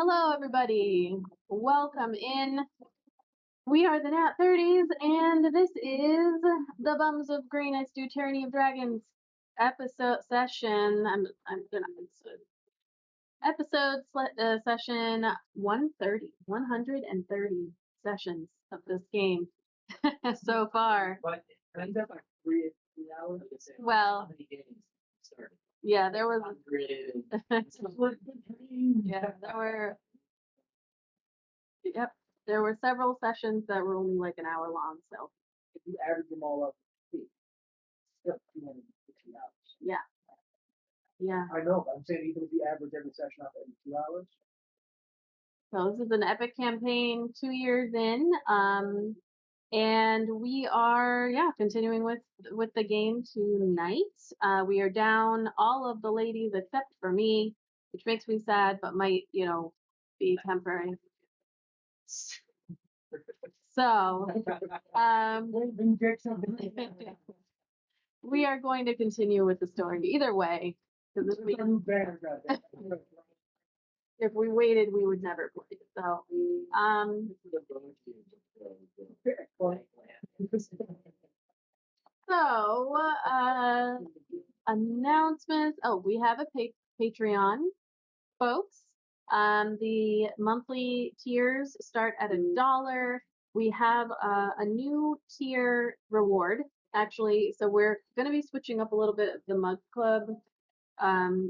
Hello, everybody. Welcome in. We are the NAT30s, and this is the Bums of Greenest do Tyranny of Dragons episode session. Session 130 sessions of this game so far. But I think that's like 3 hours. Well, yeah, there was. Yeah, there were. Yep, there were several sessions that were only like an hour long. So if you average them all up, it's still 260 hours. Yeah. Yeah. I know, but I'm saying even if you average every session up every 2 hours. So this is an epic campaign, 2 years in, and we are continuing with the game tonight. We are down all of the ladies except for me, which makes me sad, but might be temporary. So we are going to continue with the story either way. If we waited, we would never play. So, announcements. Oh, we have a Patreon, folks. The monthly tiers start at $1. We have a new tier reward, actually. So we're going to be switching up a little bit of the Mug Club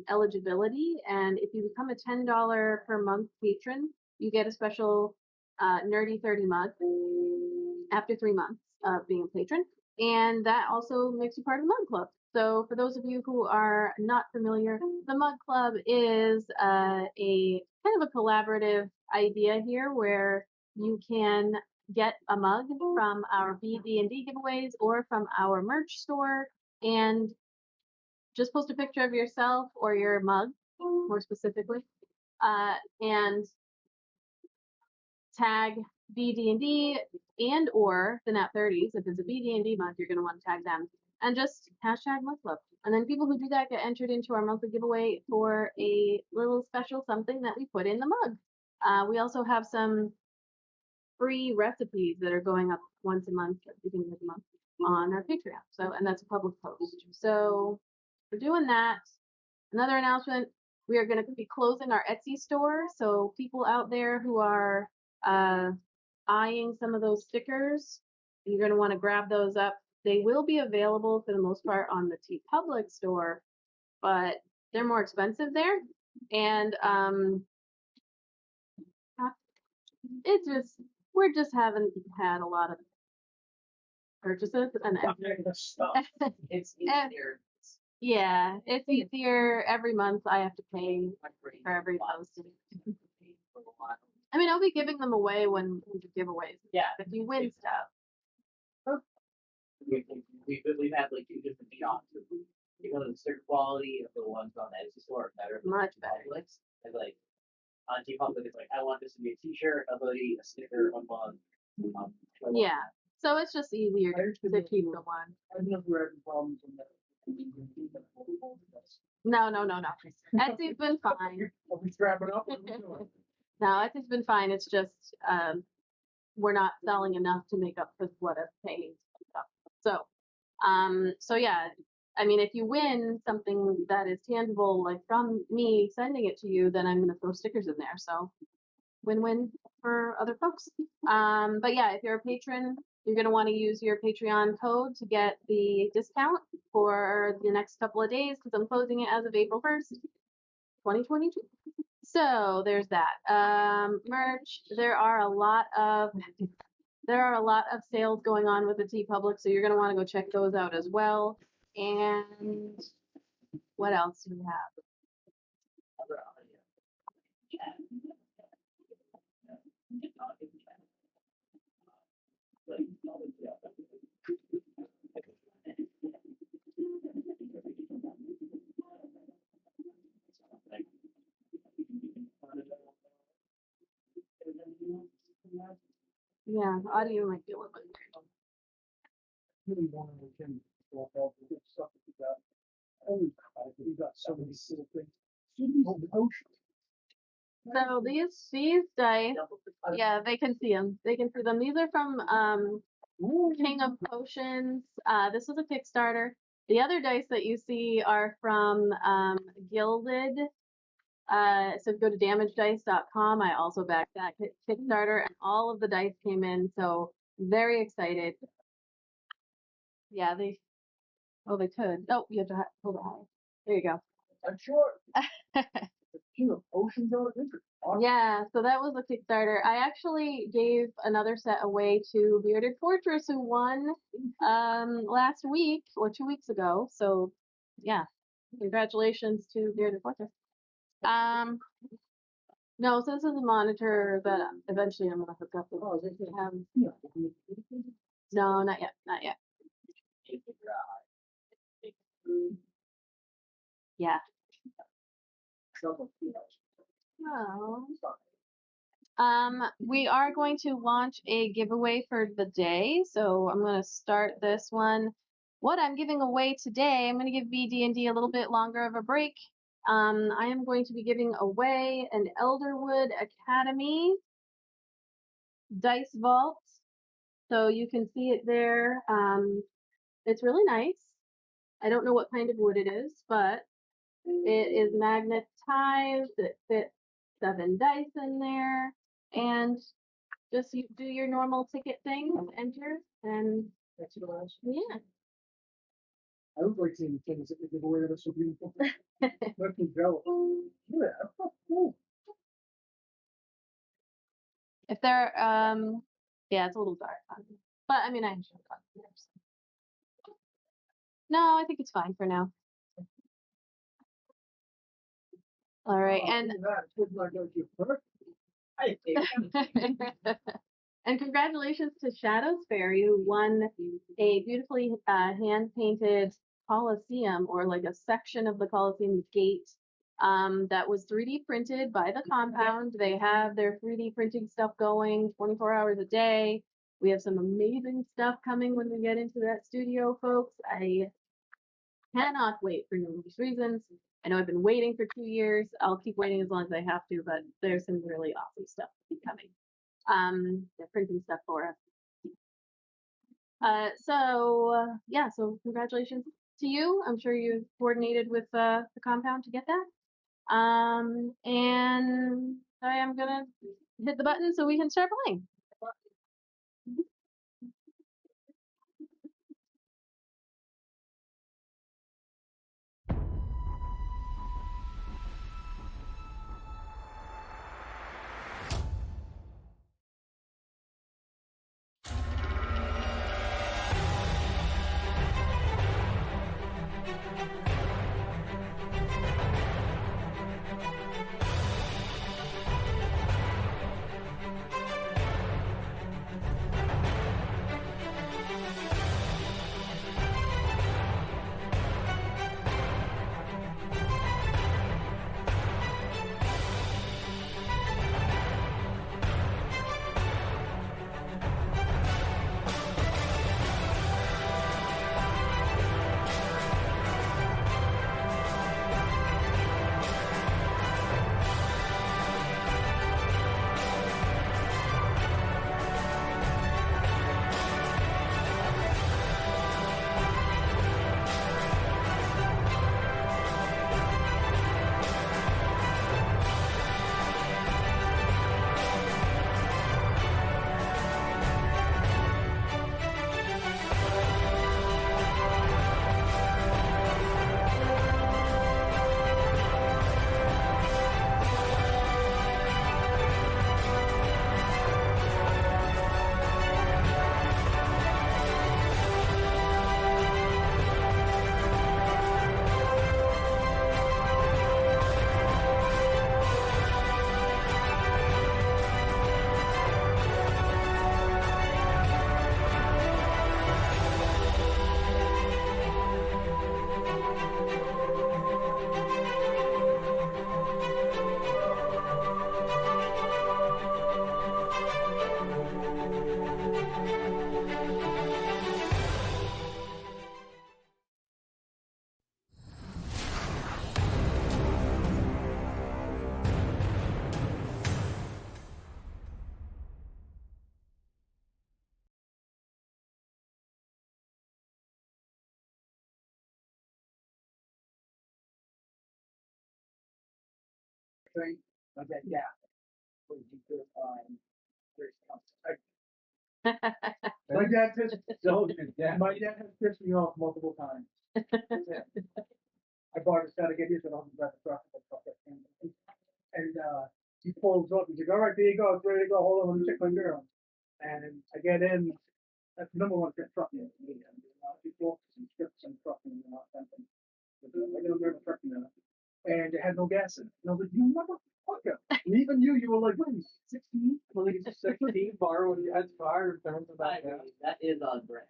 eligibility, and if you become a $10 per month patron, you get a special Nerdy 30 mug after 3 months of being a patron, and that also makes you part of the Mug Club. So for those of you who are not familiar, the Mug Club is a kind of a collaborative idea here where you can get a mug from our BD&D giveaways or from our merch store, and just post a picture of yourself or your mug, more specifically, and tag BD&D and or the NAT30s. If it's a BD&D mug, you're going to want to tag them. And just hashtag Mug Club. And then people who do that get entered into our monthly giveaway for a little special something that we put in the mug. We also have some free recipes that are going up once a month at the beginning of the month on our Patreon. So, and that's a public post. So we're doing that. Another announcement, we are going to be closing our Etsy store. So people out there who are eyeing some of those stickers, you're going to want to grab those up. They will be available for the most part on the TeePublic store, but they're more expensive there. And we just haven't had a lot of purchases. And it's easier. Yeah, it's easier. Every month I have to pay for every post. I mean, I'll be giving them away when we do giveaways. Yeah. If you win stuff. We've had like 2 different shops. Because the sticker quality of the ones on the Etsy store are better. Much better. And like on TeePublic, it's like I want this to be a T-shirt, a hoodie, a sticker, a mug. Yeah. So it's just easier to keep the one. I've never had problems with that. No. Etsy's been fine. Are we scrapping up? No, Etsy's been fine. It's just we're not selling enough to make up for what it's paying. So yeah, I mean, if you win something that is tangible, like from me sending it to you, then I'm gonna throw stickers in there. So win-win for other folks. But yeah, if you're a patron, you're going to want to use your Patreon code to get the discount for the next couple of days, because I'm closing it as of April 1st, 2022. So there's that. Merch. There are a lot of sales going on with the TeePublic, so you're going to want to go check those out as well. And what else do we have? Yeah, the audio might be a little bit weird. Really wanted to walk off the good stuff that you got. Oh, you got so many silly things. Cities of the ocean. So these dice, yeah, they can see them. They can see them. These are from King of Potions. This was a Kickstarter. The other dice that you see are from Gilded. So go to damagedice.com. I also backed that Kickstarter, and all of the dice came in. So very excited. Yeah, they. Oh, they could. Oh, you have to hold it high. There you go. I'm sure. King of Oceans are awesome. Yeah, so that was a Kickstarter. I actually gave another set away to Bearded Fortress, who won last week or 2 weeks ago. So yeah, congratulations to Bearded Fortress. No, so this is a monitor that eventually I'm gonna hook up with. Oh, is it No, not yet, not yet. Yeah. Oh. We are going to launch a giveaway for the day, so I'm going to start this one. What I'm giving away today, I'm going to give BD&D a little bit longer of a break. I am going to be giving away an Elderwood Academy dice vault, so you can see it there. It's really nice. I don't know what kind of wood it is, but it is magnetized. It fits 7 dice in there, and just you do your normal ticket thing, enter, and That's what I was. yeah. I would like seeing things that they give away that are so beautiful. Let me go. Yeah. If they're yeah, it's a little dark on me. But I mean I can show it on there. So. No, I think it's fine for now. All right, and and congratulations to Shadows Fairy, who won a beautifully hand-painted Colosseum, or like a section of the Colosseum gate, that was 3D printed by the compound. They have their 3D printing stuff going 24 hours a day. We have some amazing stuff coming when we get into that studio, folks. I cannot wait for numerous reasons. I know I've been waiting for 2 years. I'll keep waiting as long as I have to, but there's some really awesome stuff coming. They're printing stuff for us. Yeah, so congratulations to you. I'm sure you coordinated with the compound to get that. And I am gonna hit the button so we can start playing. thing. I said, yeah. My dad pissed. My dad has pissed me off multiple times. Yeah. I brought his son to get his and I'll be back to truck. And he pulls up. He's like, all right, there you go. It's ready to go. Hold on, let me check my girl. And I get in. That's the number one trucking. People strips and trucking and all that. I don't remember trucking that. And it had no gas in it. And I was like, you motherfucker. And even you were like, wait, 16? Well, like 16, borrow your dad's car, return to that. That is on brand.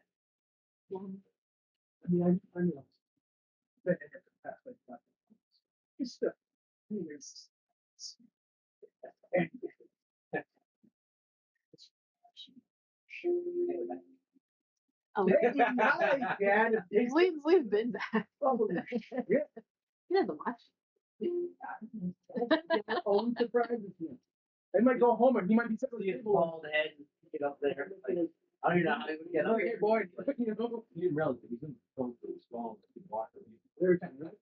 I mean, I know. But it's still. Anyways. Oh, Nice, Dad. we've been back. Oh, yeah. He doesn't watch. Always surprises me. They might go home and he might be sitting You get bald head, get up there. Like, I don't even know how he would get up hey, here. boy. You know, You didn't realize that he's in so small that you walk with you. every time, right?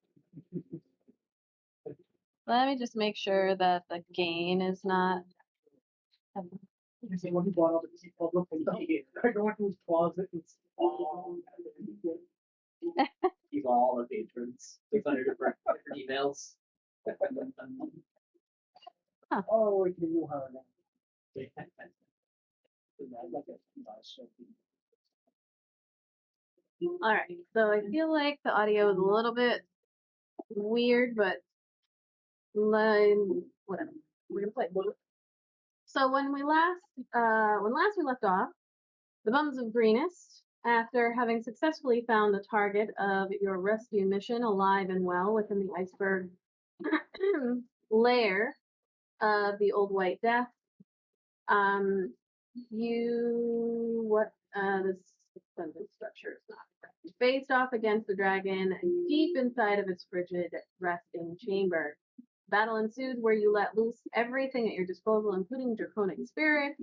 Let me just make sure that the gain is not. You see when he bought all the tea public and I go into his closet and it's all Keep all the patrons. 600 different emails. oh, we can move her now. All right, so I feel like the audio is a little bit weird, but whatever. We're gonna play. So when last we left off, the Bums of Greenest, after having successfully found the target of your rescue mission alive and well within the iceberg lair of the Old White Death, this sentence structure is not correct. You faced off against the dragon deep inside of its frigid resting chamber. Battle ensued where you let loose everything at your disposal, including draconic spirits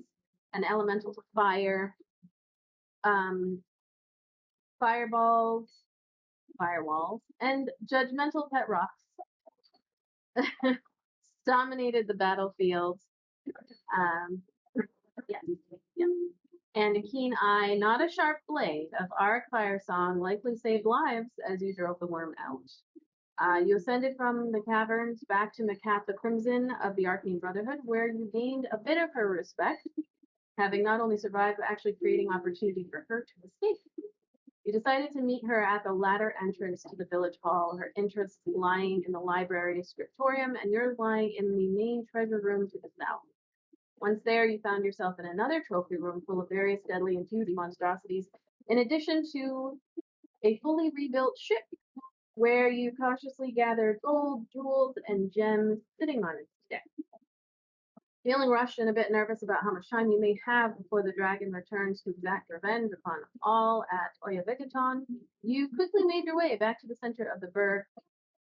and elementals of fire, firewalls, and judgmental pet rocks dominated the battlefield. Yeah. And a keen eye, not a sharp blade, of arc fire song likely saved lives as you drove the worm out. You ascended from the caverns back to Macath the Crimson of the Arcane Brotherhood, where you gained a bit of her respect, having not only survived, but actually creating opportunity for her to escape. You decided to meet her at the latter entrance to the village hall, her interests lying in the library scriptorium, and yours lying in the main treasure room to the south. Once there, you found yourself in another trophy room full of various deadly and huge monstrosities, in addition to a fully rebuilt ship, where you cautiously gathered gold, jewels, and gems sitting on its deck. Feeling rushed and a bit nervous about how much time you may have before the dragon returns to exact revenge upon all at Oyaviggaton, you quickly made your way back to the center of the burg,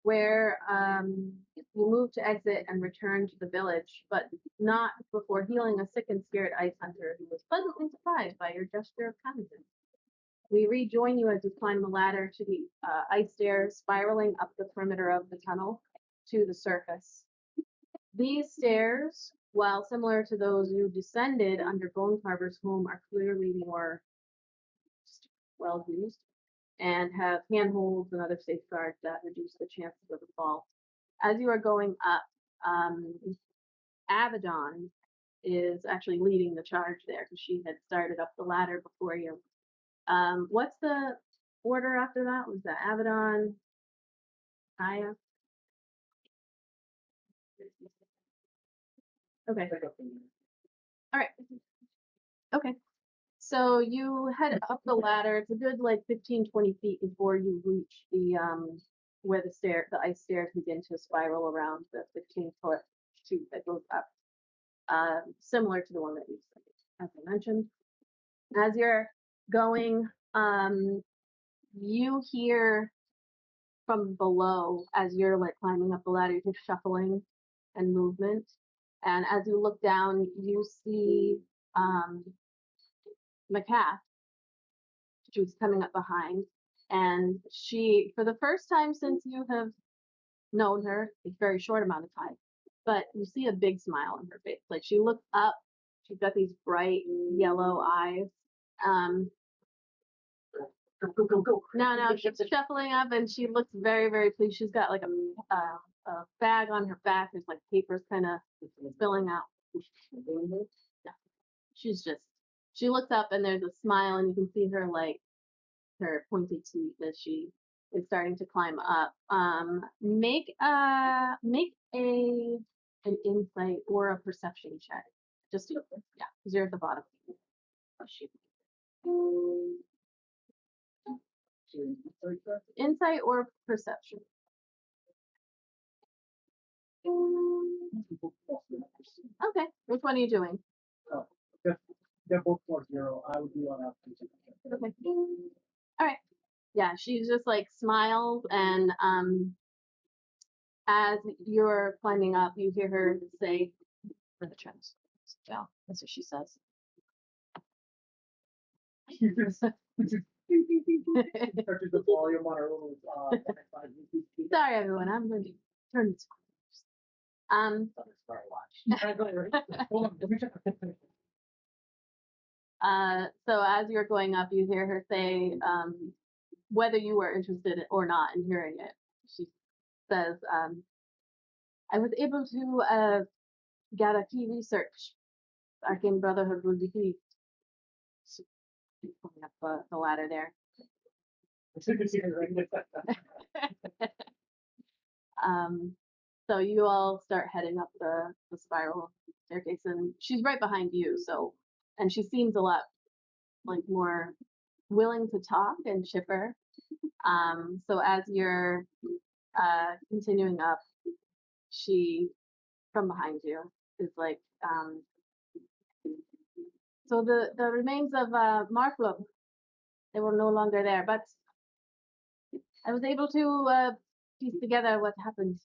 where you moved to exit and return to the village, but not before healing a sick and scared ice hunter who was pleasantly surprised by your gesture of kindness. We rejoin you as you climb the ladder to the ice stairs, spiraling up the perimeter of the tunnel to the surface. These stairs, while similar to those you descended under Bone Carver's home, are clearly more well used and have handholds and other safeguards that reduce the chances of a fall. As you are going up, Abaddon is actually leading the charge there because she had started up the ladder before you. What's the order after that? Was that Abaddon, Kaya? Okay. All right. Okay. So you head up the ladder. It's a good like 15-20 feet before you reach the where the ice stairs begin to spiral around the 15-foot chute that goes up. Similar to the one that you studied, as I mentioned. As you're going, you hear from below as you're like climbing up the ladder, you hear shuffling and movement. And as you look down, you see Macath, who's coming up behind. And she, for the first time since you have known her, a very short amount of time, but you see a big smile on her face. Like she looks up, she's got these bright yellow eyes. Go. No, she's shuffling up and she looks very, very pleased. She's got like a bag on her back. There's like papers kind of spilling out. Yeah. She looks up and there's a smile and you can see her like her pointed teeth as she is starting to climb up. Make an insight or a perception check. Just do it. Yeah, because you're at the bottom. Oh, shoot. Insight or perception. Okay, which one are you doing? They're both +0. I would be on that. Okay. All right. Yeah, she's just like smiles, and as you're climbing up, you hear her say, "For the trends." Yeah, that's what she says. She just touches the volume on her little Sorry, everyone. I'm going to turn this. Hold on, let me check. So as you're going up, you hear her say, whether you were interested or not in hearing it. She says, I was able to get a key research. Arcane Brotherhood would be pleased. She's pulling up the ladder there. So you all start heading up the spiral staircase, and she's right behind you. So, and she seems a lot like more willing to talk and chipper. So as you're continuing up, she from behind you is like, so the remains of Marklow, they were no longer there, but I was able to piece together what happened.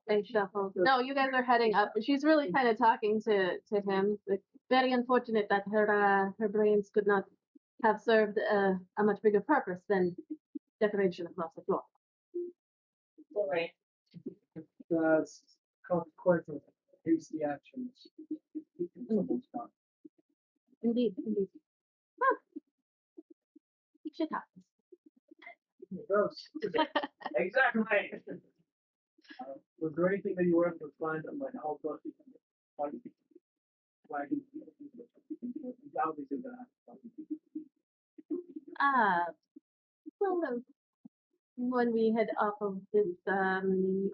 They shuffle. No, you guys are heading up. She's really kind of talking to him. It's very unfortunate that her brains could not have served a much bigger purpose than decoration across the floor. Right. That's consequence of hasty actions. Indeed. Huh. Shit happens. Exactly. Was there anything that you were able to find that might help us? Well, when we head off of this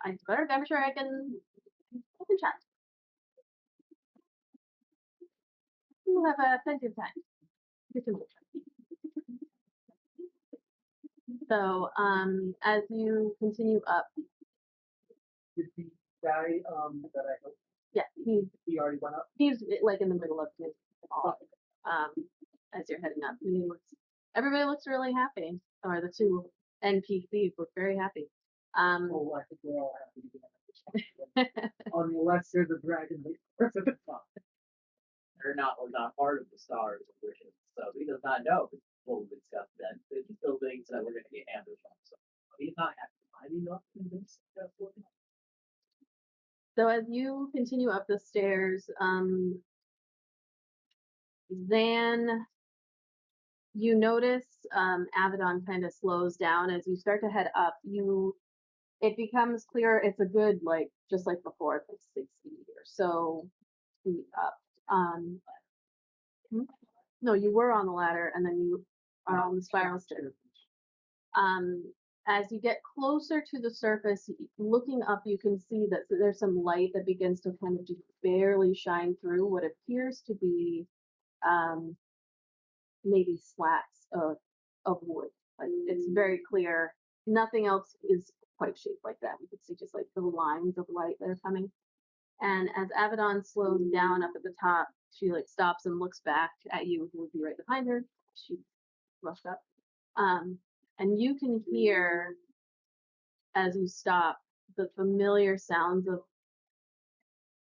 iceberg, I'm sure I can chat. We'll have plenty of time. So, as you continue up, Did the guy that I helped, yeah, he already went up? he's like in the middle of his walk. As you're heading up, everybody looks really happy. Or the two NPCs look very happy. Oh, I think we're all happy. Unless there's a dragon at the top. They're not part of the stars of wishes, so he does not know what we discussed then. There's still things that we're going to get ambushed on. So he's not happy. I mean, not convinced. So as you continue up the stairs, then you notice Abaddon kind of slows down as you start to head up. It becomes clear it's a good just like before, it's like 6 feet or so feet up. No, you were on the ladder and then you are on the spiral stairs. As you get closer to the surface, looking up, you can see that there's some light that begins to kind of just barely shine through what appears to be maybe slats of wood. Like it's very clear. Nothing else is quite shaped like that. You can see just like the lines of light that are coming. And as Abaddon slows down up at the top, she stops and looks back at you, who would be right behind her. She rushed up. And you can hear, as you stop, the familiar sounds of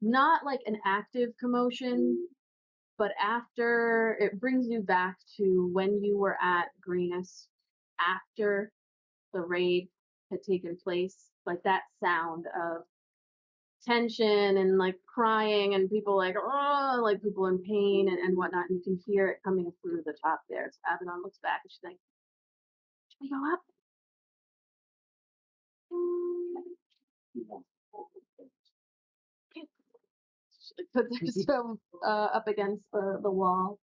not like an active commotion, but after it brings you back to when you were at Greenest after the raid, had taken place, like that sound of tension and like crying and people like, oh, like people in pain and whatnot. And you can hear it coming through the top there. So Abaddon looks back and she's like, should we go up? She puts herself up against the wall.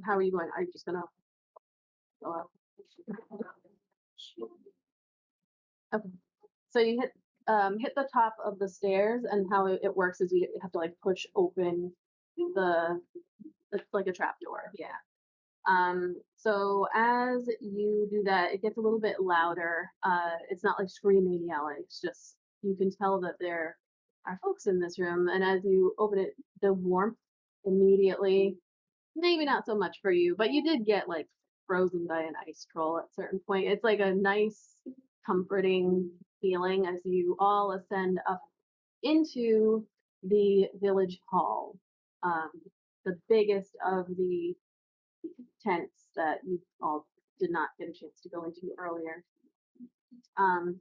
How are you going? Are you just gonna go up? Okay. So you hit the top of the stairs, and how it works is you have to like push open it's like a trap door. Yeah. So as you do that, it gets a little bit louder. It's not like screaming, yelling. It's just you can tell that there are folks in this room, and as you open it, the warmth immediately, maybe not so much for you, but you did get like frozen by an ice troll at a certain point. It's like a nice, comforting feeling as you all ascend up into the village hall, um, the biggest of the tents that you all did not get a chance to go into earlier. Um,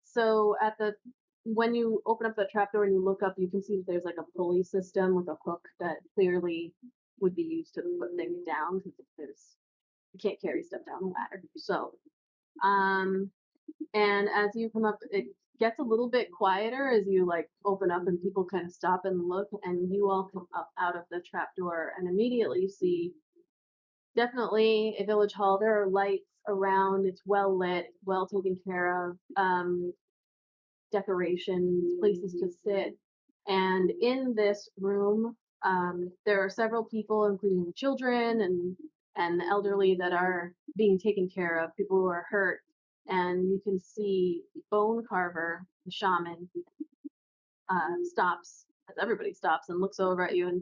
so when you open up the trapdoor and you look up, you can see that there's like a pulley system with a hook that clearly would be used to put things down because you can't carry stuff down the ladder. So, and as you come up, it gets a little bit quieter as you like open up and people kind of stop and look, and you all come up out of the trapdoor and immediately you see definitely a village hall. There are lights around. It's well lit, well taken care of. Decorations, places to sit. And in this room, there are several people, including children and the elderly, that are being taken care of, people who are hurt. And you can see Bone Carver, the shaman, stops, as everybody stops and looks over at you. And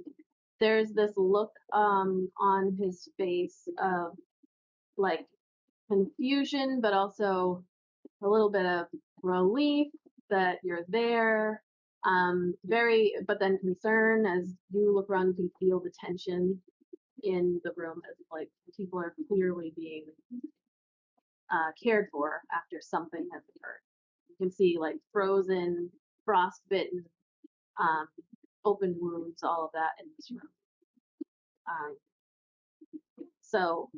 there's this look on his face of like confusion, but also a little bit of relief that you're there. But then concern as you look around, you can feel the tension in the room as like people are clearly being cared for after something has occurred. You can see like frozen, frostbitten, um, open wounds, all of that in this room. So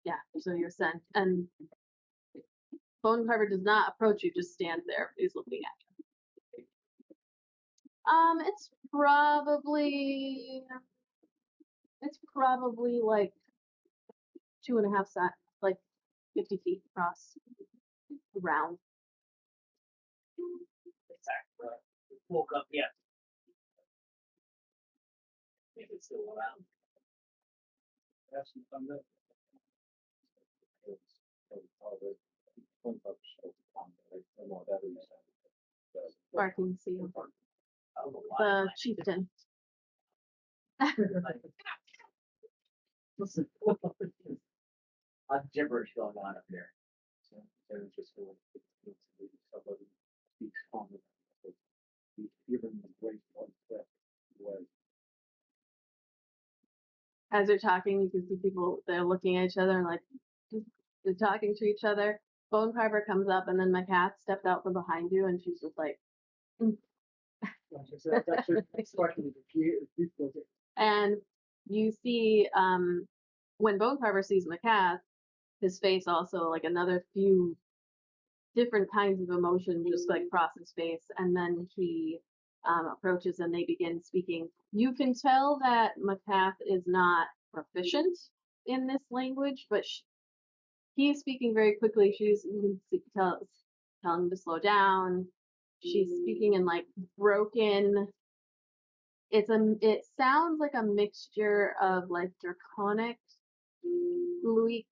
yeah, so you're sent, and Bone Carver does not approach you, just stands there. He's looking at you. It's probably like 2.5 like 50 feet across, around. Woke up yet? If it's still around. Have some thunder. Barking seal. I don't know why. The chieftain. Listen, a gibberish going on up here. As they're talking, you can see people, they're looking at each other and like, they're talking to each other. Bone Carver comes up, and then my cat stepped out from behind you, and she's just like, That's actually the next question. and you see, when Bone Carver sees Macath, his face also, like another few different kinds of emotion just like cross his face, and then he approaches and they begin speaking. You can tell that Macath is not proficient in this language, but he's speaking very quickly. You can tell him to slow down. She's speaking in like broken. It sounds like a mixture of like Draconic, Luic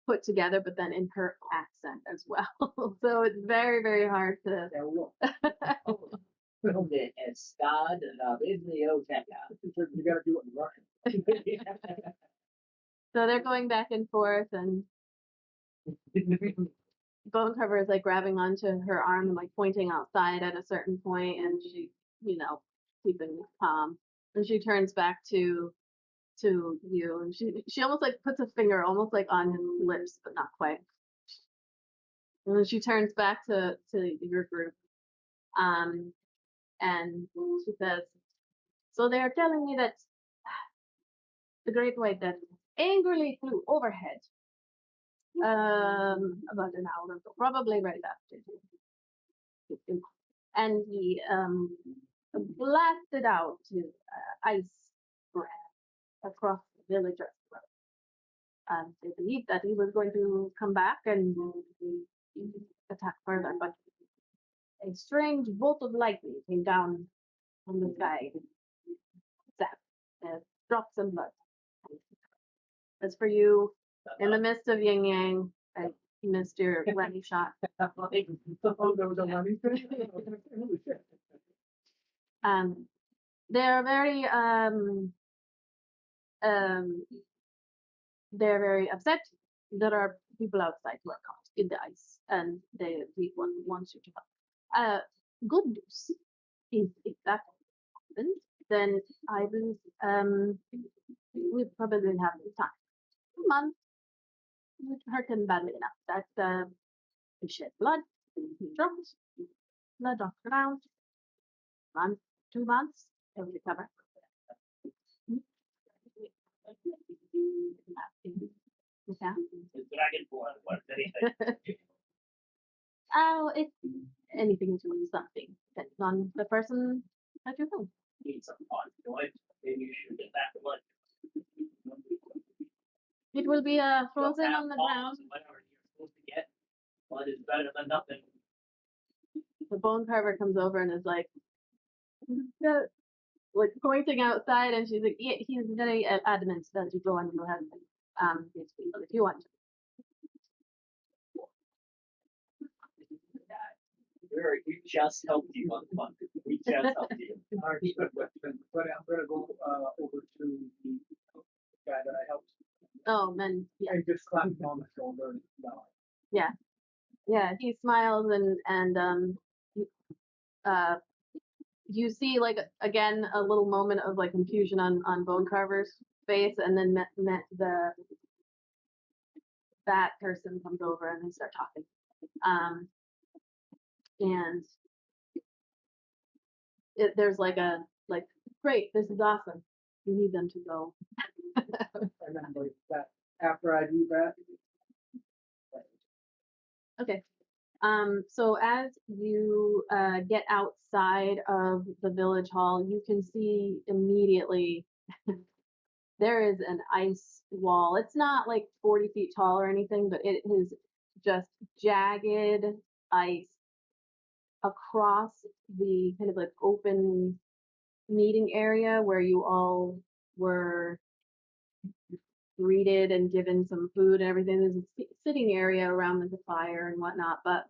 put together, but then in her accent as well. So it's very, very hard to. You gotta do it in Russian. So they're going back and forth, and Bone Carver is like grabbing onto her arm and like pointing outside at a certain point, and she, keeping calm. And she turns back to to you, and she almost like puts a finger almost like on his lips, but not quite. And then she turns back to your group, and she says, "So they are telling me that the great white death angrily flew overhead, about an hour ago, probably right after, and he blasted out his ice breath across the village as well. They believed that he was going to come back and attack further, but a strange bolt of lightning came down from the sky and dropped some blood. As for you, in the midst of yin yang, you missed your running shot. Oh, there was a running thing? Holy shit. They're very upset. There are people outside who are caught in the ice, and they want you to help. Good news is if that happens, then I will we probably have time. A month would hurt him badly enough. That he shed blood, he dropped, blood off the ground. Month, 2 months, he'll recover. Yeah. The dragonborn, what anything. Oh, it's anything to lose something. Depends on the person that you're with. Need some conjoint. Maybe you should get that blood. It will be frozen on the ground. Whatever you're supposed to get, blood is better than nothing. The bone carver comes over and is like pointing outside, and she's like, yeah, he's very adamant that you go and you'll have his people if you want to. We just helped you on the month. We just helped you. Alright, but I'm gonna go over to the guy that I helped. Oh, man, yeah. And just clap him on the shoulder and nod. Yeah, he smiles and you see like again a little moment of like confusion on Bone Carver's face, and then that person comes over and they start talking. And there's like great, this is awesome. You need them to go. And then like that after I do that. Okay. So as you get outside of the village hall, you can see immediately there is an ice wall. It's not like 40 feet tall or anything, but it is just jagged ice across the kind of like open meeting area where you all were greeted and given some food and everything. There's a sitting area around the fire and whatnot, but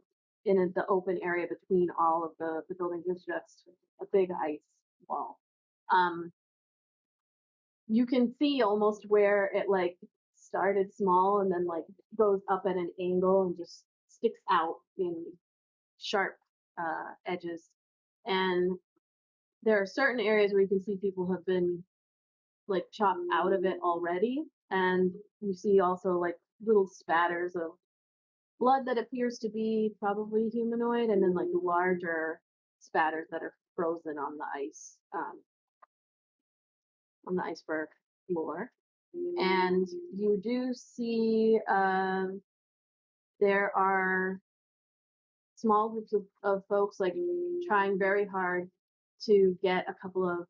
in the open area between all of the buildings is just a big ice wall. You can see almost where it like started small and then like goes up at an angle and just sticks out in sharp edges. And there are certain areas where you can see people have been like chopped out of it already, and you see also like little spatters of blood that appears to be probably humanoid, and then like larger spatters that are frozen on the ice, on the iceberg floor. And you do see there are small groups of folks like trying very hard to get a couple of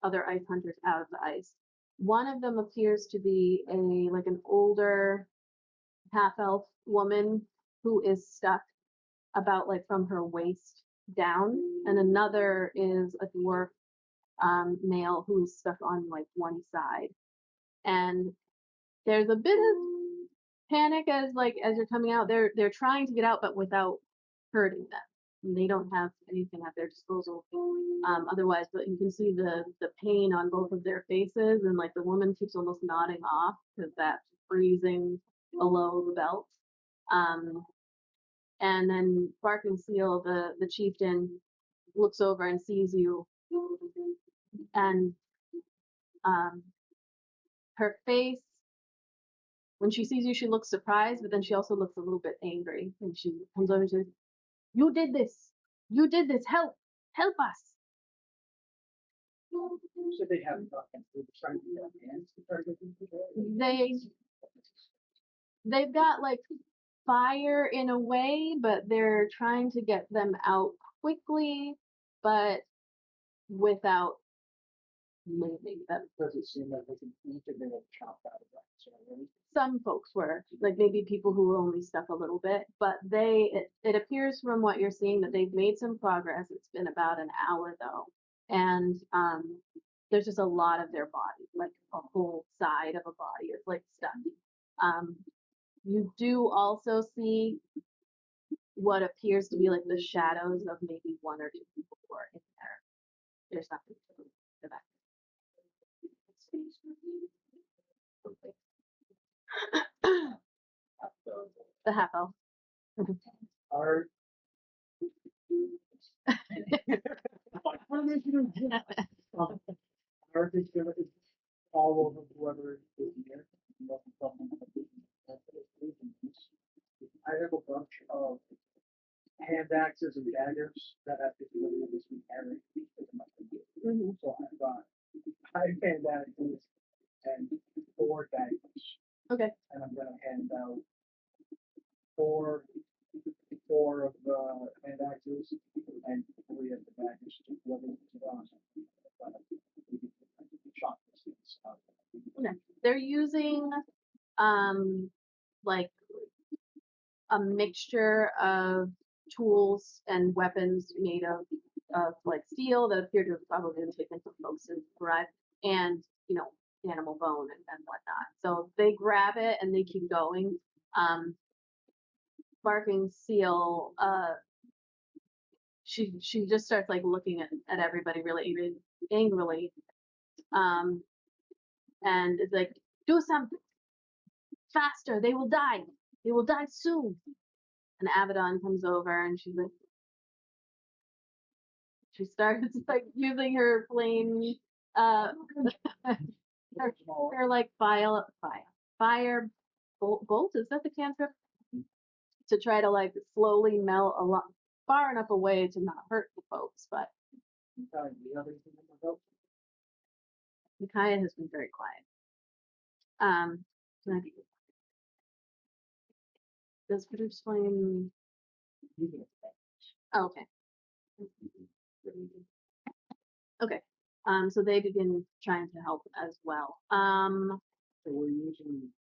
other ice hunters out of the ice. One of them appears to be an older half-elf woman who is stuck about like from her waist down, and another is a dwarf male who's stuck on like one side. And there's a bit of panic as you're coming out. They're trying to get out, but without hurting them. And they don't have anything at their disposal otherwise, but you can see the pain on both of their faces, and like the woman keeps almost nodding off because that's freezing below the belt. And then Bark and Seal, the chieftain, looks over and sees you, and her face, when she sees you, she looks surprised, but then she also looks a little bit angry. And she comes over and says, "You did this! You did this! Help! Help us!" So they haven't gotten through the trying to get hands to try to get into They've got like fire in a way, but they're trying to get them out quickly, but without moving them. Does it seem like they can eat and they will chop out of that? So really, Some folks were, like maybe people who were only stuck a little bit, but it appears from what you're seeing that they've made some progress. It's been about an hour though, and there's just a lot of their body, like a whole side of a body is like stuck. You do also see what appears to be like the shadows of maybe one or two people who are in there. There's nothing to the back. The half elf. Art. Art is gonna is all over whoever is here. I have a bunch of hand axes and daggers that have to do with this week every week because of my computer. So I've got 5 hand axes and 4 daggers. Okay. And I'm gonna hand out four of the hand axes and 3 of the daggers to whoever is on. Shot this things out. Okay. They're using like a mixture of tools and weapons made of like steel that appear to have probably been taken from folks who arrived, and you know, animal bone and whatnot. So they grab it and they keep going. Barking Seal, she just starts like looking at everybody really angrily, and is like, "Do something faster! They will die! They will die soon!" And Abaddon comes over and she's like, she starts like using her flame, her like fire bolt. Is that the cantrip? To try to like slowly melt a lot far enough away to not hurt the folks, but Micaiah has been very quiet. Can I does produce flame? Oh, okay. Okay. So they begin trying to help as well. So we're using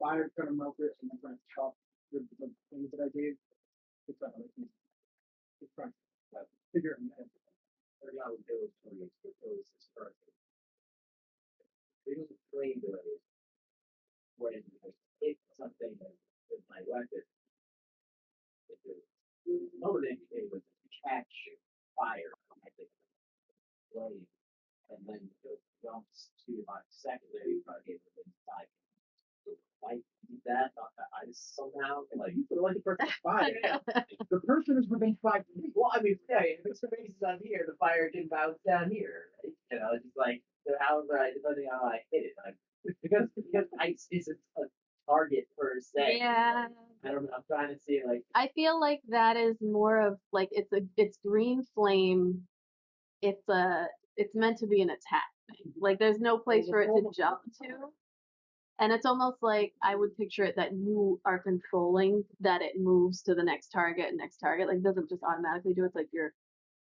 fire trying to melt it and then trying to chop the things that I gave. It's not like it's trying to figure it out. Or not with those toys, but those is first. They don't flame do it. When I hit something with my weapon, loading it was catch fire. I think flame, and then it jumps to my secondary target within 5 minutes. Like that, I just somehow like you feel like the person's fire. The person is within 5 feet. Well, I mean, yeah, if it's the bases on here, the fire can bounce down here. Right? You know, it's just like so however depending on how I hit it, like because ice isn't a target per se. Yeah. I don't know. I'm trying to see like I feel like that is more of like it's green flame. It's meant to be an attack thing. Like there's no place for it to jump to. And it's almost like I would picture it that you are controlling that it moves to the next target. Like it doesn't just automatically do it. It's like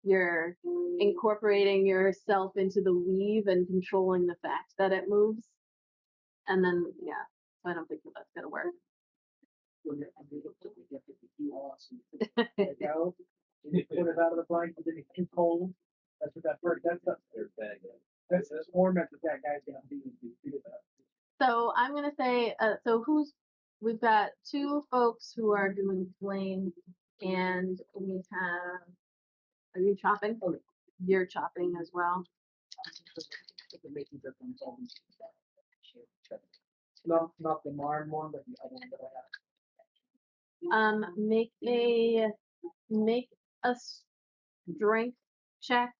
you're incorporating yourself into the weave and controlling the fact that it moves. And then yeah, so I don't think that's gonna work. when you're awesome. Go, you put it out of the blanket, then it's too cold. That's what that first. That's more meant that that guy's gonna be about. So I'm gonna say, we've got 2 folks who are doing flame, and we have, are you chopping? Okay. You're chopping as well. Not the Marn one, but the other one that I have. Make a strength check.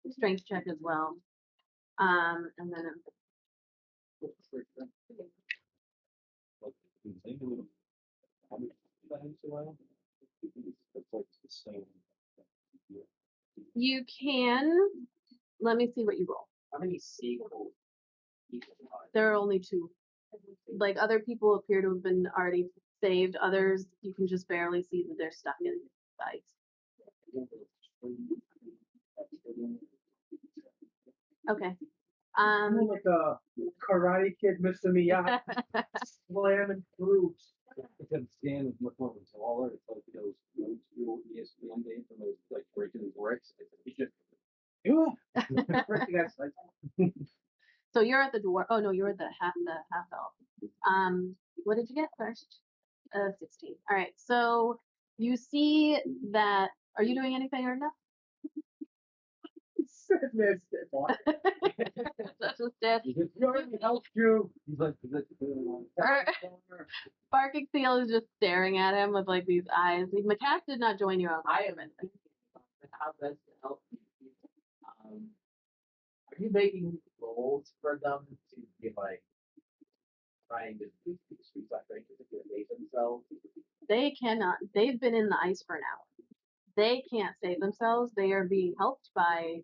Strength check as well. And then You can. Let me see what you roll. How many sequels? There are only 2. Like other people appear to have been already saved. Others you can just barely see that they're stuck in sites. Okay. I'm like a Karate Kid, Mr. Miyagi, slamming through. Because Dan is much more taller, it's like those old ESPN days when they like breaking bricks. It's just So you're at the door. Oh no, you're at the half elf. What did you get first? 16. All right. So you see that. Are you doing anything or not? That's just it. Helped you. he's like, Barking Seal is just staring at him with like these eyes. Macaque did not join you out. I am in how best to help these people. Are you making roles for them to be like trying to save themselves? They cannot. They've been in the ice for an hour. They can't save themselves. They are being helped by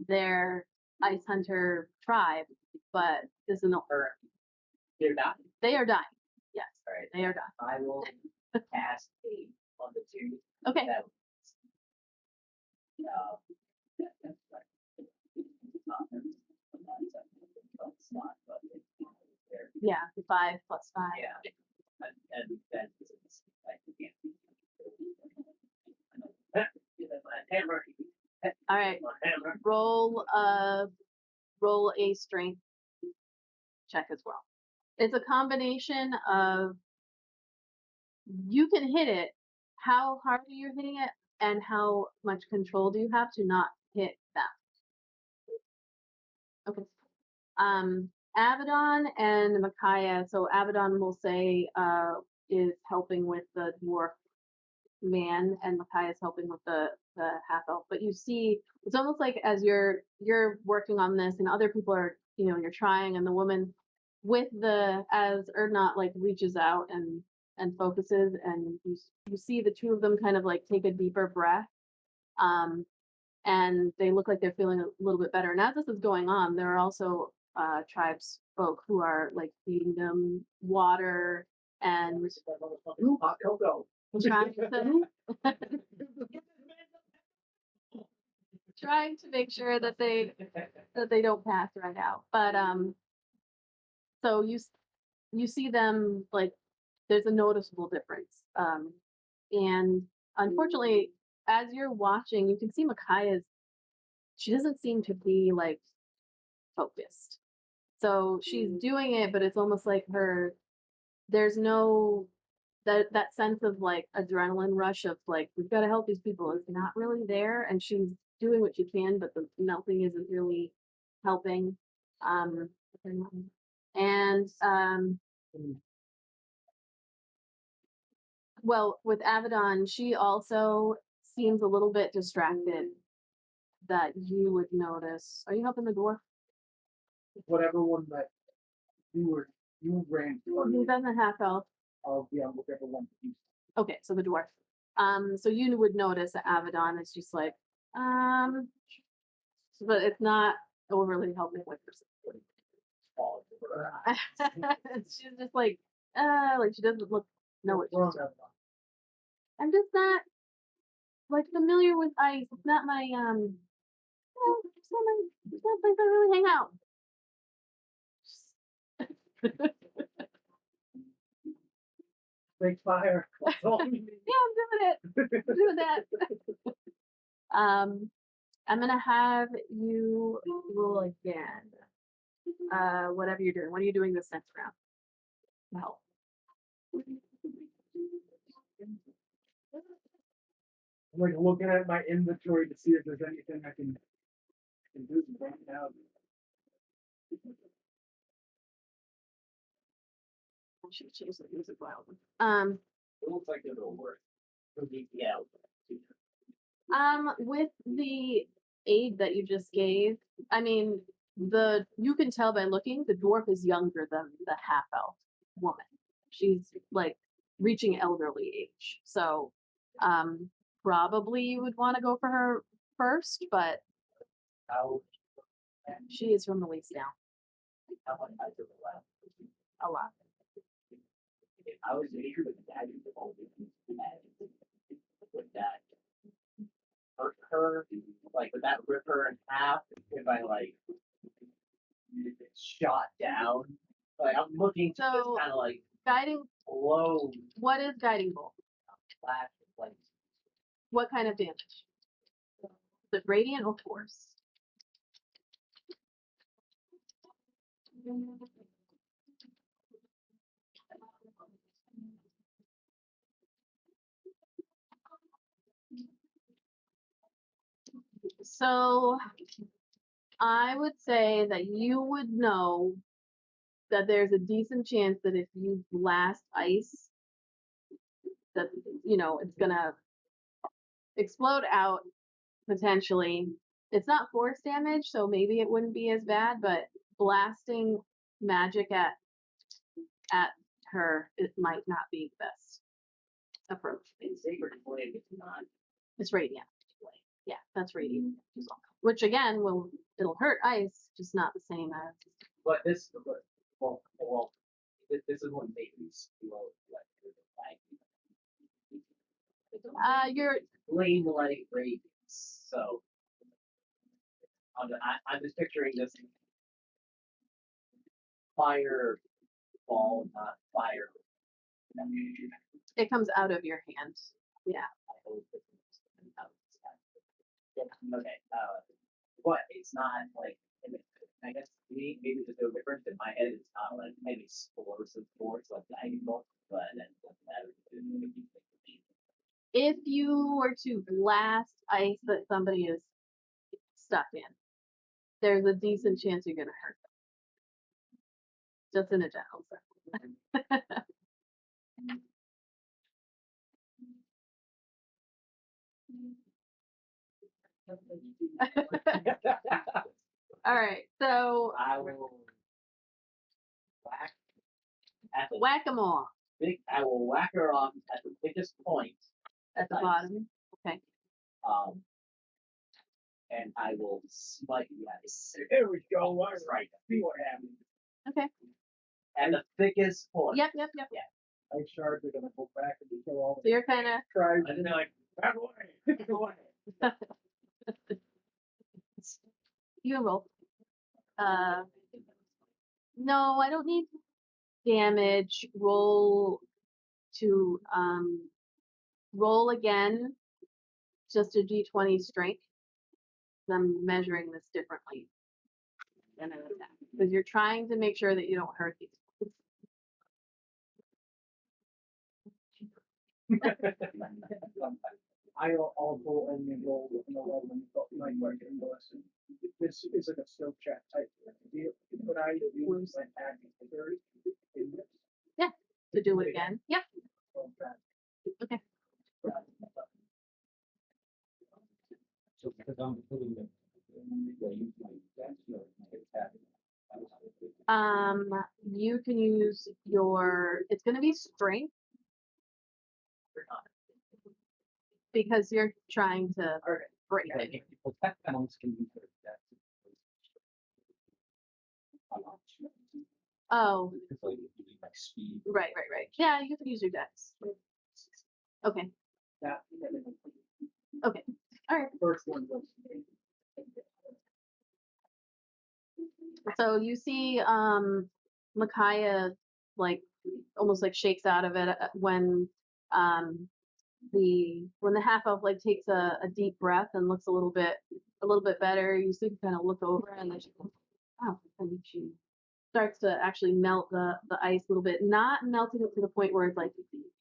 their ice hunter tribe, but this is no. They're not. They are dying. Yes, All right. they are dying. I will cast a on the 2. Okay. That Yeah, 5 plus 5. yeah. And then hammer. All right. Hammer. Roll a strength check as well. It's a combination of you can hit it. How hard are you hitting it, and how much control do you have to not hit them? Okay. Abaddon and Micaiah. So Abaddon will say is helping with the dwarf man, and Micaiah is helping with the half elf. But you see, it's almost like as you're working on this, and other people are, you're trying, and the woman with as Erdnot like reaches out and focuses, and you see the 2 of them kind of like take a deeper breath. And they look like they're feeling a little bit better. And as this is going on, there are also tribes folk who are like feeding them water and Hot cocoa. trying to trying to make sure that they don't pass right out. But so you see them like there's a noticeable difference. And unfortunately, as you're watching, you can see she doesn't seem to be like focused. So she's doing it, but it's almost like there's no that sense of like adrenaline rush of like we've got to help these people is not really there, and she's doing what she can, but the melting isn't really helping. And well, with Abaddon, she also seems a little bit distracted that you would notice. Are you helping the dwarf? Whatever one that you ran for. He's on the half elf. Whichever one you. Okay, so the dwarf. So you would notice that Abaddon is just like, but it's not overly helping with her. She's just like she doesn't know what she's doing. I'm just not like familiar with ice. It's not my it's not a place I really hang out. Break fire. Yeah, I'm doing it. I'm doing that. I'm gonna have you roll again. Whatever you're doing. What are you doing this next round? No. I'm like looking at my inventory to see if there's anything I can do right now. She changed the music wild. It looks like it'll work. Yeah. With the aid that you just gave, I mean, you can tell by looking, the dwarf is younger than the half elf woman. She's like reaching elderly age. So probably you would want to go for her first, but How she is from the waist down. how much I took A lot. if I was major with that, would that hurt her? Like, would that rip her in half if I like shot down? Like, I'm looking to So- kind of like Guiding, blow what is guiding bolt? flash like What kind of damage? Is it radiant or force? So I would say that you would know that there's a decent chance that if you blast ice, that it's gonna explode out potentially. It's not force damage, so maybe it wouldn't be as bad, but blasting magic at her, it might not be the best approach. in saber blade. It's not. It's radiant. Yeah, that's radiant as well. Which again it'll hurt ice, just not the same as. But this, this is what made me feel like You're flame like radiance. So I'm just picturing this fire ball, not fire. it comes out of your hand. Yeah. I hope it's okay. But it's not like. I guess maybe there's no difference in my head. It's not like maybe spores of sports like diagonal, but then it doesn't matter. If you were to blast ice that somebody is stuck in, there's a decent chance you're gonna hurt them. Just in a general sense. All right, so I will whack at the whack-a-mole I will whack her off at the thickest point. at the Nice. bottom. Okay. And I will smite you at There we go. right. See what happens. Okay. At the thickest point. Yep. I'm sure they're gonna go back and kill all So the you're kind of tribes. And they're like, back away, back away. you can roll. No, I don't need damage. Roll again. Just a d20 strength. I'm measuring this differently than an attack because you're trying to make sure that you don't hurt these. I'll go and roll with an 11, but my market lesson. This is like a skill check type deal. But I use like acting 30 in this. Yeah, to do it again. Yep. Okay. So because I'm putting the use my that's your attack. You can use your. It's going to be strength because you're trying to break Yeah, it. if you protect monks can use their death. Oh, It's like you need like speed. right. Yeah, you can use your dex. Okay. That Okay. All right. first one was. So you see, Micaiah like almost like shakes out of it when the half elf like takes a deep breath and looks a little bit better. You see, kind of look over and then she goes, "Wow," and she starts to actually melt the ice a little bit, not melting it to the point where it's like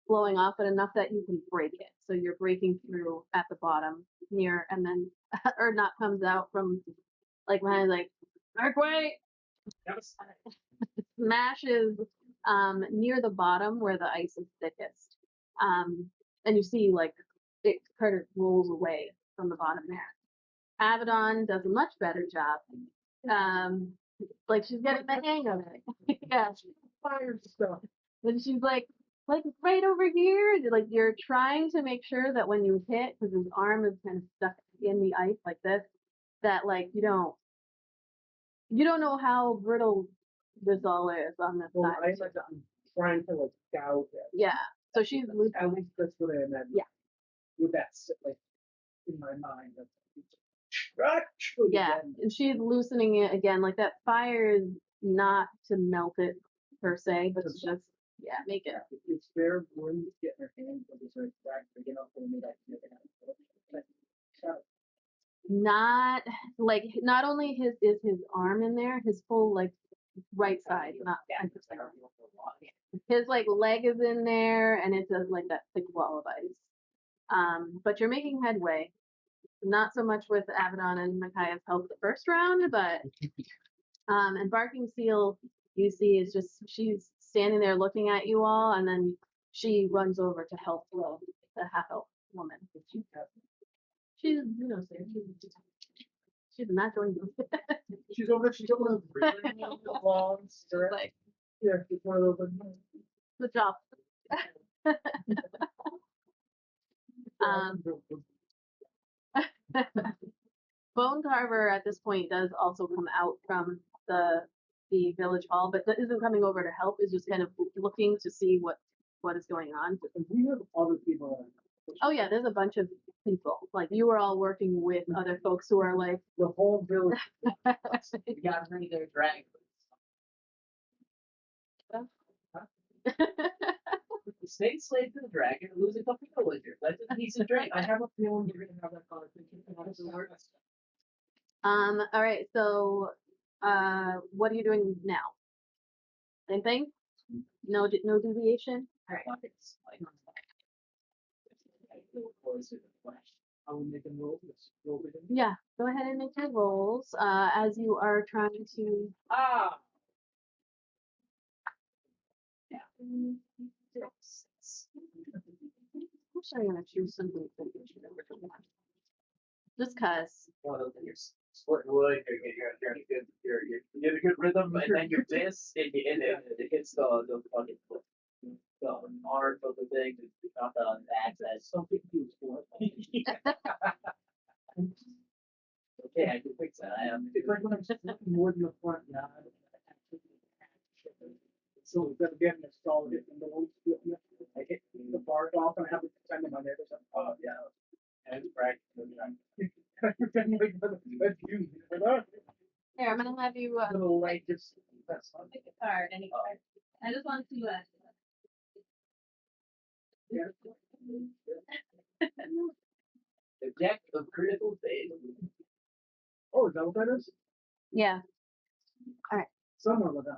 blowing off, but enough that you can break it. So you're breaking through at the bottom near, and then Erdnot comes out from like behind, like, "Dark way!" Smashes near the bottom where the ice is thickest. And you see like it kind of rolls away from the bottom there. Abaddon does a much better job. Like she's getting the hang of it. Yeah. Fire stuff. And she's like right over here. Like you're trying to make sure that when you hit, because his arm is kind of stuck in the ice like this, that like you don't know how brittle this all is on this Well, side. I'm trying to like gouge it. Yeah. So she's At loosening. least that's what I imagine. Yeah. With that, like, in my mind. That's Yeah, and she's loosening it again. Like that fire is not to melt it per se, but to just make it. It's fair when you get in her hand, but it's like crack, you know, for me that you can Not only is his arm in there, his full like right side, not 10%. His like leg is in there, and it's like that thick wall of ice. But you're making headway. Not so much with Abaddon and Micaiah's help the first round, but and Barking Seal, you see, is just she's standing there looking at you all, and then she runs over to help the half elf woman. She's she's not doing good. She's over long skirt. Like, Yeah, it's one of those. good job. Bone Carver at this point does also come out from the village hall, but isn't coming over to help. Is just kind of looking to see what is going on. We have other people. Oh yeah, there's a bunch of people. Like you were all working with other folks who are like The whole village. We gotta bring their dragons. Stay slave to the dragon and lose a couple villagers. That's a decent drink. I have a feeling you're gonna have that conversation. All right. So, what are you doing now? Same thing? No deviation. All right. Are we making rolls? Yeah. Go ahead and make your rolls. As you are trying to. Yeah. Actually, I'm gonna choose something. Just cause. You're splitting wood. You get a good rhythm, and then you miss, and it hits the fucking the arm of the thing. It's not the access. Something to explore. Okay, I can fix that. It's like when I'm splitting wood in the front yard. So instead of getting installed, it in the old split, I hit the bars off and I have to pretend to my neighbors. Oh yeah. And right. Pretending like that's you. Here, I'm gonna have you. Little light just. That's fun. Pick a card. Any card. I just want to. The deck of critical phase. Oh, is that what that is? Yeah. Somewhere within.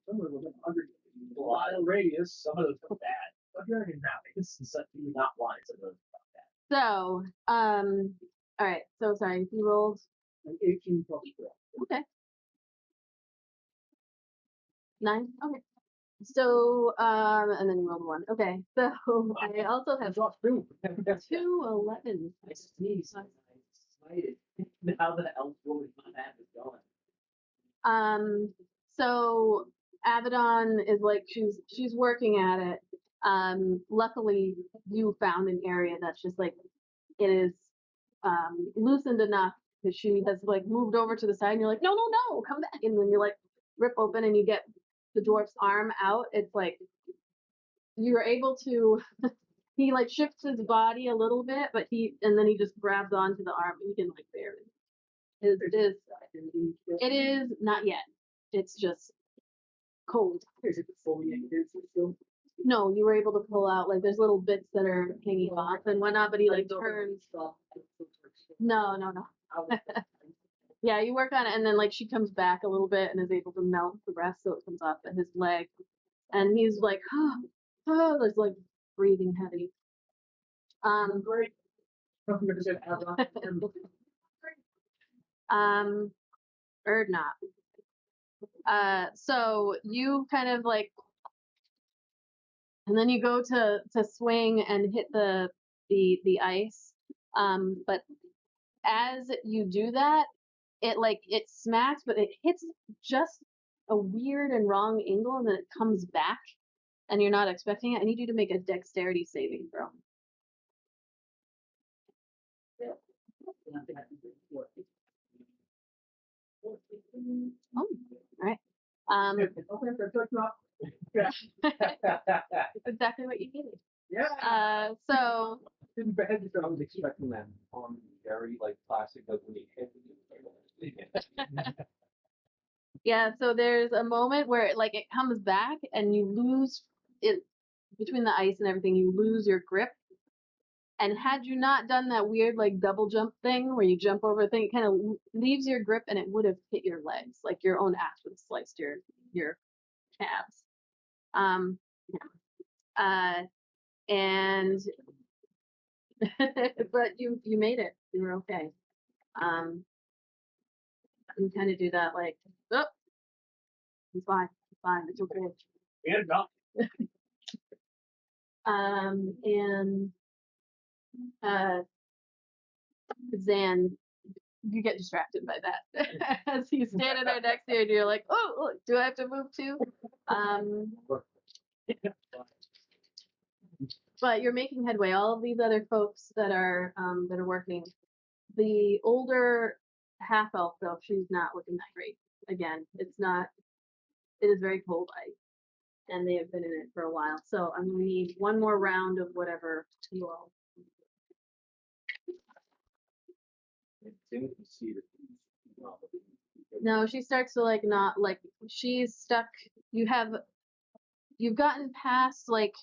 Somewhere within 100 mile radius. Some of those are bad. But you're in now. This is such you not want some of those are bad. So, all right. So sorry. You rolled. An 18 plus 4. Okay. 9. Okay. So, and then you rolled 1. Okay. So I also have Drops 2. 2 11s. I sneezed. I slighted. How the elf woman that is going. So Abaddon is like she's working at it. Luckily you found an area that's just like it is loosened enough that she has like moved over to the side and you're like, no, come back. And then you like rip open and you get the dwarf's arm out. It's like you're able to he like shifts his body a little bit, but and then he just grabs onto the arm and you can like barely. It is not yet. It's just cold. Is it fully engaged still? No, you were able to pull out like there's little bits that are hanging off and whatnot, but he like turns. No. Yeah, you work on it and then like she comes back a little bit and is able to melt the rest so it comes off at his leg. And he's like, there's like breathing heavy. Great. Or not. So you kind of like, and then you go to swing and hit the ice. But as you do that, it smacks, but it hits just a weird and wrong angle, and then it comes back, and you're not expecting it. I need you to make a dexterity saving throw. Oh, all right. It's exactly what you needed. Yeah. So Didn't bad I yourself. was expecting that on very like classic, like when you hit yeah, so there's a moment where it comes back and you lose it between the ice and everything. You lose your grip. And had you not done that weird like double jump thing where you jump over a thing, it kind of leaves your grip and it would have hit your legs, like your own axe would have sliced your calves. And but you made it. You were okay. You kind of do that like, oh, it's fine, it's okay. Yeah, no. And Zan, you get distracted by that as he's standing there next to you, and you're like, oh, look, do I have to move too? But you're making headway. All of these other folks that are working. The older half elf, though, she's not looking that great. Again, it's not. It is very cold ice, and they have been in it for a while. So I'm gonna need one more round of whatever you all. No, she starts to like not like she's stuck. You've gotten past like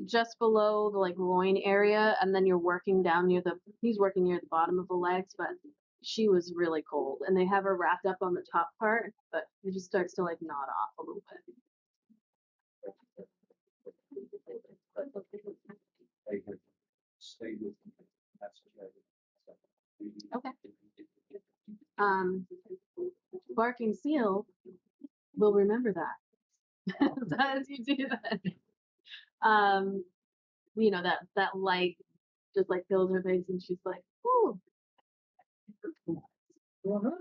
just below the like groin area, and then you're working down near he's working near the bottom of the legs, but she was really cold, and they have her wrapped up on the top part, but it just starts to like nod off a little bit. Okay. Barking seal will remember that. So as you do that, you know that light just like fills her face, and she's like, "Ooh,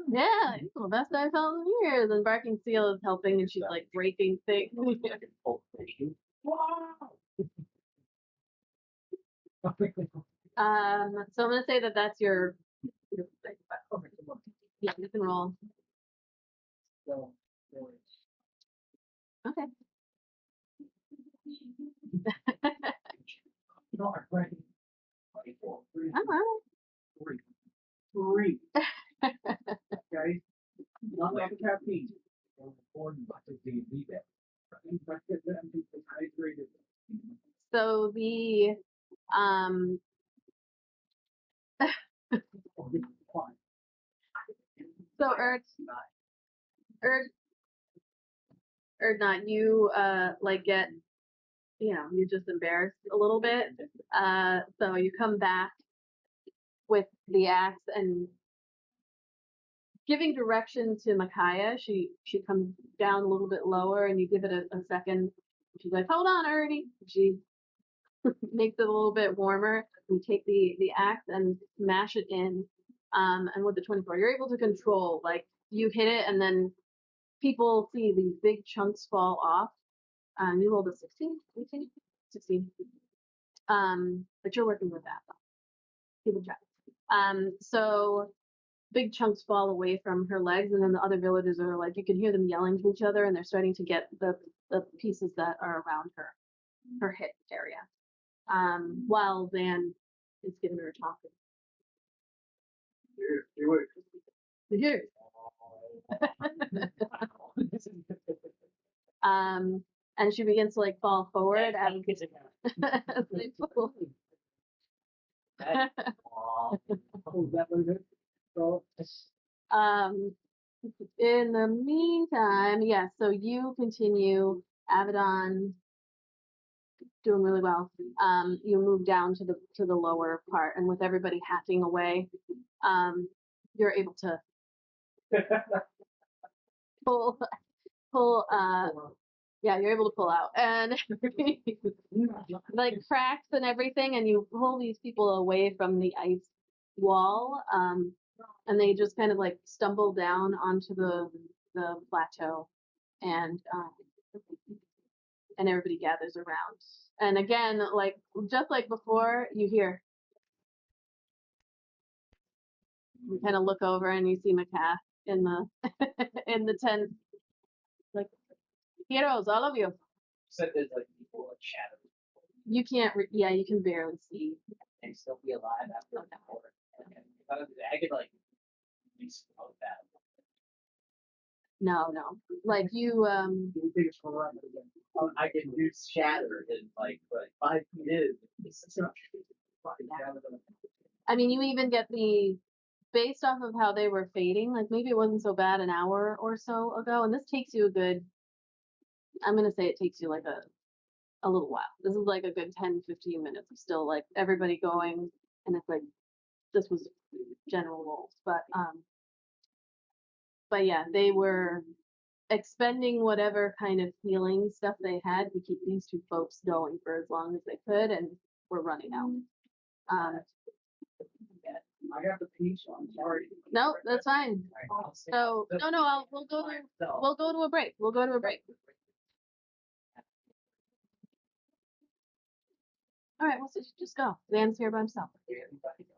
yeah, it's the best I've felt in years." And barking seal is helping, and she's like breaking things. So I'm gonna say that that's your yeah, you can roll. Okay. All right. Three. Okay. Not like a caffeine. So the so not you like get you're just embarrassed a little bit. So you come back with the axe and giving direction to Micaiah. She comes down a little bit lower, and you give it a second. She's like, "Hold on, Ernie." She makes it a little bit warmer. You take the axe and smash it in. And with the 24, you're able to control. Like you hit it, and then people see these big chunks fall off. You rolled a 16, 18, 16. But you're working with that. Keep it track. So big chunks fall away from her legs, and then the other villagers are like, you can hear them yelling to each other, and they're starting to get the pieces that are around her hip area. While Zan is giving her a talking. Here. And she begins to like fall forward as they pull. In the meantime, yeah, so you continue, Abaddon doing really well. You move down to the lower part, and with everybody hacking away, you're able to pull you're able to pull out, and like cracks and everything, and you pull these people away from the ice wall. and they just kind of like stumble down onto the plateau, and everybody gathers around. And again, like just like before, you hear. You kind of look over and you see Macath in the in the tent, like heroes, all of you. Said there's like people like shadows. You can't, yeah, you can barely see. And still be alive after an hour. I could like explode that. No, like you, The biggest one again. I can do shatter in like 5 minutes. I mean, you even get based off of how they were fading, like maybe it wasn't so bad an hour or so ago, and this takes you a good, I'm gonna say it takes you like a little while. This is like a good 10-15 minutes of still like everybody going, and it's like this was general roles, but yeah, they were expending whatever kind of healing stuff they had to keep these two folks going for as long as they could, and we're running out. I got the piece, so I'm sorry. No, that's fine. So no, we'll go to a break. We'll go to a break. All right, well, so just go. Dan's here by himself.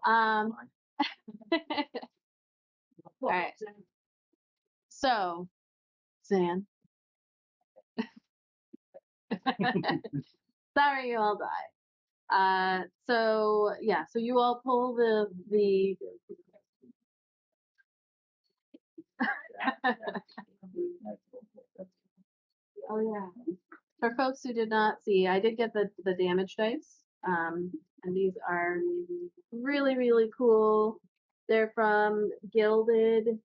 All right. So, Zan. Sorry you all died. So yeah, so you all pull the oh yeah. For folks who did not see, I did get the damage dice. And these are really, really cool. They're from gilded.com,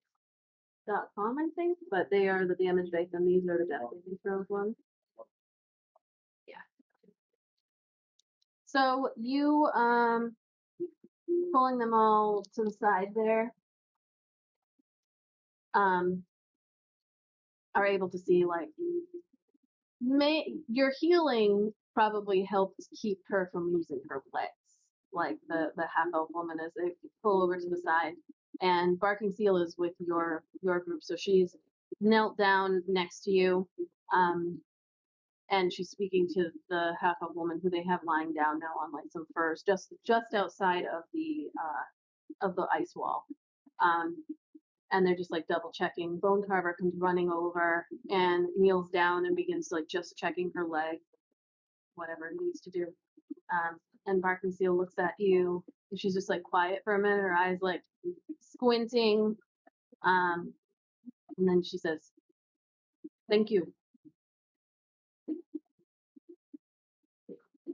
I think, but they are the damage dice, and these are the death saving throws ones. Yeah. So you pulling them all to the side there are able to see like your healing probably helps keep her from using her legs, like the half elf woman, as they pull over to the side. And Barking Seal is with your group, so she's knelt down next to you, and she's speaking to the half elf woman who they have lying down now on like some furs just outside of the ice wall. And they're just like double checking. Bone Carver comes running over and kneels down and begins like just checking her leg, whatever he needs to do. And Barking Seal looks at you, and she's just like quiet for a minute, her eyes like squinting. And then she says, "Thank you.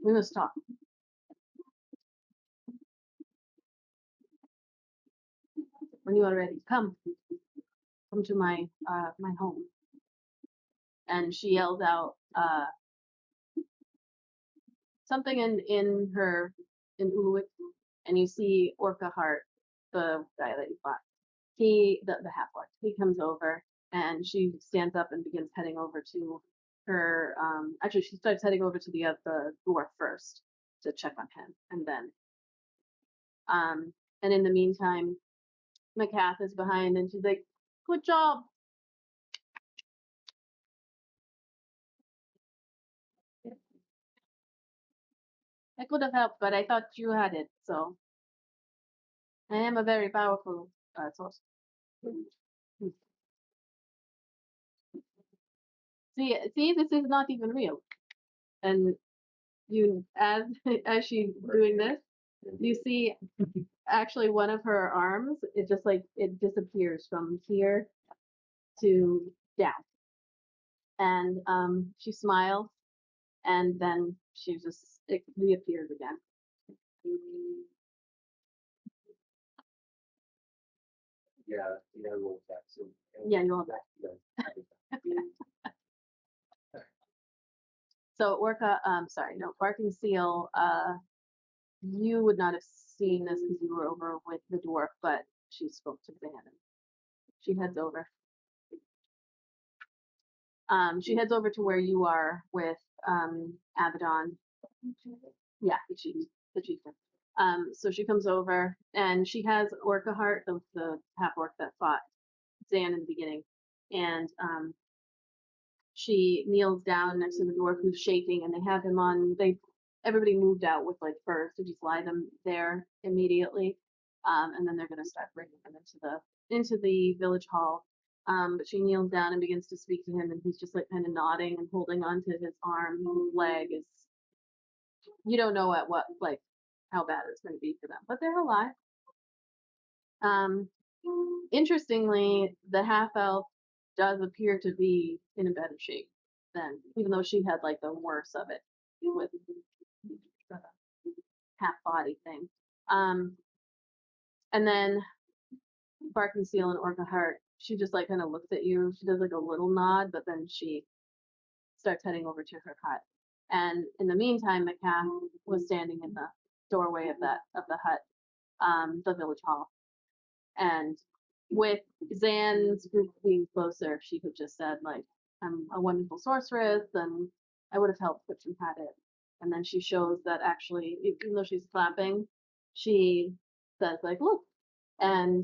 We must talk." When you are ready, come to my home. And she yells out something in Uluit, and you see Orca Hart, the guy that you fought. The half-orc, he comes over, and she stands up and begins heading over to her. Actually, she starts heading over to the dwarf first to check on him, and then and in the meantime, Macath is behind, and she's like, "Good job." I could have helped, but I thought you had it, so I am a very powerful source. See, this is not even real. And you, as she's doing this, you see actually one of her arms, it just like it disappears from here to down. And she smiles, and then it reappears again. Yeah, roll that. So Yeah, you all die. So Orca, sorry, no, Barking Seal, you would not have seen this because you were over with the dwarf, but she spoke to Zan. She heads over. She heads over to where you are with Abaddon. Yeah, the chieftain. So she comes over and she has Orca Heart, the half orc that fought Zan in the beginning, and she kneels down next to the dwarf who's shaking, and they have him on. Everybody moved out with like furs to just lie them there immediately, and then they're gonna start bringing them into the village hall. But she kneels down and begins to speak to him, and he's just like kind of nodding and holding onto his arm. His leg is, you don't know at what, like, how bad it's going to be for them, but they're alive. Interestingly, the half elf does appear to be in a better shape than, even though she had like the worst of it with the half body thing. And then Barking Seal and Orca Heart, she just like kind of looks at you. She does like a little nod, but then she starts heading over to her hut. And in the meantime, Macath was standing in the doorway of the hut, the village hall. And with Zan's group being closer, she could just said like, "I'm a wonderful sorceress, and I would have helped, but you had it." And then she shows that actually, even though she's clapping, she says like, "Look," and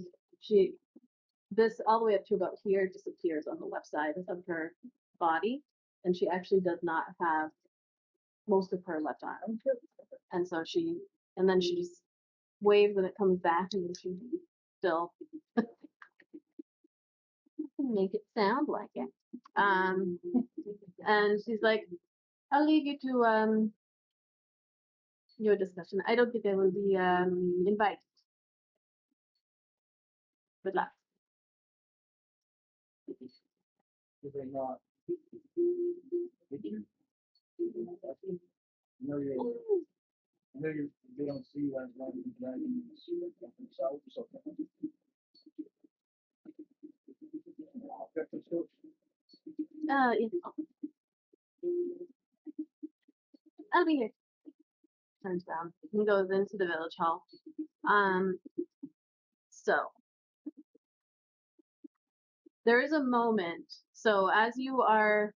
this all the way up to about here disappears on the left side of her body, and she actually does not have most of her left arm. And so then she just waves and it comes back, and then she still make it sound like it. And she's like, "I'll leave you to your discussion. I don't think I will be invited. Good luck." Did they not? Did you? No, they don't see you as one of the dragons themselves, so. Yeah. I'll be here. Turns down and goes into the village hall. So there is a moment. So as you are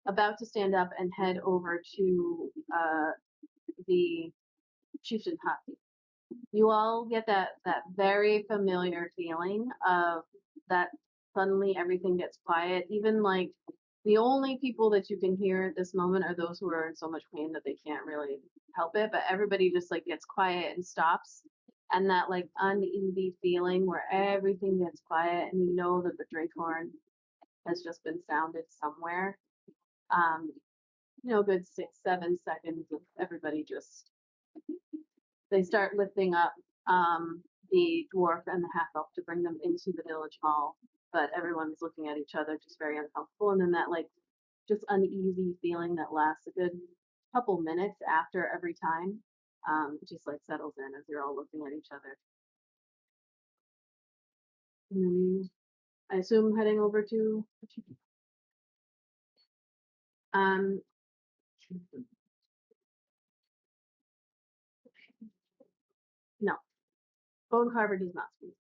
about to stand up and head over to the chieftain hut, you all get that very familiar feeling of that suddenly everything gets quiet. Even like the only people that you can hear at this moment are those who are in so much pain that they can't really help it, but everybody just like gets quiet and stops. And that like uneasy feeling where everything gets quiet and you know that the drake horn has just been sounded somewhere. Good 6-7 seconds of everybody just, they start lifting up the dwarf and the half elf to bring them into the village hall, but everyone's looking at each other just very uncomfortable, and then that like just uneasy feeling that lasts a good couple minutes after every time just like settles in as you're all looking at each other. And then I assume heading over to no, Bone Carver does not speak.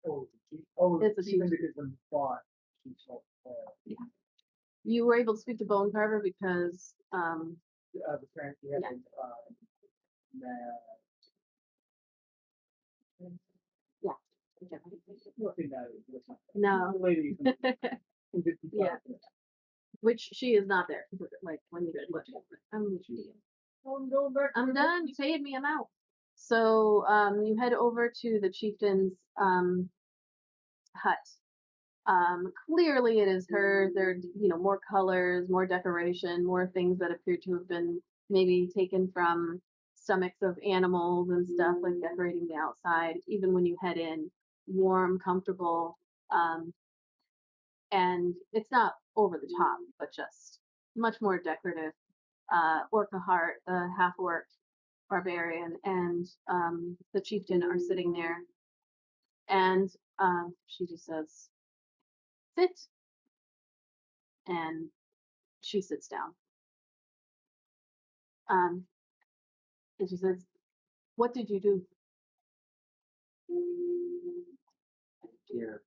It's a even chief. because when fought, she's so, Yeah. You were able to speak to Bone Carver because the parents we had, yeah. nothing matters. No. Lady. Yeah. Which she is not there. Like when you look, I'm done. You paid me. I'm out. So you head over to the chieftain's hut. Clearly it is hers. There are, more colors, more decoration, more things that appear to have been maybe taken from stomachs of animals and stuff, like decorating the outside. Even when you head in, warm, comfortable, and it's not over the top, but just much more decorative. Orca Heart, the half orc barbarian, and the chieftain are sitting there, and she just says, "Sit," and she sits down. And she says, "What did you do?" Here.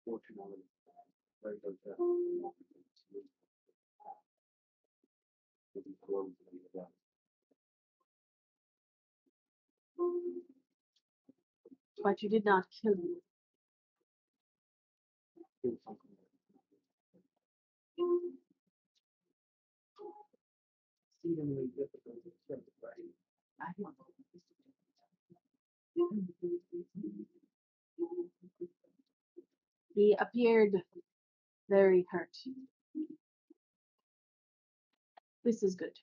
Fortunately, very good. But you did not kill me. Exceedingly difficult to kill, right? I know. He appeared very hurt. This is good.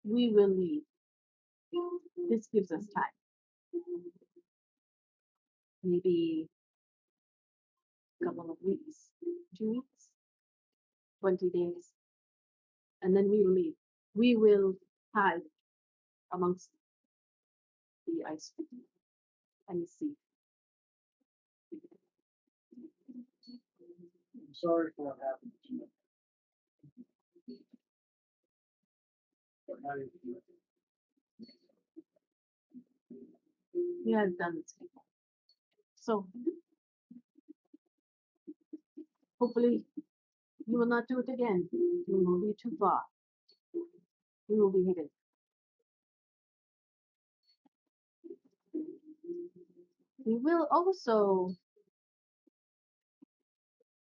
We will leave. This gives us time. Maybe a couple of weeks, 2 weeks, 20 days, and then we will leave. We will hide amongst the ice and the sea. I'm sorry for what happened to you. But now you do it. He has done this before. So hopefully you will not do it again. We will be too far. We will be hidden. We will also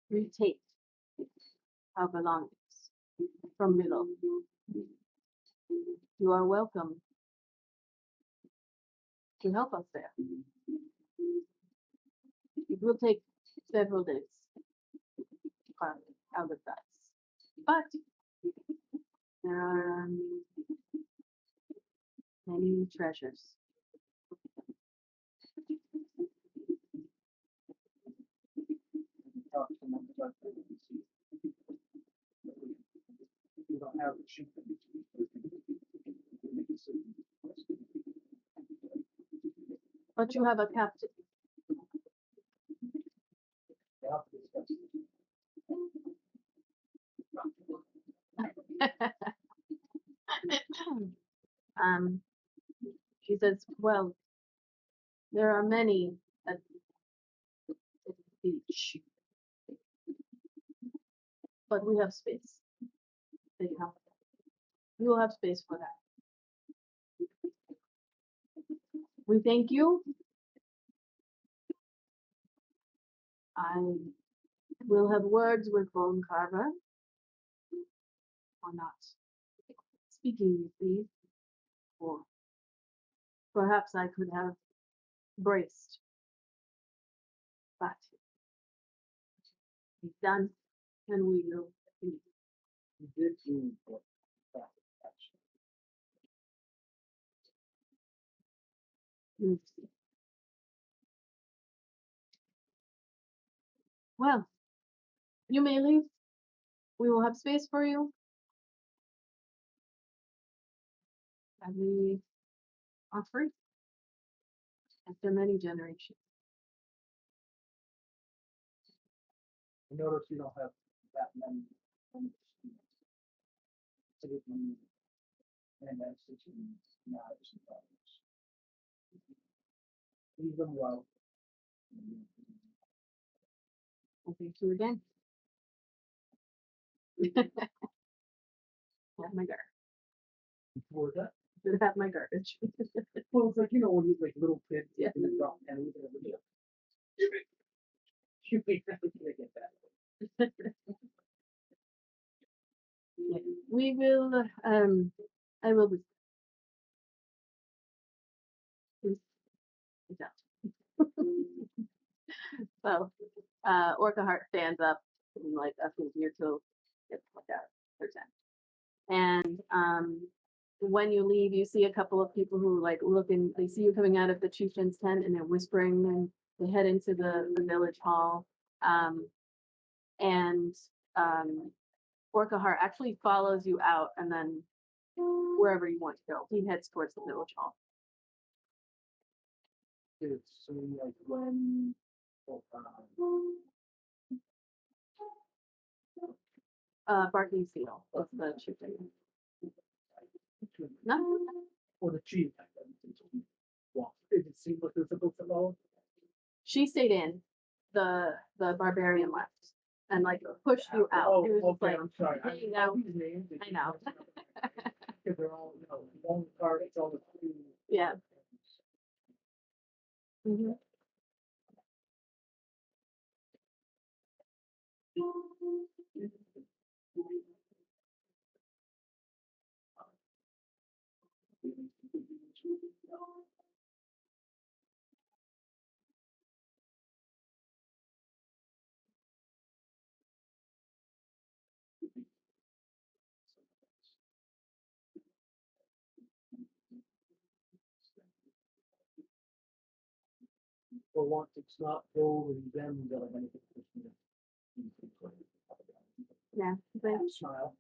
retake our belongings from below. You are welcome to help us there. It will take several days to carve it out of the ice. But there are many treasures. Talk to someone about that. You don't have the sheep that needs to be make a decision. But you have a captain. They have to discuss it. She says, well, there are many at the beach, but we have space. They have. We will have space for that. We thank you. I will have words with Bone Carver. Or not. Speaking, you please. Or perhaps I could have braced. But it's done, and we will leave. You did do what action. Well, you may leave. We will have space for you. And we are free after many generations. I notice you don't have that many and that's knives and problems. Leave them well. Well, thank you again. Have my garbage. Before that, Have my garbage. well, it's like, you know, when you like little kids, Yeah. and they drop pennies in a video. You may never get that. Yeah. We will, I will be. Please, sit down. So, Orca Heart stands up and like up his ear till it's like a percent. And when you leave, you see a couple of people who like look and they see you coming out of the chieftain's tent and they're whispering and they head into the village hall. And Orca Heart actually follows you out and then wherever you want to go. He heads towards the village hall. It's so like when Barking Seal is the chieftain. No, or the chief. Well, did it seem like they're supposed to follow? she stayed in. The barbarian left and like pushed you out. Oh, He was just okay, like I'm sorry. hanging out. These names, I know. Because because they're all, one card, it's all the two. Yeah. Mm-hmm. For once, it's not gold and them that are anything. Yeah. He's like, Smile.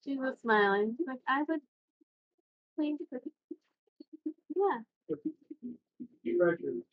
she's just smiling. She's like, I would please. Yeah. Treasures.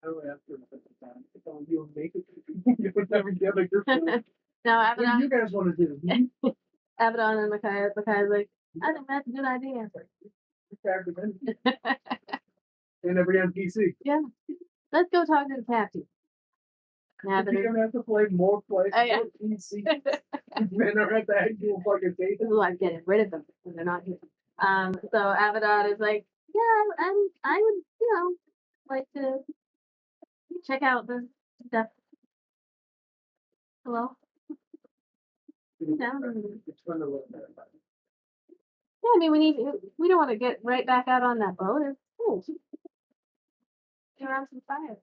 Oh, after you'll make it. You would never get a good feeling. Now What do you guys want to do? Abaddon and Makai's like, I think that's a good idea. And every NPC. Yeah. Let's go talk to the captain. You're gonna have to play more players. Oh, yeah. More PCs. Men are at the actual fucking table. This is why I'm getting rid of them when they're not here. So Abaddon is like, yeah, I would, like to check out the stuff. Hello? Down. It's fun to look at. Yeah, I mean, we don't want to get right back out on that boat. It's cool. Get around some fire.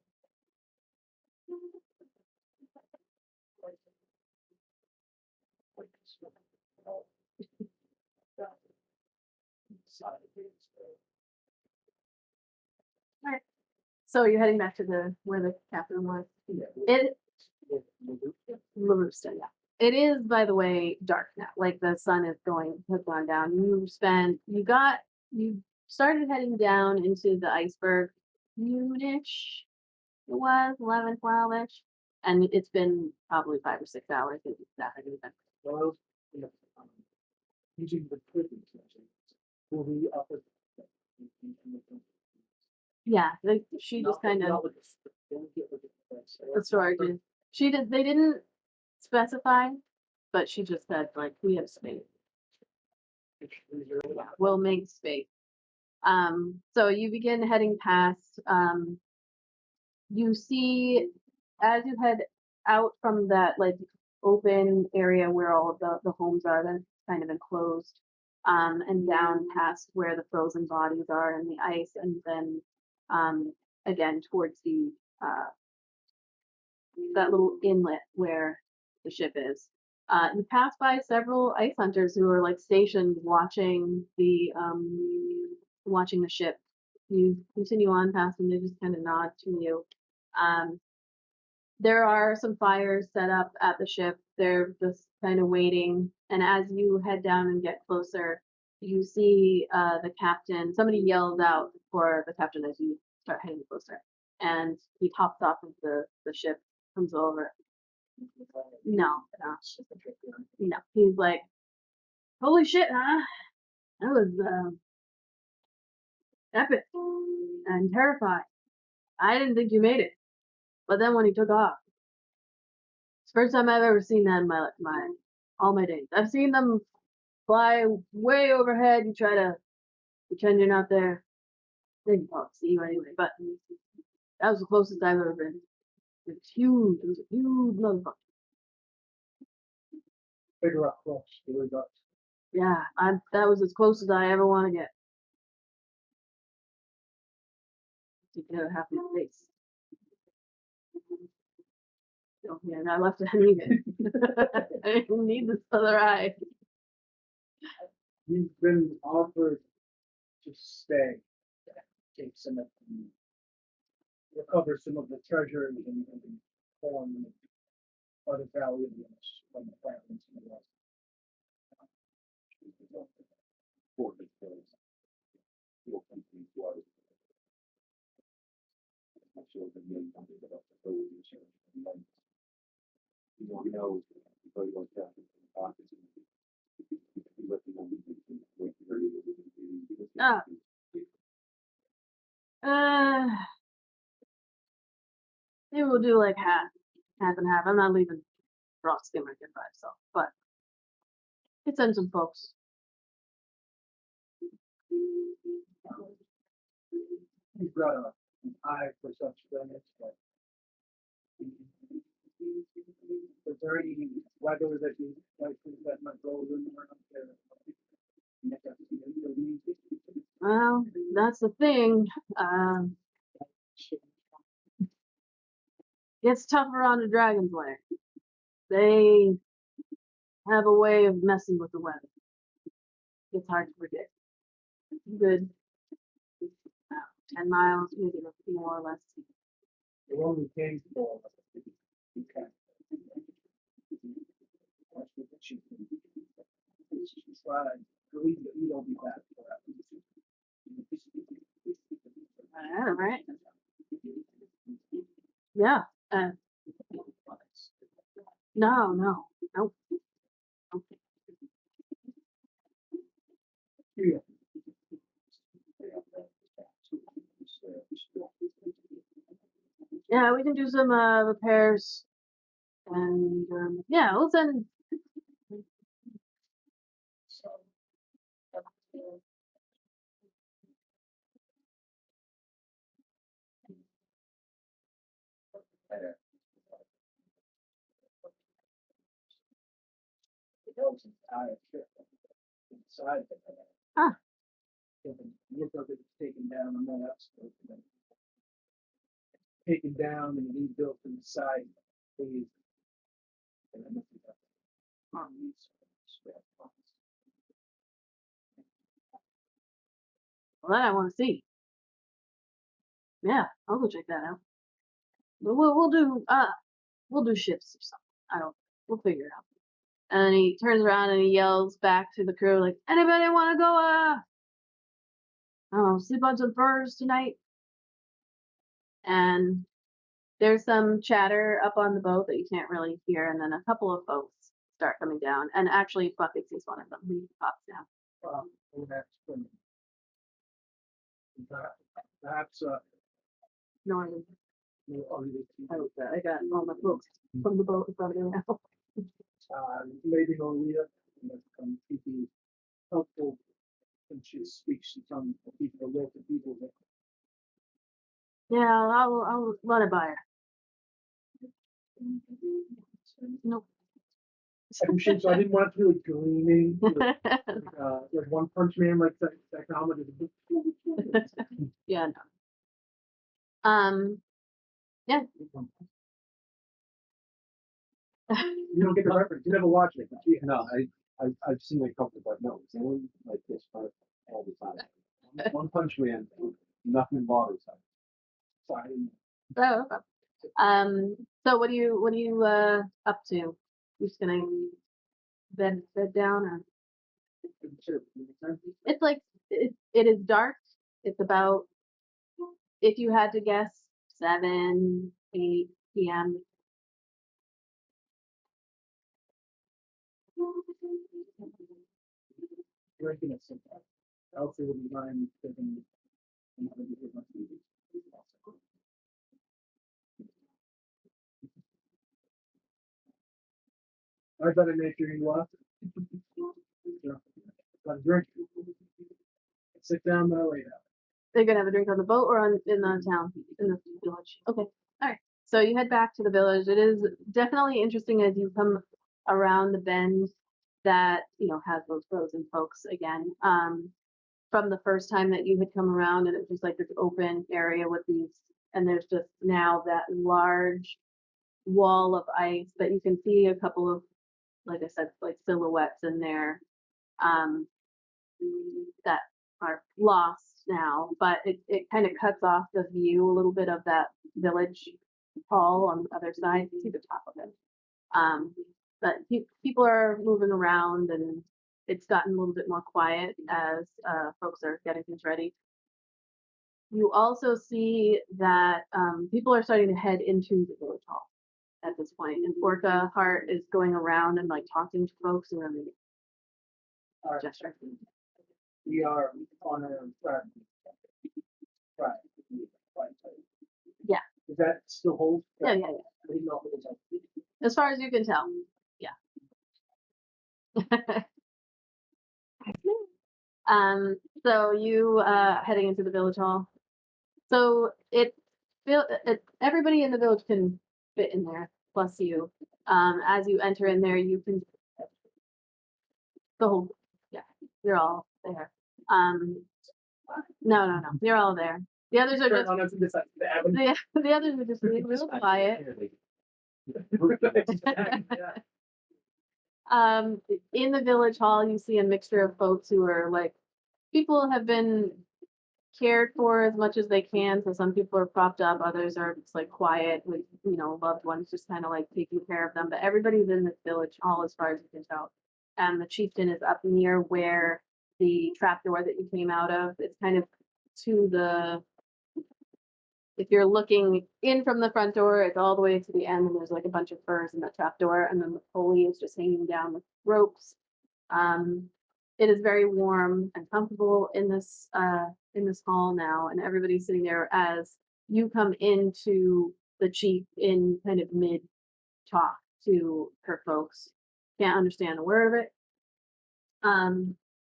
Alright. So you're heading back to where the captain was. It Larusta, yeah. It is, by the way, dark now. Like the sun has gone down. You started heading down into the iceberg noonish. It was 11, 12-ish. And it's been probably 5 or 6 hours since that had been. Well, using the prison will be up at Yeah, like she just kind of the storage. They didn't specify, but she just said like we have space. Yeah, we'll make space. So you begin heading past. You see as you head out from that like open area where all of the homes are, then kind of enclosed, and down past where the frozen bodies are in the ice, and then again towards the that little inlet where the ship is. You pass by several ice hunters who are like stationed watching the ship. You continue on past them, they just kind of nod to you. There are some fires set up at the ship. They're just kind of waiting. And as you head down and get closer, you see the captain. Somebody yells out for the captain as you start heading closer. And he hops off of the ship, comes over. No. He's like, holy shit, huh? That was epic and terrifying. I didn't think you made it. But then when he took off, it's the first time I've ever seen that in all my days. I've seen them fly way overhead. You try to pretend you're not there. They can't see you anyway. But that was the closest I've ever been. It was huge. It was a huge motherfucker. figure out close. Really got. Yeah, that was as close as I ever want to get. To get a happy face. Oh, yeah, I left it. I need it. I need this other eye. He's been offered to stay. take some of the, recover some of the treasures and form and other valuables from the plants and the rest. For the things. You'll come to these waters. I'm sure the main company that have to go with insurance. And then you don't know because you don't have to pockets. You let them know you can wait for Maybe we'll do like half and half. I'm not leaving raw skimmer here by itself, but could send some folks. He's got an eye for such things, but is there any weather that you like that might go in around there? Well, that's the thing. Gets tougher on the dragon's lair. They have a way of messing with the weather. It's hard to predict. Good 10 miles, maybe more or less. The one we came for. Okay. You don't be bad for that. I know, right? Yeah. No. Nope. Yeah. Yeah, we can do some repairs, and yeah, we'll send. Inside. Huh. Look like it's taken down on that upslope. Taken down and rebuilt inside. Please. Well, that I want to see. Yeah, I'll go check that out. But we'll do shifts or something. I don't. We'll figure it out. And then he turns around and he yells back to the crew like, "Anybody want to go? I don't know, sleep on some furs tonight?" And there's some chatter up on the boat that you can't really hear, and then a couple of folks start coming down. And actually, Bucket sees one of them. He pops down. Perhaps Norman. I got all my books from the boat in front of me now. Lady Maria can be helpful when she speaks to some people, local people. Yeah, I'll run it by her. Nope. I'm sure, so I didn't want it to really gleaming. Like One Punch Man, like that comment is. Yeah, no. Yeah. You don't get the reference. You never watched it. No, I've seen a couple, but no, it's only like this for all the time. One Punch Man, nothing bothers him. Sorry. Oh, okay. So what are you up to? You just gonna bed down, or it's like it is dark. It's about, if you had to guess, 7, 8 p.m. Drinking it sometimes. Elsie will be mine. I better make sure you left. Drink. Sit down, then I lay down. They're gonna have a drink on the boat or in the town, in the village. Okay, all right. So you head back to the village. It is definitely interesting as you come around the bend that has those frozen folks again. From the first time that you had come around, and it was just like this open area with these, and there's just now that large wall of ice, but you can see a couple of, like I said, like silhouettes in there that are lost now, but it kind of cuts off the view a little bit of that village hall on the other side. You see the top of it. But people are moving around, and it's gotten a little bit more quiet as folks are getting things ready. You also see that people are starting to head into the village hall at this point, and Orca Hart is going around and like talking to folks and then Alright, gesture. we are on our right. Yeah. Does that still hold? Yeah. I didn't know if it was like- As far as you can tell, yeah. So you heading into the village hall. So everybody in the village can fit in there, plus you. As you enter in there, you can the whole you're all there. No, you're all there. The others are just On us this side, the avenue. the others are just being real quiet. In the village hall, you see a mixture of folks who are like, people have been cared for as much as they can. So some people are propped up, others are just like quiet with, loved ones just kind of like taking care of them. But everybody's in this village hall as far as you can tell. And the chieftain is up near where the trapdoor that you came out of. It's kind of to if you're looking in from the front door, it's all the way to the end, and there's like a bunch of furs in the trapdoor, and then the pulley is just hanging down with ropes. It is very warm and comfortable in this hall now, and everybody's sitting there as you come into the chief in kind of mid talk to her folks. Can't understand a word of it.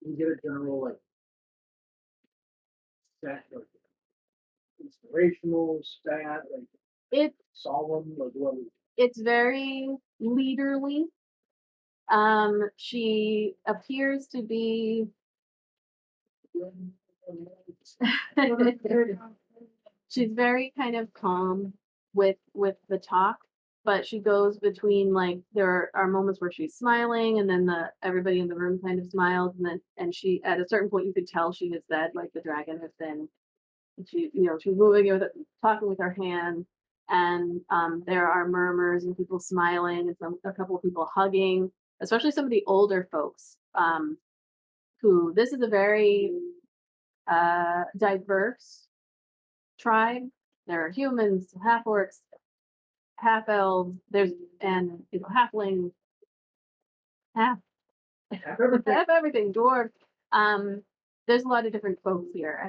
You get a general like stat, like inspirational stat, like It's solemn, like what? it's very leaderly. She appears to be she's very kind of calm with the talk, but she goes between like there are moments where she's smiling and then everybody in the room kind of smiles and she at a certain point you could tell she has said like the dragon has been she's moving with it, talking with her hand, and there are murmurs and people smiling and a couple of people hugging, especially some of the older folks who this is a very diverse tribe. There are humans, half orcs, half elves, and halflings, half half everything, dwarves. There's a lot of different folks here,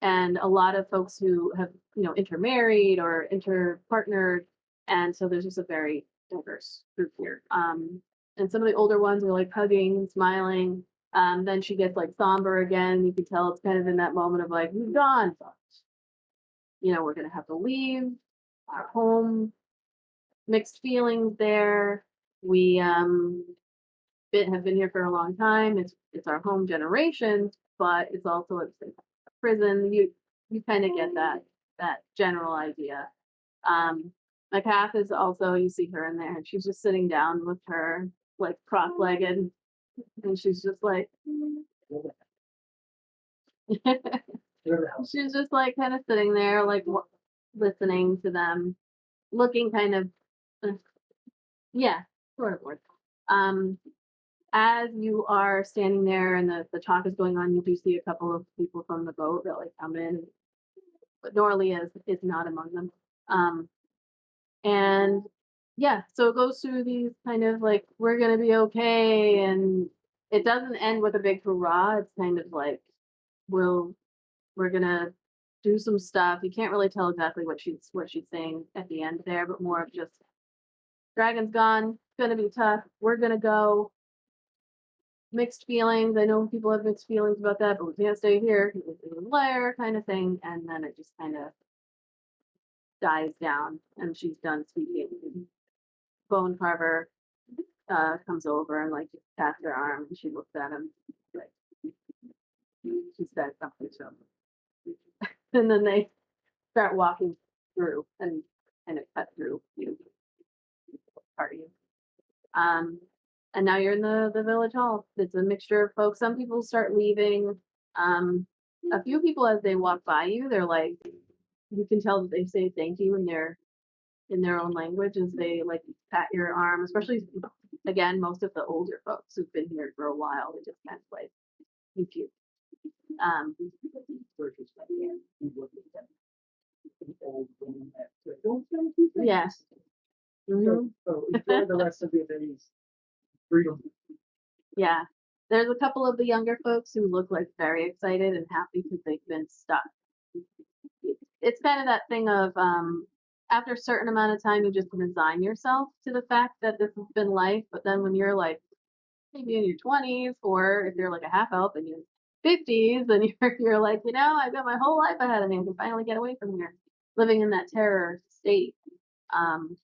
and a lot of folks who have intermarried or interpartnered, and so there's just a very diverse group here. And some of the older ones are like hugging and smiling. Then she gets like somber again. You can tell it's kind of in that moment of like, we've gone, but we're gonna have to leave our home. Mixed feelings there. We have been here for a long time. It's our home generation, but it's also a prison. You kind of get that general idea. Macaf is also, you see her in there, and she's just sitting down with her like cross-legged, and she's just like she's just like kind of sitting there like listening to them, looking kind of yeah, sort of bored. As you are standing there and the talk is going on, you do see a couple of people from the boat that like come in, but Norley is not among them. And yeah, so it goes through these kind of like, we're gonna be okay, and it doesn't end with a big hurrah. It's kind of like we're gonna do some stuff. You can't really tell exactly what she's saying at the end there, but more of just dragon's gone, it's gonna be tough, we're gonna go. Mixed feelings. I know people have mixed feelings about that, but we can't stay here. It's a lair kind of thing, and then it just kind of dies down, and she's done speaking. Bone Carver comes over and like pats her arm, and she looks at him like she said something to him, and then they start walking through and kind of cut through you, part of you. And now you're in the village hall. It's a mixture of folks. Some people start leaving. a few people as they walk by you, they're like, you can tell that they say thank you in their own language as they like pat your arm, especially again, most of the older folks who've been here for a while, they just kind of like thank you. Um, yes. Mhm. So enjoy the rest of your days. Freedom. Yeah. There's a couple of the younger folks who look like very excited and happy because they've been stuck. It's kind of that thing of after a certain amount of time you just resign yourself to the fact that this has been life, but then when you're like maybe in your 20s or if you're like a half elf in your 50s and you're like, you know, I've got my whole life ahead of me, I can finally get away from here. Living in that terror state. Um,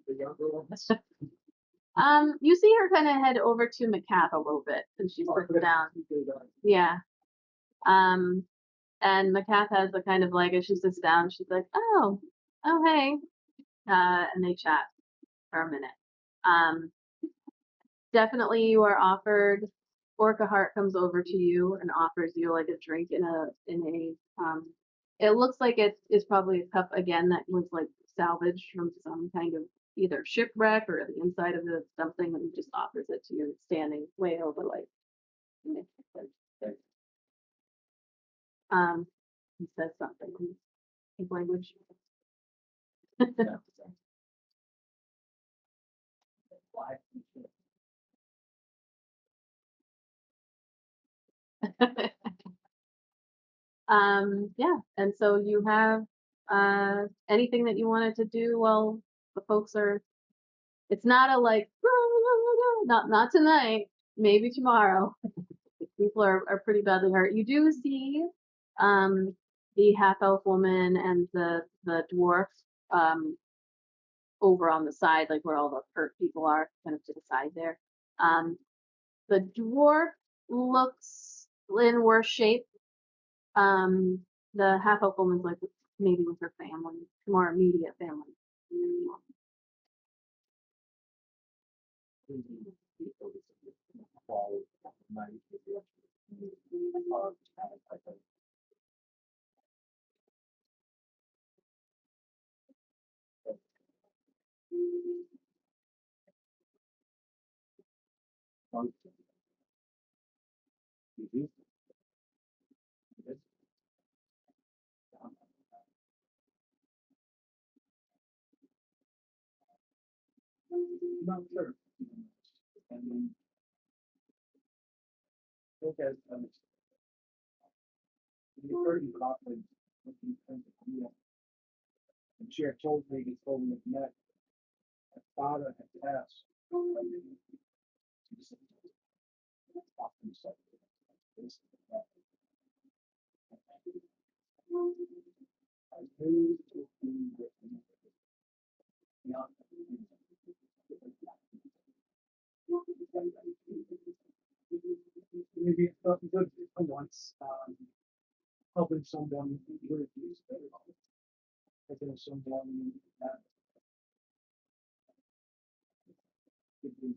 The younger ones. you see her kind of head over to McCath a little bit and she sits down. Yeah. Um, and McCath has the kind of like, as she sits down, she's like, oh, hey. And they chat for a minute. Definitely you are offered, Orca Heart comes over to you and offers you like a drink in a, it looks like it is probably a cup again that was like salvaged from some kind of either shipwreck or the inside of it, something, and just offers it to you standing way over like, he says something in his language. Yeah, and so you have anything that you wanted to do while the folks are, it's not a like, not tonight, maybe tomorrow. People are pretty badly hurt. You do see the half elf woman and the dwarf over on the side, like where all the hurt people are, kind of to the side there. The dwarf looks in worse shape. The half elf woman's like maybe with her family, more immediate family. Not sure. Okay. You heard me laughing. And she had told me it's over with net. My father had passed. I knew it would be written. Maybe it's not good for once, helping someone with these helping someone that could be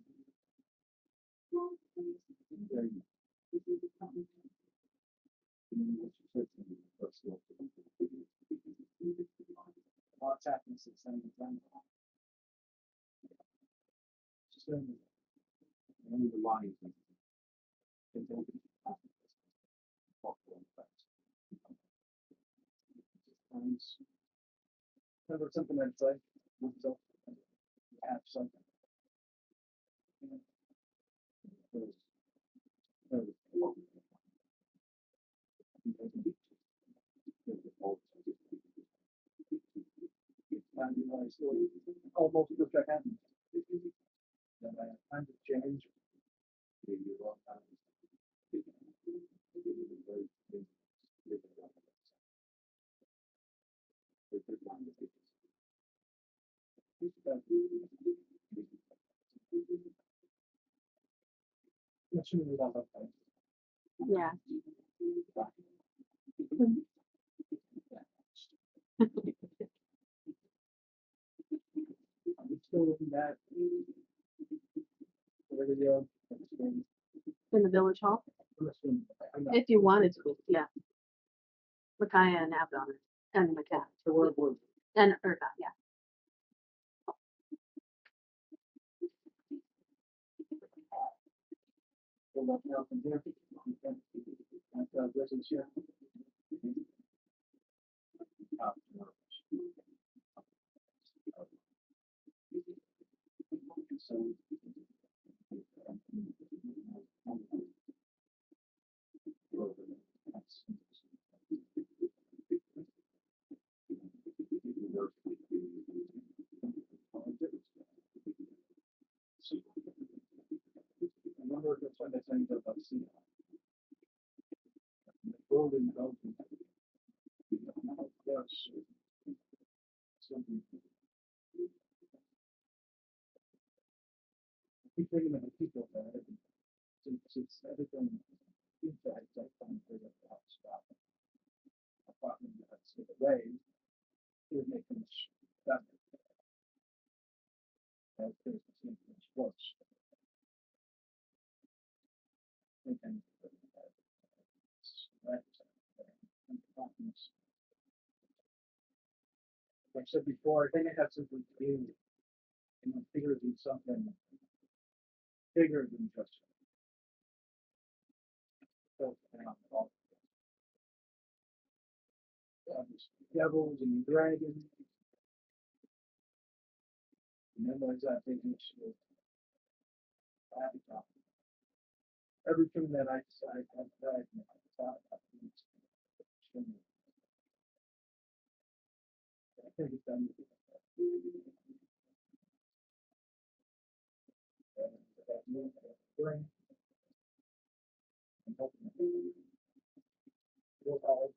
lots happening since then. Just only the lines. Never something I'd say. Myself, have something. Almost look like happened. Time to change. That's really not that bad. Yeah. I'm still in that. Whatever they are. In the village hall. Listen, If you wanted to, yeah. Micaiah and Abdon and Micaiah. So we're And Urgot, yeah. nothing else in here. Listen, share. I wonder if that's what they're saying about sea. Golden Belgium. Yes. Something. Keep thinking of the people that since everything inside I find there's a hot spot. Apartment that's away, it would make them better. As there's the same much worse. Thinking right. Like I said before, I think it has something to do, bigger than something bigger than just. Devils and dragons. Memorize that thing. Everything that I decide I've tried. I think it's done. Bring. And hoping. Real power.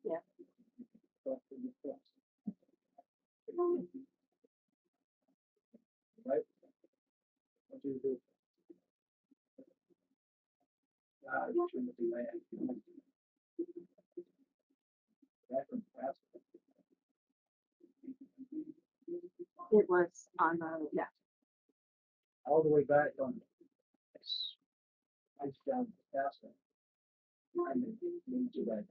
Yeah. Right? What do you do? You turn the delay. It was on the, yeah. All the way back on ice down the castle. And then moved to that.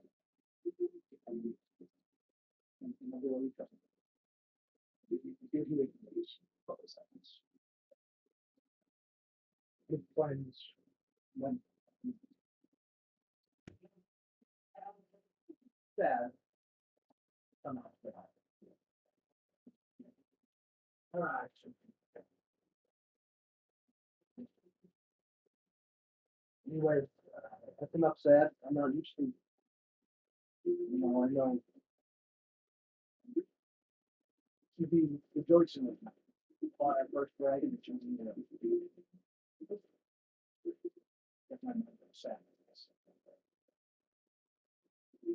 And another way to give you a couple seconds. Good plans. When sad. Come on. All right. Anyway, that's enough sad. I'm not used to, I know to be rejoicing with me. Fought our first dragon, and choosing that's my sad.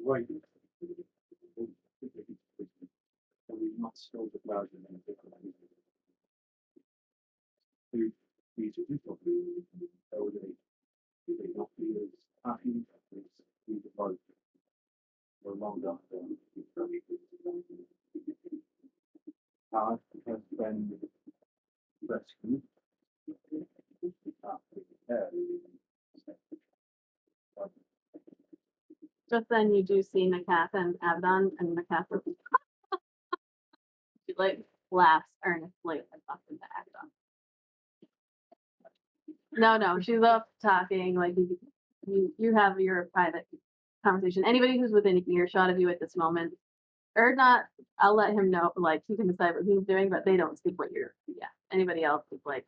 Right. We must still the clouds and then we need to do something. So they not be as happy as we would like. For long after has been rescued. Just then you do see Nacath and Abdon, and Nacath she like laughs earnestly and talking to Abdon. No, she's up talking, like you have your private conversation. Anybody who's within earshot of you at this moment, or not, I'll let him know, like he can decide what he's doing, but they don't speak what you're, yeah. Anybody else is like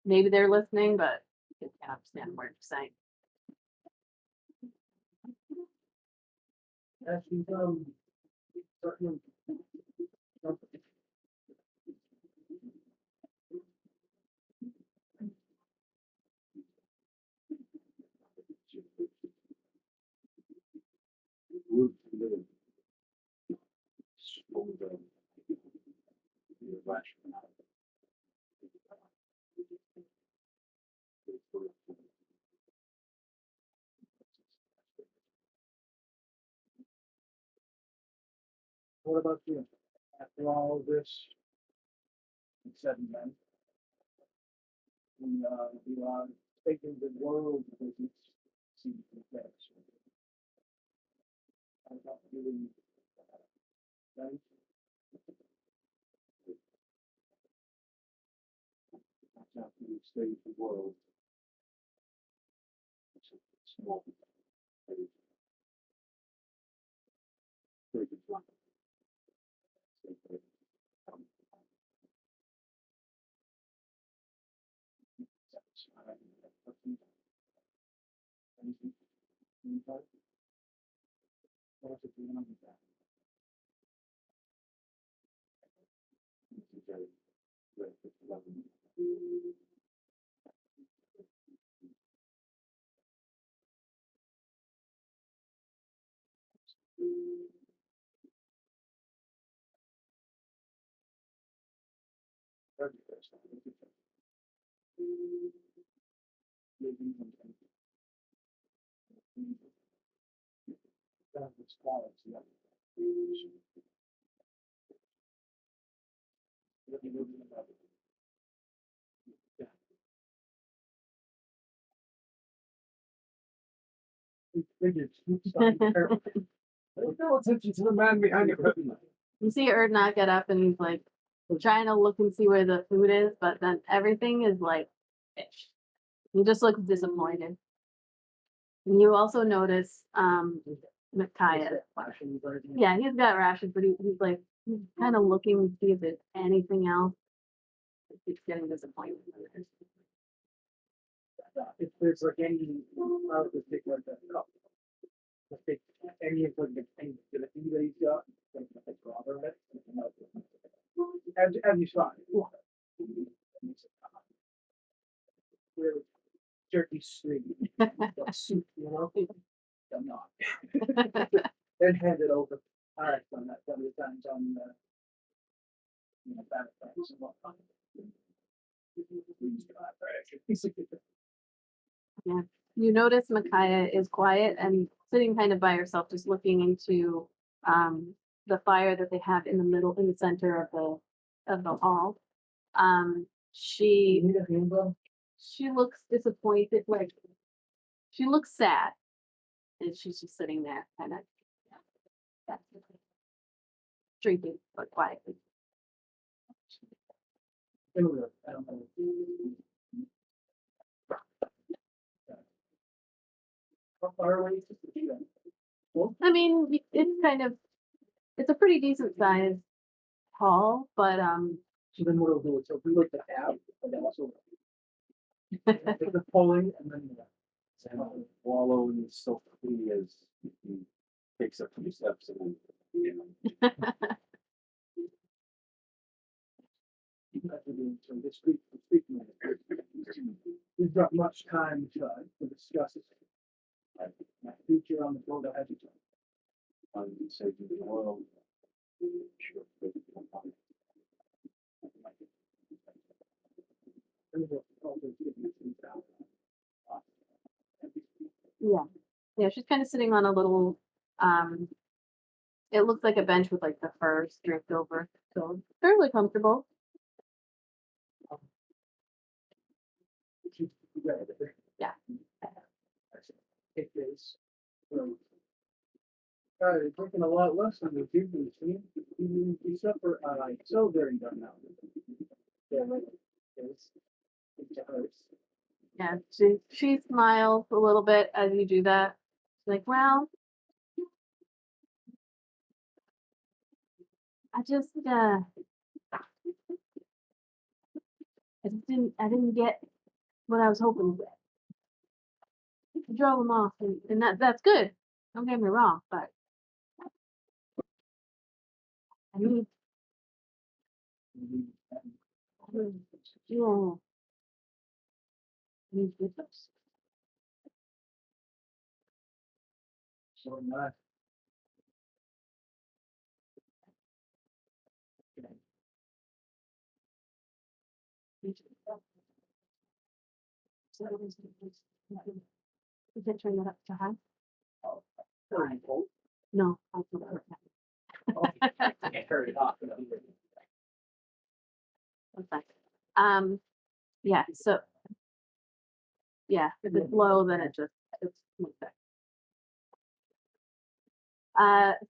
maybe they're listening, but they can't understand what you're saying. Actually, certain. Would live over the rational. What about you? After all this, it's said and done, we are taking the world business seems to be I'm not really, right? After you state the world, it's a small. Very good one. No attention to the man behind the curtain. You see Erdnot get up and he's like trying to look and see where the food is, but then everything is like fish. He just looks disappointed. And you also notice Micaiah. Yeah, he's got rations, but he's like he's kind of looking to see if there's anything else. He's getting disappointed. If there's like any particular cup, like any of like the things that he's got, like rather of it, as you saw, where jerky street, soup, you know, I'm not. Then hand it over. All right, done that. Done the times on back and whatnot. Yeah. You notice Micaiah is quiet and sitting kind of by herself, just looking into the fire that they have in the center of the hall. She looks disappointed, like she looks sad, and she's just sitting there, kind of drinking, but quietly. How far away is it? I mean, it's a pretty decent sized hall, but So then what we'll do is so if we look at the app, and then also take the polling and then Wallow in so clean as he takes a few steps and then, so this week, we've got much time to discuss it. My future on the board ahead of time. on saving the world. Sure. yeah. Yeah, she's kind of sitting on a little it looks like a bench with like the fur draped over. So fairly comfortable. Yeah. It is. You're drinking a lot less than the people you suffer so very done now. Yeah. She smiles a little bit as you do that. She's like, well, I just I didn't get what I was hoping for. Drove them off, and that's good. Don't get me wrong, but I need, yeah, I need this. So nice. So is it turn that up to high? No, I can put that. I heard it off. One sec. Yeah, so yeah, if it's low, then it's one sec.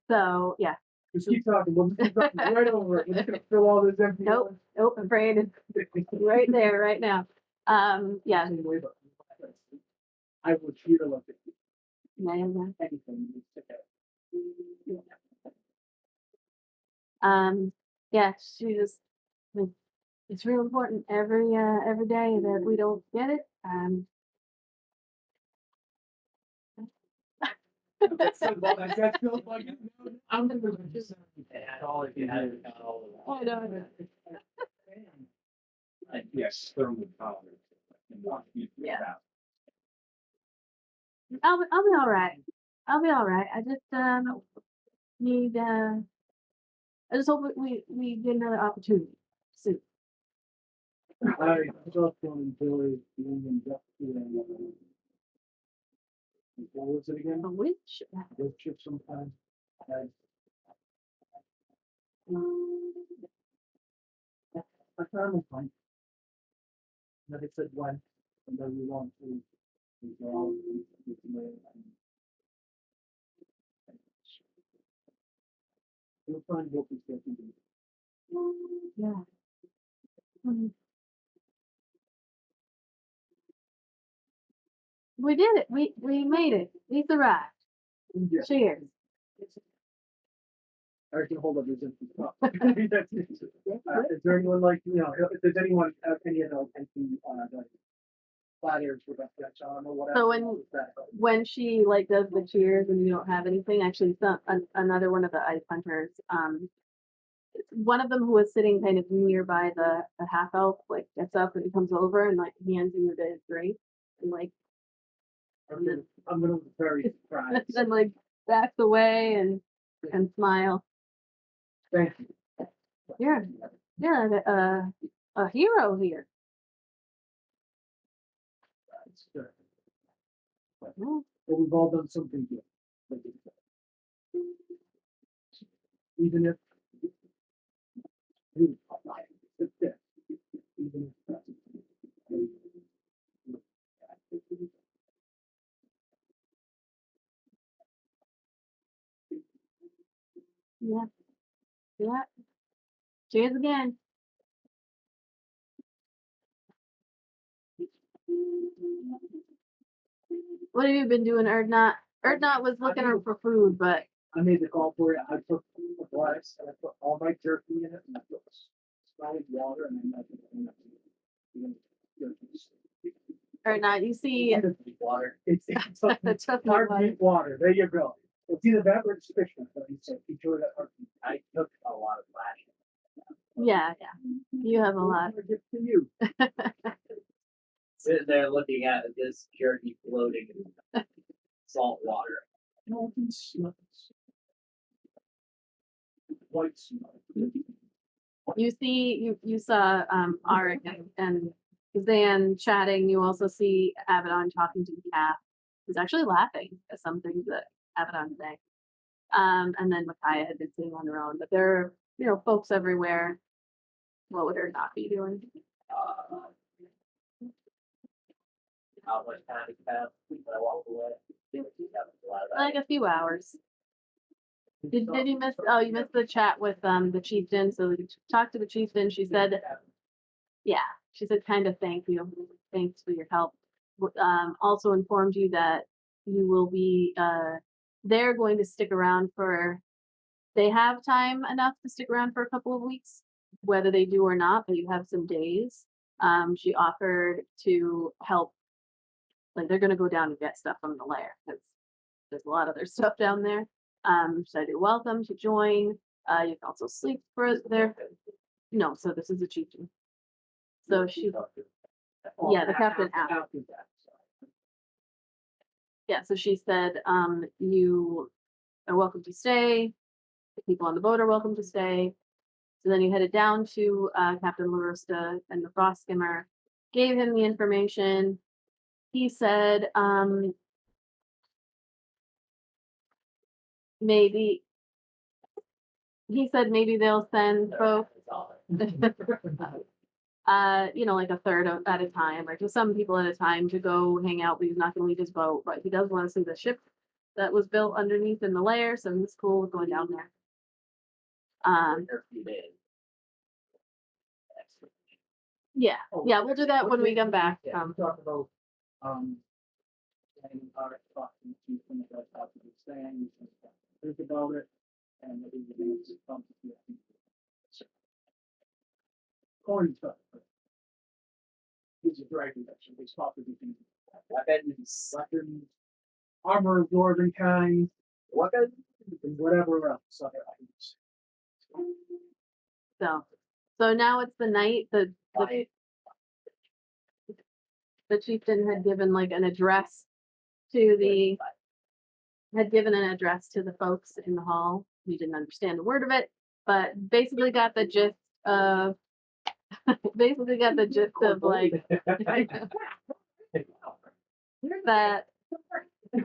So yeah. Just keep talking. We'll just keep talking right over it. We're just gonna fill all this empty. Nope, I'm afraid it's right there, right now. Yeah. I would cheer like it. Yeah. Anything. Yeah, she just, it's real important every day that we don't get it. That's still like I'm gonna just add all if you had all of that. I know. Yes, thermal power. Yeah. I'll be all right. I'll be all right. I just need I just hope we get another opportunity soon. I just enjoy being industrial. What was it again? A witch? Road trip sometime. I found a point. That it said when, and then we want to resolve. We'll find what we can do. Yeah. Mhm. We did it. We made it. We survived. Yeah. Cheers. I can hold up this empty cup. That's it. Is there anyone like, if there's anyone, any of those empty, like, platters with that charm or whatever? So when she like does the cheers and you don't have anything, actually another one of the ice hunters, one of them who was sitting kind of nearby the half elf like gets up and comes over and like hands you the drink and like I'm gonna be very surprised. then like backs away and smile. Thank you. You're a hero here. That's good. Yeah. But we've all done something good. Even if even Yeah. Yeah. Cheers again. What have you been doing, Erdnot? Erdnot was looking for food, but I made the call for it. I took a glass and I put all my jerky in it and I put solid water and then Erdnot, you see water. It's Trust me, hard water. meat water. There you go. It's either that or it's fiction. So he said, enjoy that hard meat. I took a lot of flash. Yeah. You have a lot. A gift to you. Sitting there looking at this jerky floating in salt water. Healthy smells. White smell. You see, you saw Arik and Zan chatting. You also see Abaddon talking to the cat. He's actually laughing at some things that Abaddon saying. And then Micaiah had been sitting on her own. But there are, folks everywhere. What would her not be doing? How much time has passed since I walked away? Like a few hours. Did you miss? Oh, you missed the chat with the chieftain. So we talked to the chieftain. She said, yeah, she said kind of thank you, thanks for your help. Also informed you that you will be they're going to stick around for. They have time enough to stick around for a couple of weeks, whether they do or not. But you have some days She offered to help, like they're gonna go down and get stuff from the lair because there's a lot of their stuff down there. So you're welcome to join. You can also sleep for there. No, so this is a chieftain. So she, yeah, the captain asked. Yeah, so she said, you are welcome to stay. The people on the boat are welcome to stay. So then you headed down to Captain LaRusta and the frost skimmer, gave him the information. He said, maybe maybe they'll send folks, like a third at a time, or just some people at a time to go hang out, but he's not going to leave his boat. But he does want to see the ship that was built underneath in the lair, so he's cool with going down there. Yeah, yeah, we'll do that when we come back. Talk about, and our talking to some of that stuff that he's saying, think about it, and maybe the names that come to you. Corn stuff. He's a dragon, actually, he's possibly things. Weapons, armor of dwarven kind, weapons, and whatever else. Other items. So now it's the night. The chieftain had given like an address to the folks in the hall. We didn't understand a word of it, but basically got the gist of like that,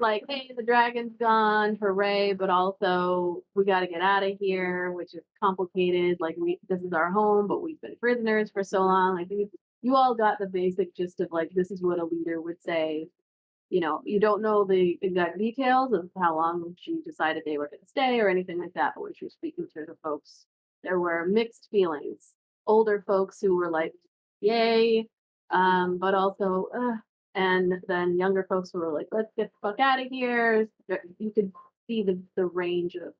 like, hey, the dragon's gone, hooray, but also we got to get out of here, which is complicated. Like, this is our home, but we've been prisoners for so long. Like, you all got the basic gist of like, this is what a leader would say. You don't know the exact details of how long she decided they were going to stay or anything like that, but when she was speaking to the folks, there were mixed feelings. Older folks who were like, yay, but also, and then younger folks who were like, let's get the fuck out of here. You could see the range of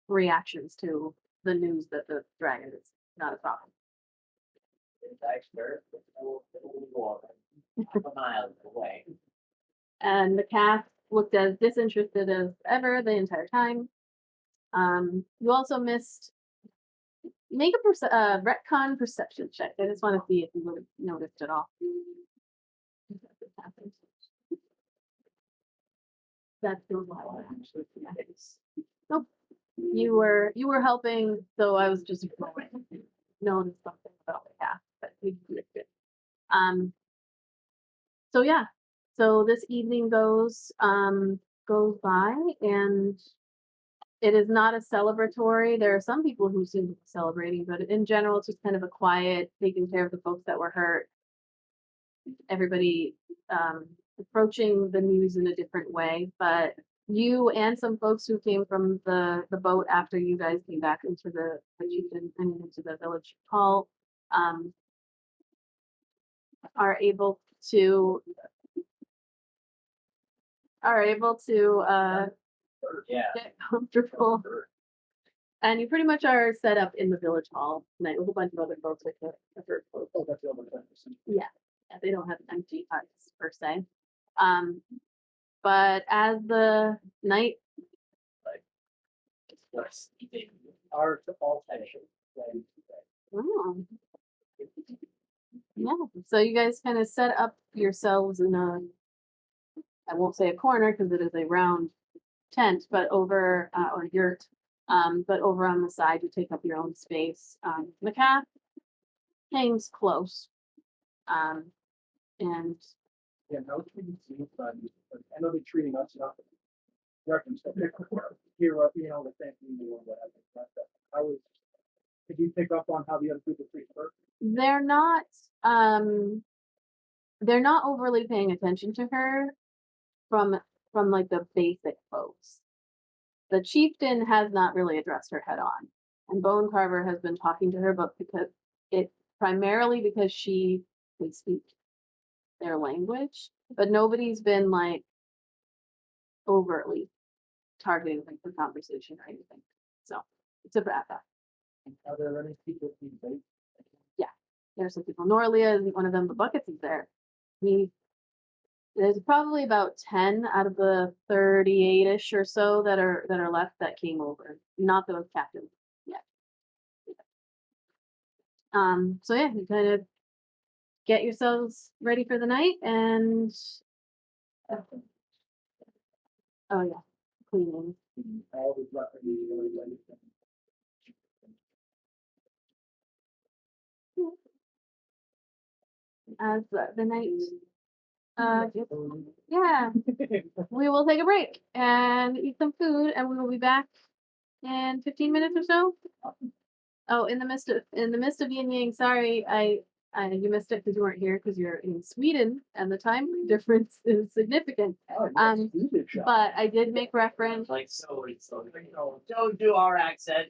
reactions to the news that the dragon is not a problem. A mile away. And the cast looked as disinterested as ever the entire time. You also missed. Make a retcon perception check. I just want to see if you would have noticed it all. That's the wild. Nope. You were helping, so I was just noticed something about the cast, but we missed it. So yeah. So this evening goes by, and it is not a celebratory. There are some people who seem to be celebrating, but in general, it's just kind of a quiet, taking care of the folks that were hurt. Everybody approaching the news in a different way. But you and some folks who came from the boat after you guys came back into the chieftain and into the village hall are able to get comfortable. And you pretty much are set up in the village hall tonight with a bunch of other folks like the hurt folks. Oh, that's the other thing. Yeah, they don't have empty huts per se. But as the night, Our all passion. oh, yeah, so you guys kind of set up yourselves in I won't say a corner because it is a round tent, but over or yurt, but over on the side you take up your own space. The cat hangs close, and Yeah, no, I know they're treating us not reference that they're here, the family or whatever. But I was. Did you pick up on how the other people treat her? they're not overly paying attention to her from like the basic folks. The chieftain has not really addressed her head on, and Bone Carver has been talking to her, but primarily because she can speak their language, but nobody's been like overtly targeting like the conversation or anything. So it's a bad. Are there any people who think? Yeah. There's some people. Norlia isn't one of them, but Buckets is there. There's probably about 10 out of the 38-ish or so that are left that came over. Not the captain yet. So yeah, you kind of get yourselves ready for the night and oh yeah, cleaning. All the weapons. As the night yeah, we will take a break and eat some food, and we will be back in 15 minutes or so. Oh, in the midst of yin yang, sorry, you missed it because you weren't here because you're in Sweden and the time difference is significant. But I did make reference. Like so, don't do our accent.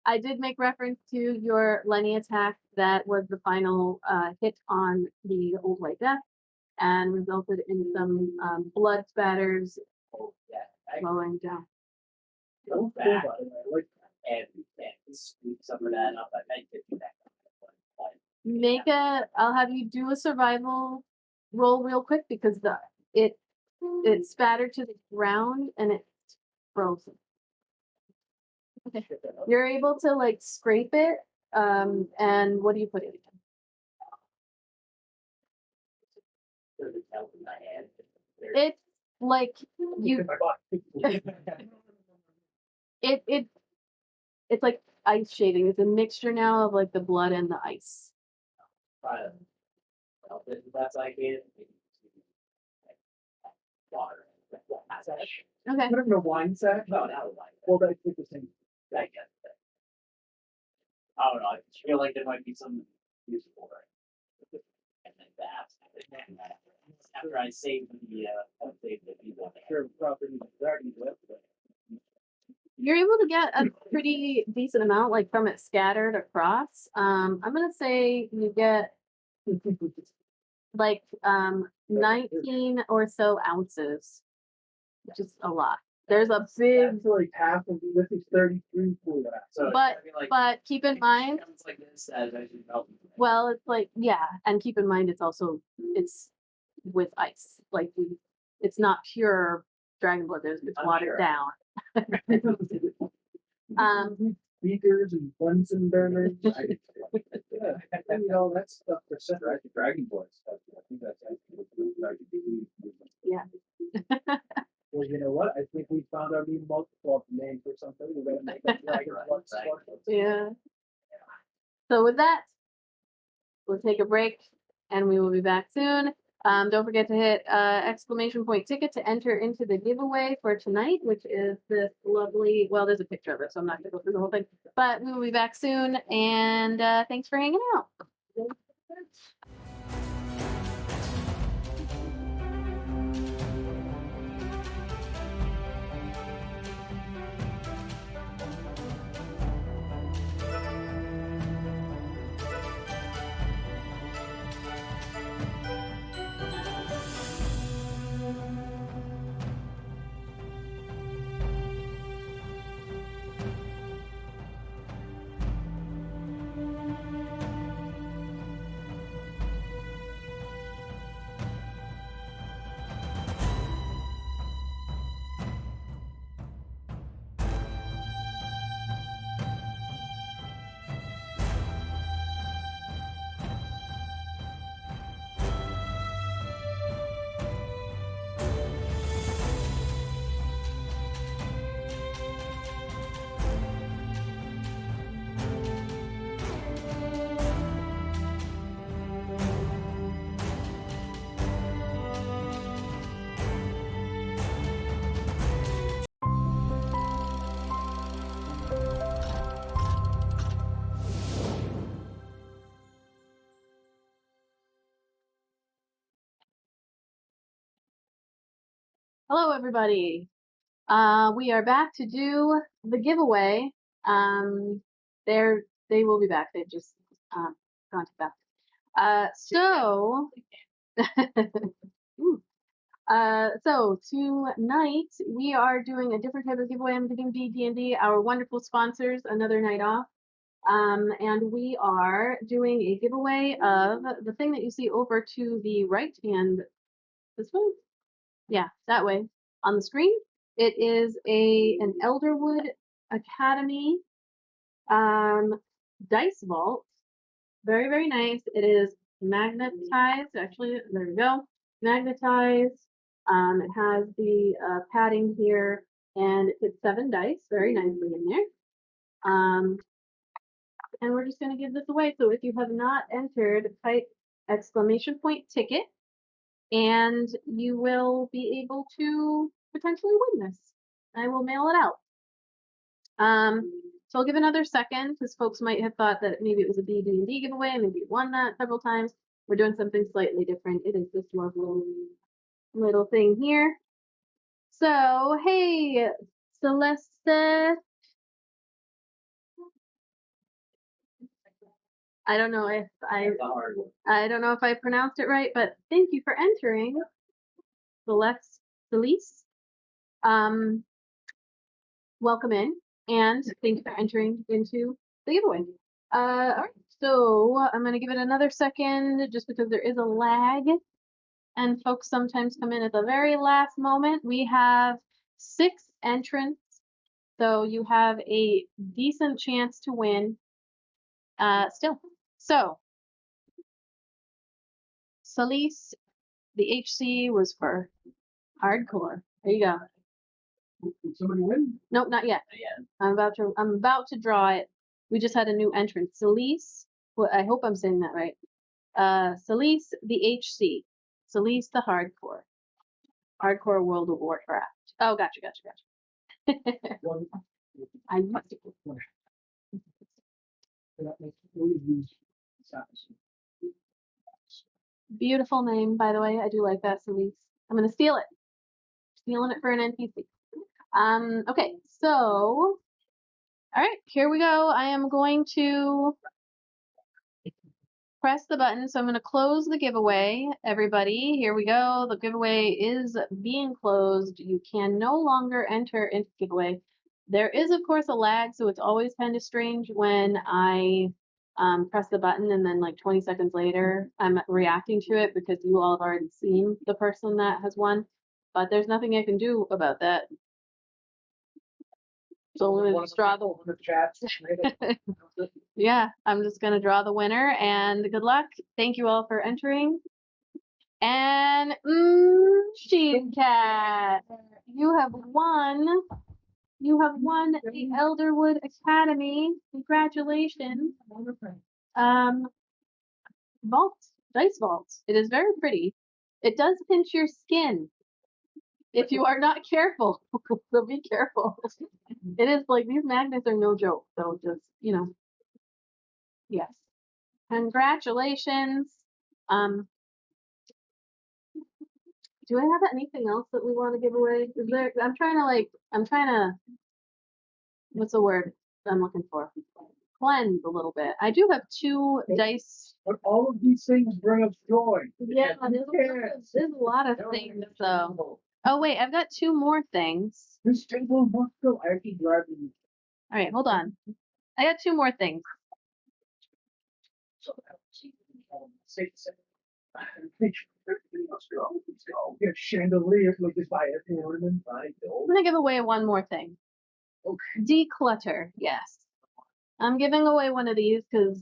I did make reference to your Lenny attack that was the final hit on the Old White Death and resulted in some blood spatters flowing down. Go back and scoop some of that up. I might get you that. I'll have you do a survival roll real quick because it spattered to the ground and it's frozen. Okay. You're able to like scrape it, and what do you put in? It's like you. It's like ice shaving. It's a mixture now of like the blood and the ice. That's like it. Water. Okay. Put it in a wine sack. No, not a wine. Well, that's the same. I guess. I don't know. I feel like there might be some use for it. And then that. After I saved the people. Sure, property is already left, but You're able to get a pretty decent amount, like from it scattered across. I'm gonna say you get like 19 or so ounces, which is a lot. There's a big. that's like half of this is 33 for that. So But keep in mind. It's like this as I should help. Well, it's like yeah, and keep in mind it's with ice. Like it's not pure dragon blood. It's watered down. Beakers and Bunsen burners. Yeah, you know, that's stuff for Right, the dragon blood stuff. I think that's actually what Yeah. Well, you know what? I think we found our new multiple name for something. We're gonna make a dragon blood sport. Yeah. So with that, we'll take a break and we will be back soon. Don't forget to hit exclamation point ticket to enter into the giveaway for tonight, which is this lovely, well, there's a picture of it, so I'm not gonna go through the whole thing, but we will be back soon, and thanks for hanging out. Hello, everybody. We are back to do the giveaway. They will be back. They've just gone to back. So tonight we are doing a different type of giveaway. I'm giving D&D our wonderful sponsors another night off. And we are doing a giveaway of the thing that you see over to the right hand, this way? Yeah, that way on the screen. It is an Elderwood Academy dice vault. Very, very nice. It is magnetized. Actually, there we go. Magnetized. It has the padding here, and it fits 7 dice very nicely in there. And we're just going to give this away. So if you have not entered, type !ticket, and you will be able to potentially win this. I will mail it out. So I'll give another second because folks might have thought that maybe it was a BD&D giveaway, maybe you won that several times. We're doing something slightly different. It is this lovely little thing here. So, hey, Celeste. I don't know if I don't know if I pronounced it right, but thank you for entering, Celeste. Welcome in, and thank you for entering into the giveaway. All right, so I'm gonna give it another second just because there is a lag, and folks sometimes come in at the very last moment. We have 6 entrants, so you have a decent chance to win. Still, so Celeste, the HC was for hardcore. There you go. Did somebody win? Nope, not yet. I'm about to draw it. We just had a new entrant. Celeste, well, I hope I'm saying that right. Celeste the HC. Celeste the hardcore. Hardcore World of Warcraft. Oh, gotcha. I used to. Beautiful name, by the way. I do like that, Celeste. I'm gonna steal it. Stealing it for an NPC. Okay, so, all right, here we go. I am going to press the button. So I'm going to close the giveaway, everybody. Here we go. The giveaway is being closed. You can no longer enter into the giveaway. There is, of course, a lag, so it's always kind of strange when I press the button and then like 20 seconds later I'm reacting to it because you all have already seen the person that has won. But there's nothing I can do about that. So I'm going to draw the chats. yeah, I'm just going to draw the winner, and good luck. Thank you all for entering. And Sheep Cat, you have won. You have won the Elderwood Academy. Congratulations. Vault, dice vault. It is very pretty. It does pinch your skin if you are not careful. So be careful. It is like these magnets are no joke. So just, you know. Yes. Congratulations. Do I have anything else that we want to give away? Is there, I'm trying to, what's the word I'm looking for? Cleanse a little bit. I do have 2 dice. But all of these things bring us joy. Yeah, there's a lot of things, so. Oh, wait, I've got 2 more things. This table must go. I actually driving. All right, hold on. I got 2 more things. Get chandeliers like this by it. I'm gonna give away one more thing. Okay. Declutter, yes. I'm giving away one of these because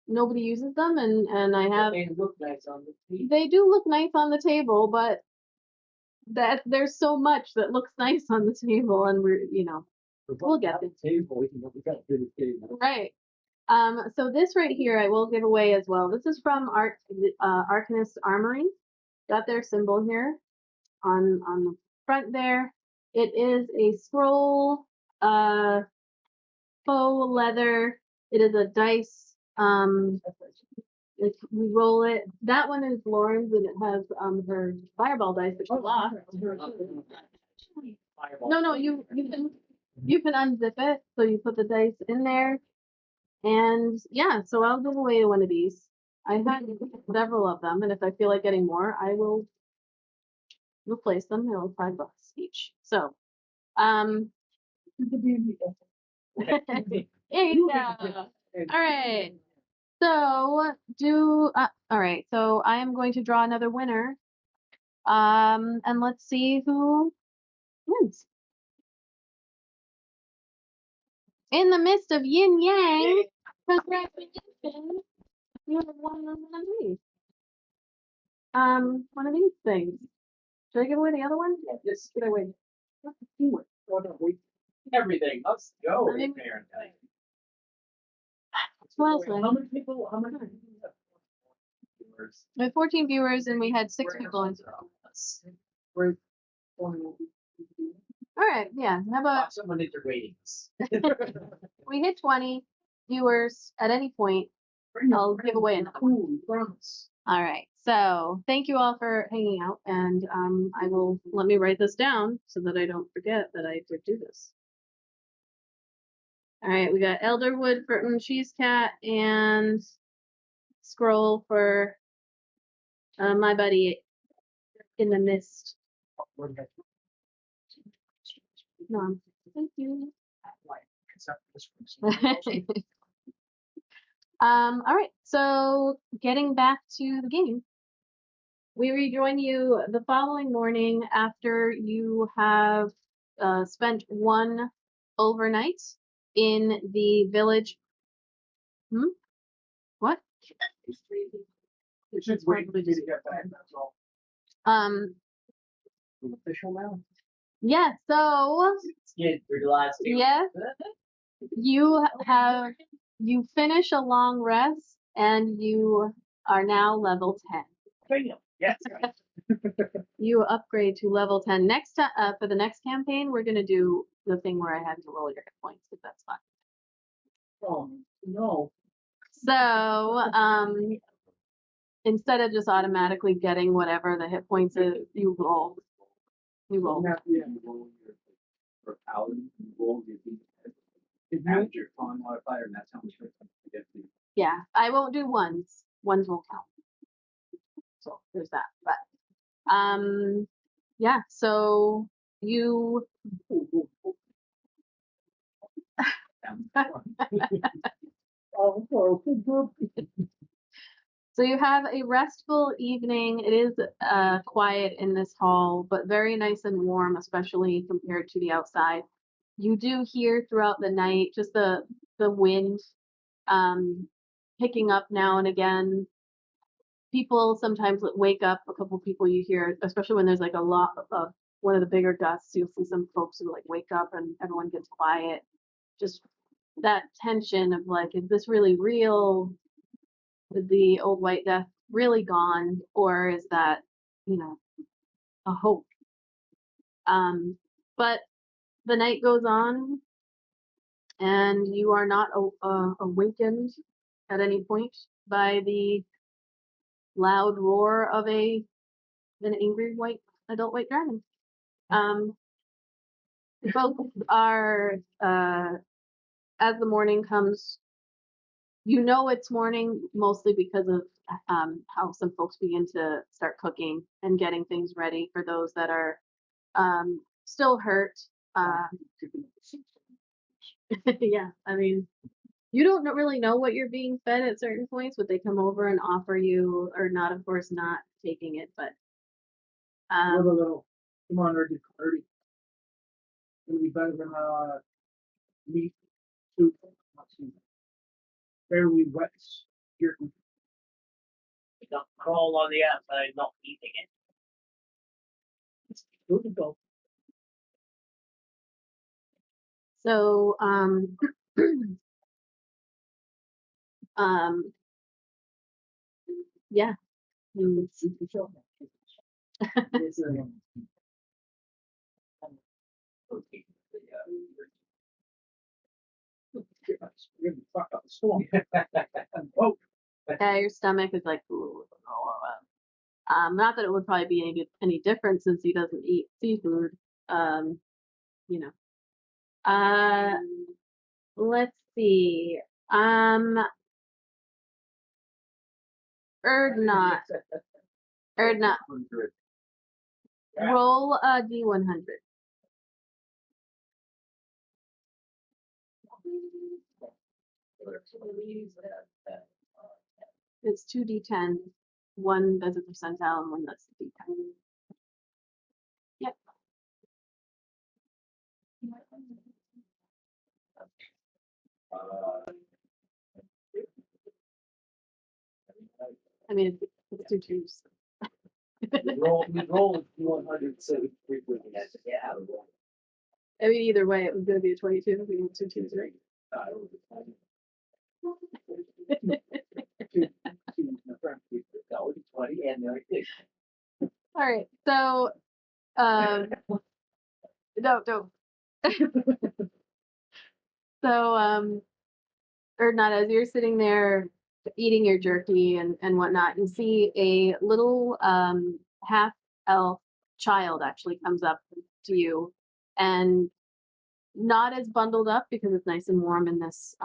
nobody uses them, and I have. They look nice on the table. They do look nice on the table, but there's so much that looks nice on the table, and we'll get the table. We got a good table. right. So this right here I will give away as well. This is from Arcanist Armory. Got their symbol here on the front there. It is a scroll, faux leather. It is a dice. We roll it. That one is Lauren's, and it has her fireball dice that she lost. No, you can unzip it. So you put the dice in there. And yeah, so I'll give away one of these. I've had several of them, and if I feel like getting more, I will replace them. They're $5 each. So, There you go. All right. So all right. So I am going to draw another winner. And let's see who wins. In the midst of yin yang, congratulations. You have won one of these. One of these things. Should I give away the other one? Yeah, just Give it away. Oh, no, wait. everything. Let's go. I mean- Aaron. What else? How many people have Viewers. We had 14 viewers and we had 6 people in. Where's All right, yeah. How about Watch someone into ratings. we hit 20 viewers at any point? I'll give away another one. Ooh, promise. All right. So thank you all for hanging out, and I will let me write this down so that I don't forget that I did do this. All right, we got Elderwood for Cheese Cat and Scroll for my buddy in the mist. No, thank you. All right, so getting back to the game. We rejoin you the following morning after you have spent one overnight in the village. What? It's just waiting for me to get back, that's all. Official now? Yeah, so Yeah, realized. yes, you finish a long rest and you are now level 10. Bam. Yes. You upgrade to level 10. Next time, for the next campaign, we're gonna do the thing where I have to roll your hit points, if that's fun. Oh, no. So, instead of just automatically getting whatever the hit points is, you roll. You roll. Yeah. For paladin, you roll your D10. If you- Add your con modifier, and that's how much hit points you get. Yeah, I won't do ones. Ones won't count. So there's that. But yeah, so you Oh, okay, good. so you have a restful evening. It is quiet in this hall, but very nice and warm, especially compared to the outside. You do hear throughout the night just the wind picking up now and again. People sometimes wake up. A couple people you hear, especially when there's like a lot of one of the bigger gusts, you'll see some folks who like wake up and everyone gets quiet. Just that tension of like, is this really real? Is the old White Death really gone, or is that, a hope? But the night goes on, and you are not awakened at any point by the loud roar of an angry adult white dragon. Folks are as the morning comes, it's morning mostly because of how some folks begin to start cooking and getting things ready for those that are still hurt. Yeah, I mean, you don't really know what you're being fed at certain points, but they come over and offer you, or not, of course, not taking it, but With a little, come on, Erdy. It'll be better than meat soup. Fairly wet. Here. Not crawl on the outside, not eating it. Good to go. so yeah. You- Fuck up the storm. Oh, Yeah, your stomach is like, ooh. Not that it would probably be any different since he doesn't eat seafood. You know. Let's see. Erdnot. Erdnot. 100. Roll a D100. It's 2d10, one that's a percentile and one that's a d10. Yep. I mean, it's 2 twos. We rolled 173 with it. Yeah. I mean, either way, it was going to be a 22. We need 2 twos, right? That would be 20 and they're like, All right, so no, don't. So or not, as you're sitting there eating your jerky and whatnot, you see a little half elf child actually comes up to you, and not as bundled up because it's nice and warm in this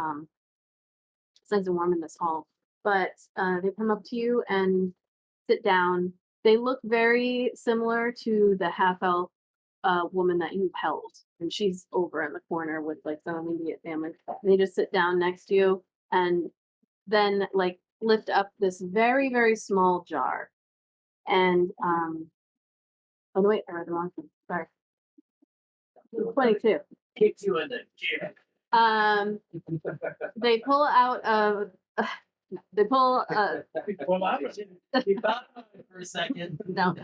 hall, but they come up to you and sit down. They look very similar to the half elf woman that you held, and she's over in the corner with like some immediate family. And they just sit down next to you, and then like lift up this very very small jar, and oh no, wait, I read the wrong thing. Sorry. 22. kicked you in the jib. They pull out of they pull Well, I was you thought about it for a second. no.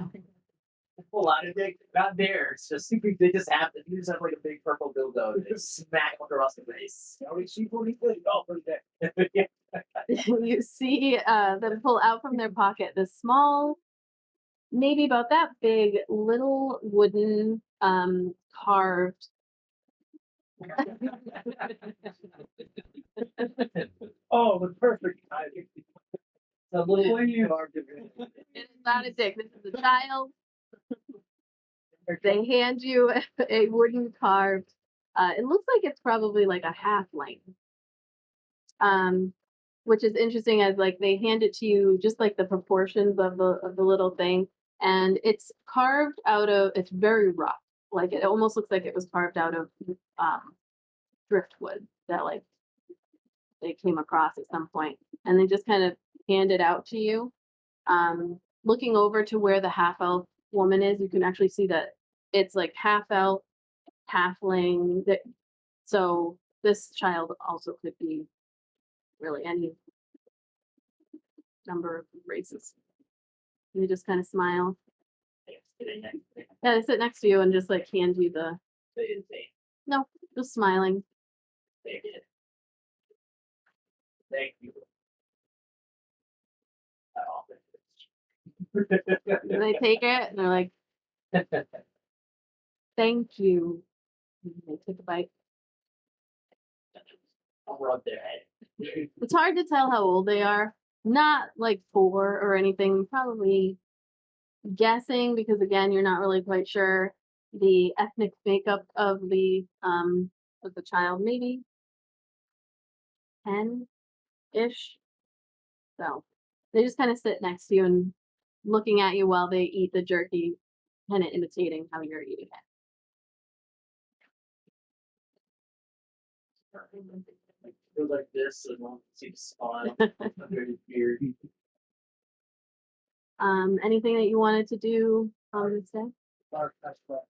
Pull out of it. Not there. It's just they just have like a big purple dildo. And they smack him across the face. Oh, it's pretty good. Oh, pretty good. You see them pull out from their pocket this small, maybe about that big, little wooden carved. Oh, the perfect timing. A little It's not a dick. This is a child. They hand you a wooden carved. It looks like it's probably like a halfling. Which is interesting as like they hand it to you just like the proportions of the little thing, and it's carved out of. It's very rough. Like it almost looks like it was carved out of driftwood that like they came across at some point, and they just kind of hand it out to you. Looking over to where the half elf woman is, you can actually see that it's like half elf, halfling. That so this child also could be really any number of races. And they just kind of smile. Yeah, they sit next to you and just like hand you the. They didn't say. No, just smiling. They did. Thank you. And they take it and they're like, "Thank you." And they take a bite. I'll rub their head. It's hard to tell how old they are. Not like 4 or anything. Probably guessing because again, you're not really quite sure the ethnic makeup of the child. Maybe 10-ish. So they just kind of sit next to you and looking at you while they eat the jerky, kind of imitating how you're eating it. Go like this and I'll see the smile under his beard. Anything that you wanted to do on this day? Dark express.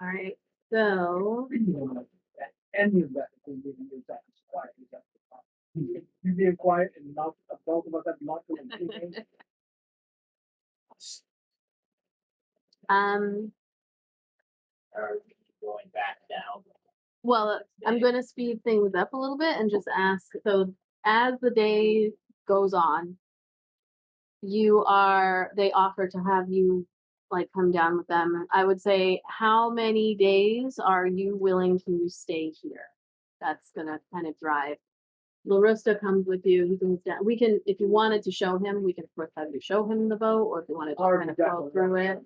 All right. So Any of that thing you can use that as quiet as that. You being quiet and not talk about that not doing anything. Are we going back down? well, I'm gonna speed things up a little bit and just ask. So as the day goes on, they offer to have you like come down with them. I would say, how many days are you willing to stay here? That's gonna kind of drive. Larissa comes with you. He comes down. We can, if you wanted to show him, we can of course have you show him the boat, or if you wanted to kind of go through it.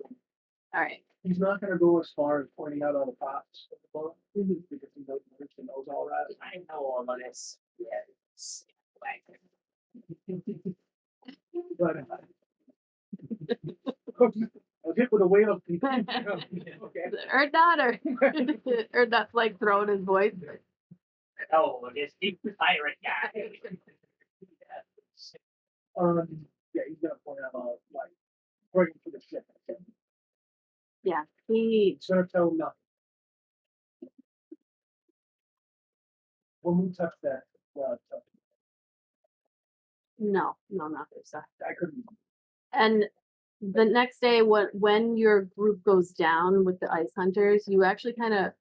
All right. He's not gonna go as far as pointing out all the parts of the boat, because he knows all that. I know all of this. Yes. But I'll get with a whale of people. Okay. Or not, or that's like throwing his voice. Oh, just keep the pirate guy. Yeah, he's gonna point out like right into the ship. Yeah, he. He's gonna tell him nothing. When we touch that, No, not this stuff. I couldn't. And the next day, when your group goes down with the ice hunters, you actually kind of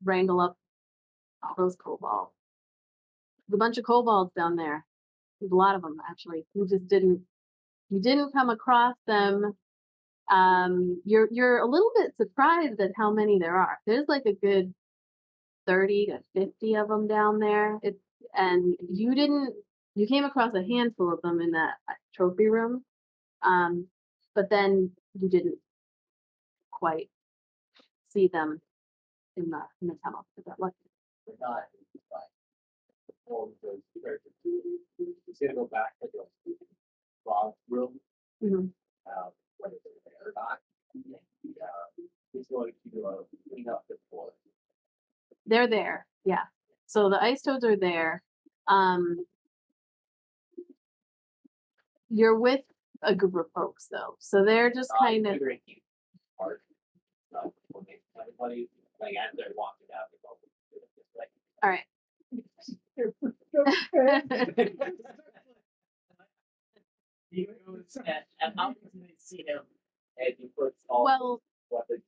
wrangle up all those kobolds. There's a bunch of kobolds down there. There's a lot of them actually. You didn't come across them. You're a little bit surprised at how many there are. There's like a good 30 to 50 of them down there. And you came across a handful of them in that trophy room. But then you didn't quite see them in the tunnel. Is that lucky? We're not. Well, he's gonna go back to the log room. Mhm. Whether they're there or not. He's going to clean up the floor. They're there, yeah. So the ice toads are there. You're with a group of folks though, so they're just kind of. Hard. Everybody, like as they're walking out, they go, like, All right. and how can they see him? And you put all Well, weapons.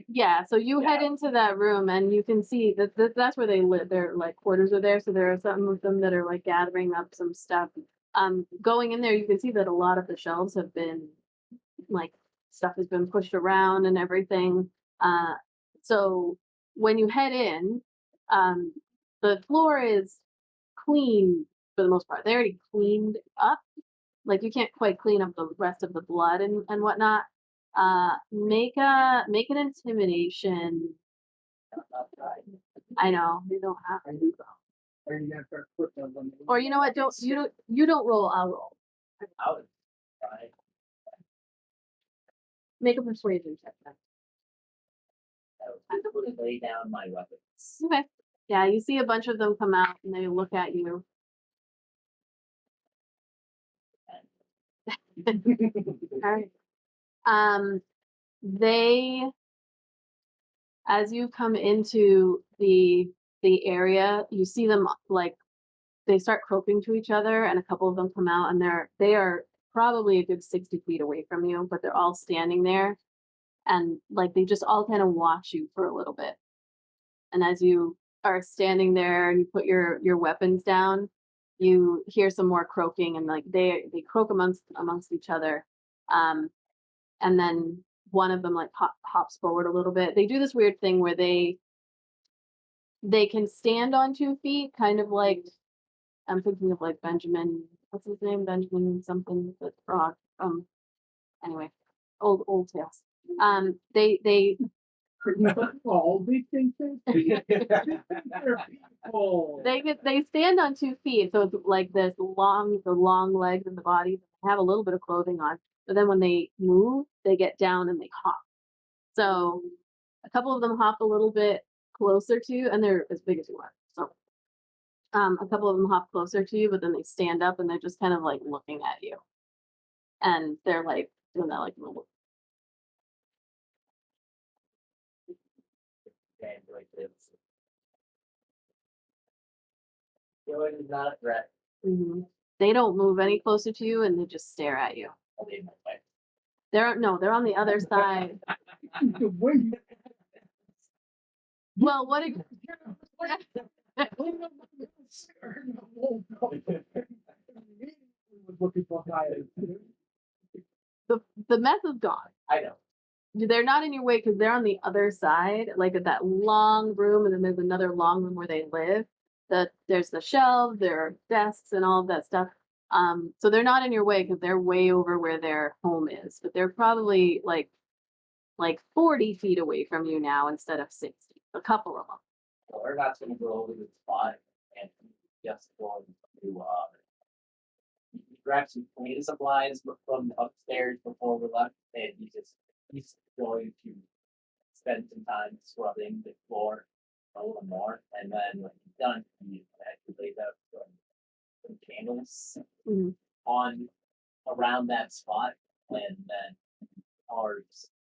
yeah. So you head into that room, and you can see that's where they live. Their like quarters are there, so there are some of them that are like gathering up some stuff. Going in there, you can see that a lot of the shelves have been like stuff has been pushed around and everything. So when you head in, the floor is clean for the most part. They already cleaned up. Like you can't quite clean up the rest of the blood and whatnot. Make an intimidation. I know you don't have to do though. Or you gotta start putting them on the- Or you know what? You don't roll. I'll roll. Out. Right. Make a persuasion check then. I'm going to lay down my weapons. Okay. Yeah, you see a bunch of them come out and they look at you. All right. They, as you come into the area, you see them like they start croaking to each other, and a couple of them come out, and they are probably a good 60 feet away from you, but they're all standing there, and like they just all kind of watch you for a little bit. And as you are standing there and you put your weapons down, you hear some more croaking, and like they croak amongst each other. And then one of them like hops forward a little bit. They do this weird thing where they can stand on 2 feet, kind of like I'm thinking of like Benjamin. What's his name? Benjamin something. The frog. Anyway, old tales. They all these things. they stand on 2 feet, so it's like the long legs and the body. They have a little bit of clothing on, but then when they move, they get down and they hop. So a couple of them hop a little bit closer to you, and they're as big as you are. So a couple of them hop closer to you, but then they stand up and they're just kind of like looking at you, and they're like doing that like little. And like this. Joy is not a threat. Mm-hmm. They don't move any closer to you, and they just stare at you. Only in my way. They're on the other side. Well, what? The mess is gone. I know. They're not in your way because they're on the other side, like at that long room, and then there's another long room where they live. There's the shelves, there are desks, and all of that stuff. So they're not in your way because they're way over where their home is, but they're probably like like 40 feet away from you now instead of 60. A couple of them. Well, we're not gonna go over the spot and just going to grab some cleaning supplies from upstairs before we left, and he's going to spend some time scrubbing the floor a little more, and then when he's done, he actually lays out some candles Mhm. on around that spot, and then carves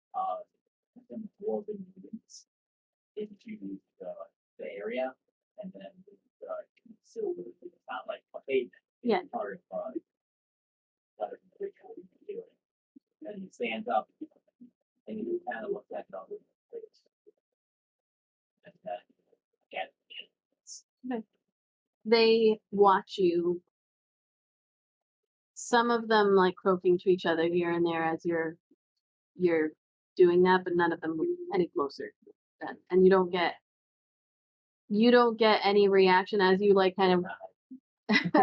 some woven beads into the area, and then silver. It's not like a pavement. It's Yeah. part of letter ritual doing. And he stands up and he kind of looks at it all. And then again, They watch you. Some of them like croaking to each other here and there as you're doing that, but none of them move any closer. Then. And you don't get any reaction as you like kind of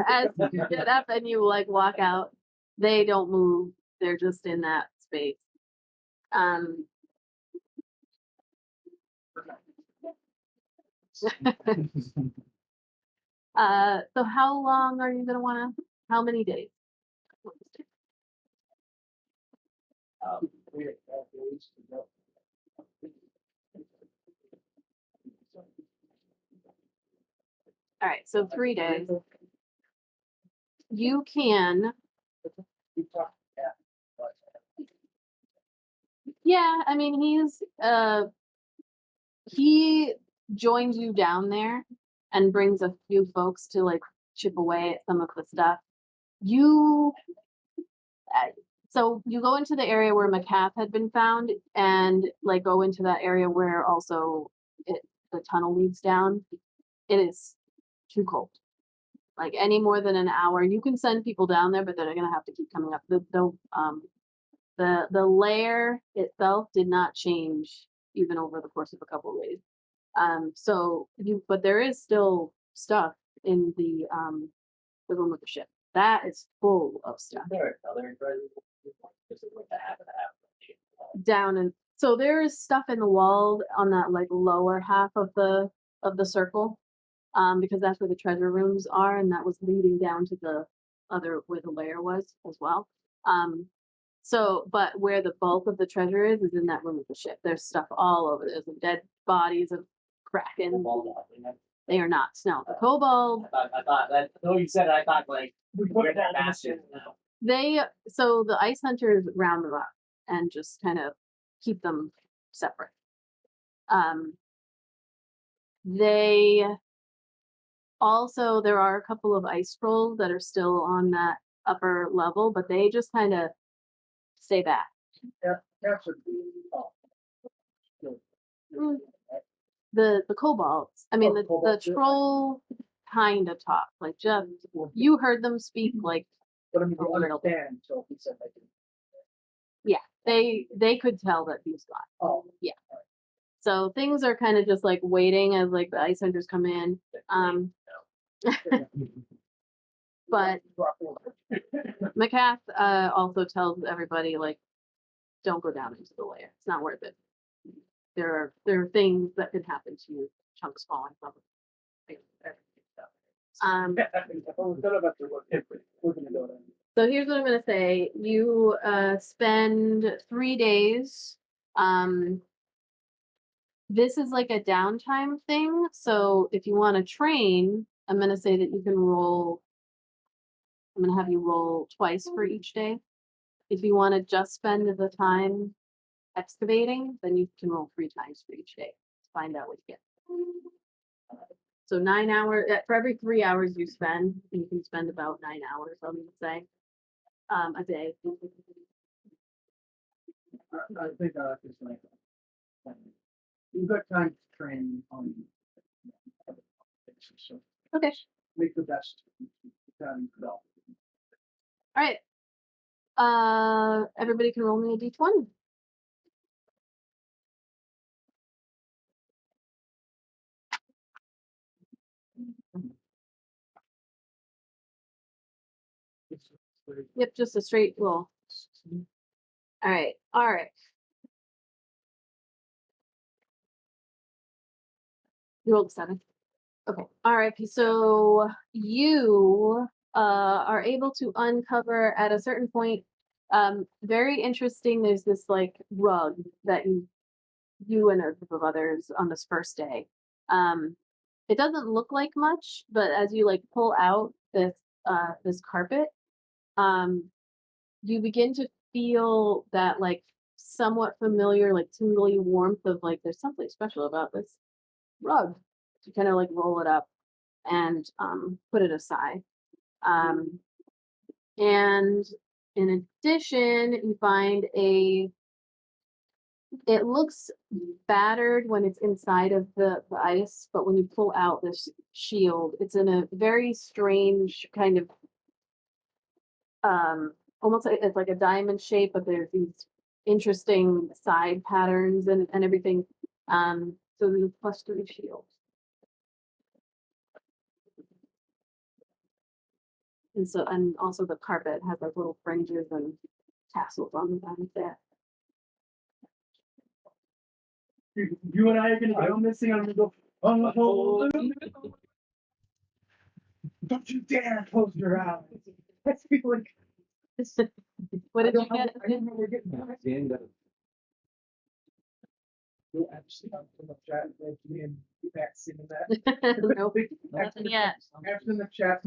as you get up and you like walk out. They don't move. They're just in that space. So how long are you gonna wanna? How many days? 3.5 days to go. All right, so 3 days. You can. We talked, yeah, but Yeah, I mean he joins you down there and brings a few folks to like chip away at some of the stuff. You so you go into the area where McCaff had been found and like go into that area where also the tunnel leads down. It is too cold. Like any more than an hour, you can send people down there, but they're gonna have to keep coming up. The lair itself did not change even over the course of a couple of days. But there is still stuff in the room of the ship. That is full of stuff. there another this is like the half and half. Down and so there is stuff in the wall on that like lower half of the circle, because that's where the treasure rooms are, and that was leading down to the other where the lair was as well. But where the bulk of the treasure is in that room of the ship. There's stuff all over. There's dead bodies of kraken. They are not. No, the kobold. I thought that. Though you said it, I thought like where they're bastards now. So the ice hunters round them up and just kind of keep them separate. They also there are a couple of ice scrolls that are still on that upper level, but they just kind of stay back. yeah, that's a Mm. The kobolds. I mean Oh, the kobolds, yeah. troll kind of talk like just you heard them speak like But I mean, Oh, they real. understand, so he said, like, they could tell that he's gone. oh, So things are kind of just like waiting as like the ice hunters come in. But McCaff also tells everybody like, don't go down into the lair. It's not worth it. There are things that could happen to you. Chunks falling from it. We're gonna go there. So here's what I'm gonna say. You spend 3 days. This is like a downtime thing. So if you want to train, I'm gonna say that you can roll. I'm gonna have you roll twice for each day. If you want to just spend the time excavating, then you can roll 3 times for each day to find out what you get. So 9 hours for every 3 hours you spend, you can spend about 9 hours. I'm gonna say a day. I think it's like, you've got time to train on. So Okay. make the best time you go. All right. Everybody can roll me a d20. Yep, just a straight roll. All right. You rolled a 7. Okay. R.I.P. So you are able to uncover at a certain point. Very interesting. There's this like rug that you and a group of others on this first day. It doesn't look like much, but as you like pull out this carpet, you begin to feel that like somewhat familiar, like tingly warmth of like there's something special about this rug. You kind of like roll it up and put it aside. And in addition, you find it looks battered when it's inside of the ice, but when you pull out this shield, it's in a very strange kind of almost like it's like a diamond shape, but there's these interesting side patterns and everything. So there's a +3 shield. And so, and also the carpet has like little fringes and tassels on the back there. You and I are gonna go missing. I'm gonna go. Oh, don't you dare close your eyes. That's like. What did you I get? don't know we're getting back. The end of You'll actually come from the chat like me and Pat singing that. Nope, nothing yet. After in the chat,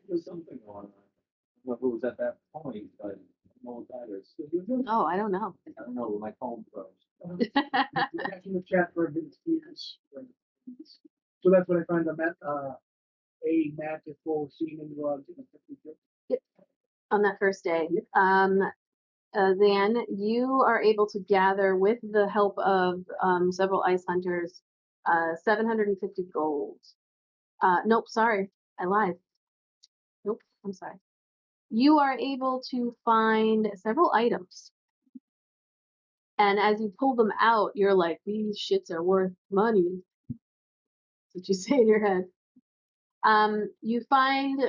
there's something going on. I don't know who was at that point, but I don't know what that is. Oh, I don't know. I don't know, my phone froze. After the chat for a good speakers. So that's what I find a magic full semen rug. On that first day. Then you are able to gather with the help of several ice hunters 750 gold. Nope, sorry, I lied. Nope, I'm sorry. You are able to find several items. And as you pull them out, you're like, these shits are worth money. That's what you say in your head. You find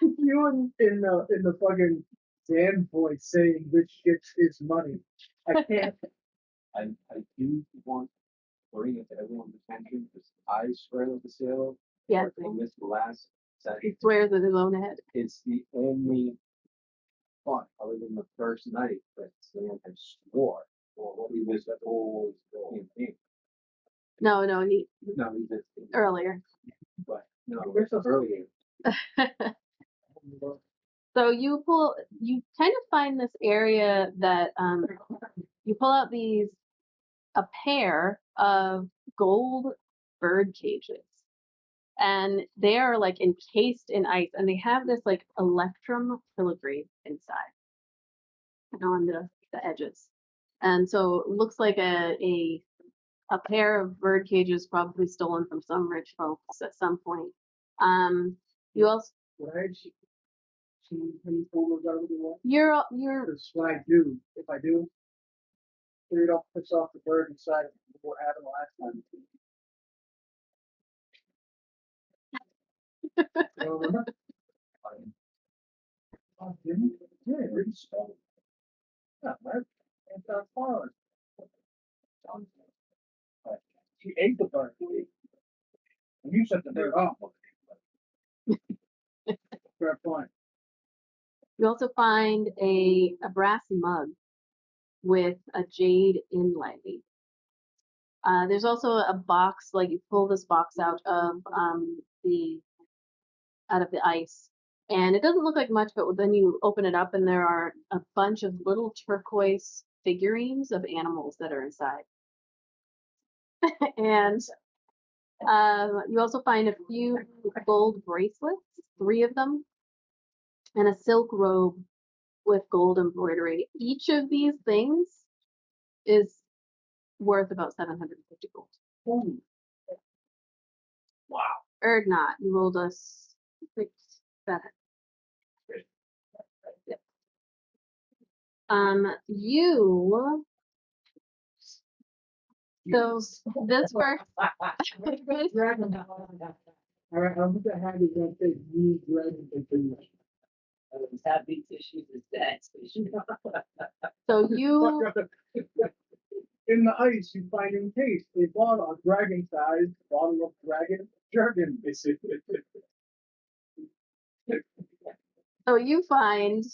You in the fucking Dan voice saying this shit is money. I can't. I do want to bring it to everyone's attention because I swear to the sailor. Yeah. I missed the last he second. swears at his own head. It's the only fun other than the first night that Stan had swore or what he was the whole campaign. No, No, he did earlier. but no, it's earlier. So you kind of find this area that you pull out a pair of gold bird cages, and they are like encased in ice, and they have this like electrum filigree inside, on the edges, and so it looks like a pair of bird cages probably stolen from some rich folks at some point. You also What I she can pull those out of the wall. you're That's what I do. If I do, clear it off, push off the bird inside of what happened last time. You don't remember? Oh, didn't you? Yeah, really strong. Yeah, right. And that's fine. She ate the bird. And you set the bird off. Fair point. You also find a brass mug with a jade inlay. There's also a box, like you pull this box out of the ice, and it doesn't look like much, but then you open it up and there are a bunch of little turquoise figurines of animals that are inside. And you also find a few gold bracelets, 3 of them, and a silk robe with gold embroidery. Each of these things is worth about 750 gold. Ooh. Wow. Or not. You rolled a 6, 7. Yep. You. So this first. All right, I'm gonna have you then say you dragon thing. Have these issues is dead. So you In the ice, you find encased a bottle, a dragon-sized bottle of dragon jargon. So you find,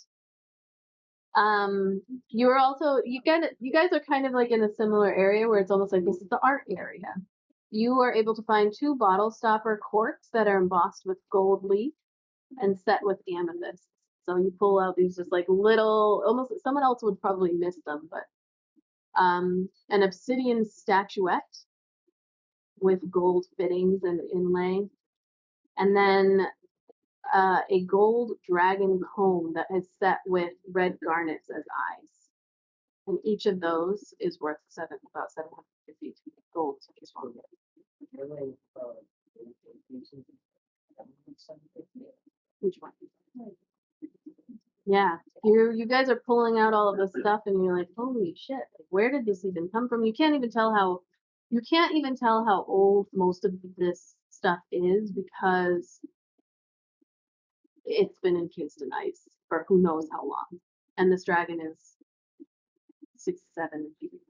you're also, you guys are kind of like in a similar area where it's almost like this is the art area. You are able to find 2 bottle stopper corks that are embossed with gold leaf and set with amethyst. So you pull out these just like little, almost someone else would probably miss them, but an obsidian statuette with gold fittings and inlay, and then a gold dragon comb that is set with red garnets as eyes. And each of those is worth about 750 gold. Which one? Yeah, you guys are pulling out all of this stuff, and you're like, holy shit! Where did this even come from? You can't even tell how old most of this stuff is because it's been encased in ice for who knows how long. And this dragon is 600 years.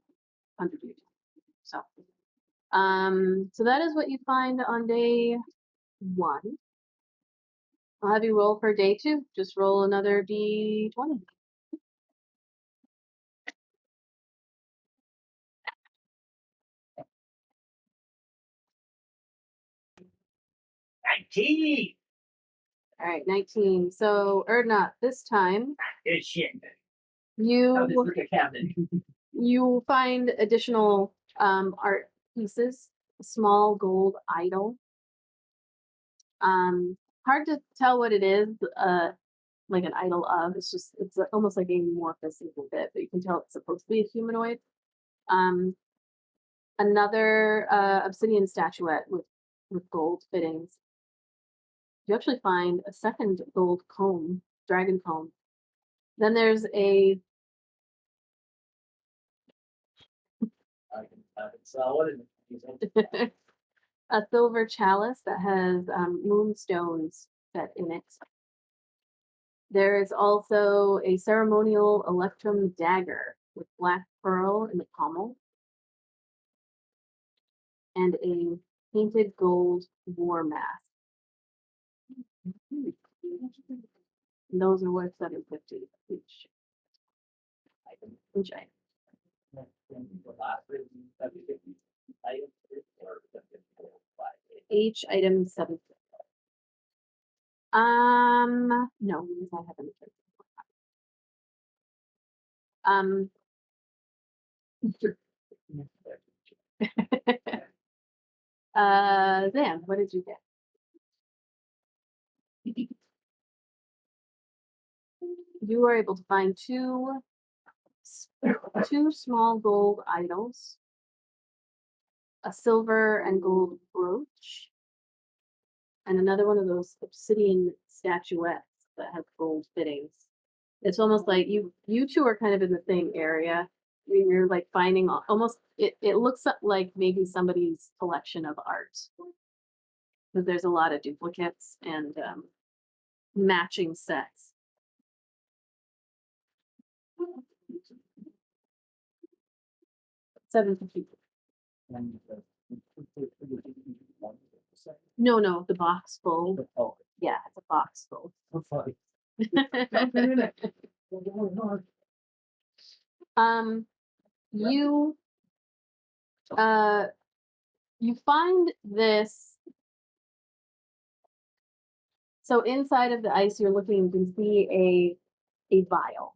So, so that is what you find on day 1. I'll have you roll for day 2. Just roll another d20. All right, 19. So, Erdnot, this time Good shit. you Look at cabinet. you find additional art pieces, a small gold idol. Hard to tell what it is, like an idol of. It's almost like amorphous a little bit, but you can tell it's supposed to be a humanoid. Another obsidian statuette with gold fittings. You actually find a second gold comb, dragon comb. Then there's a What is it? a silver chalice that has moonstones set in it. There is also a ceremonial electrum dagger with black pearl in the pommel and a painted gold war mask. And those are worth 750 each. Each item. Each item 750. No, because I haven't. Zan, what did you get? You were able to find two small gold idols, a silver and gold brooch, and another one of those obsidian statuettes that have gold fittings. It's almost like you two are kind of in the same area. You're like finding almost it looks like maybe somebody's collection of art, because there's a lot of duplicates and matching sets. $750. No, the box full. Yeah, it's a box full. You find this. So inside of the ice, you're looking, you can see a vial.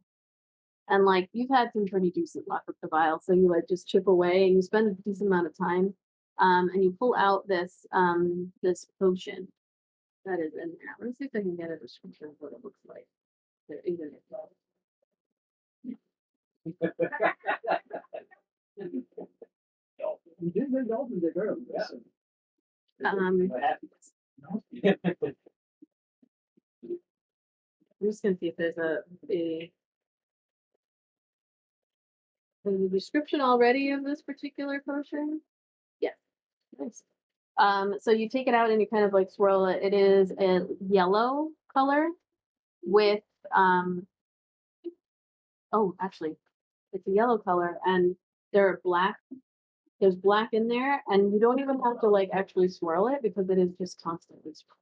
And like you've had some pretty decent luck with the vial, so you like just chip away and you spend a decent amount of time, and you pull out this this potion that is in there. Let me see if I can get a description of what it looks like. There isn't it. You did make dolphins a girl. I'm just gonna see if there's a description already of this particular potion. Yes. Nice. So you take it out and you kind of like swirl it. It is a yellow color with oh, actually, it's a yellow color, and they're black. There's black in there, and you don't even have to like actually swirl it because it is just constantly swirling.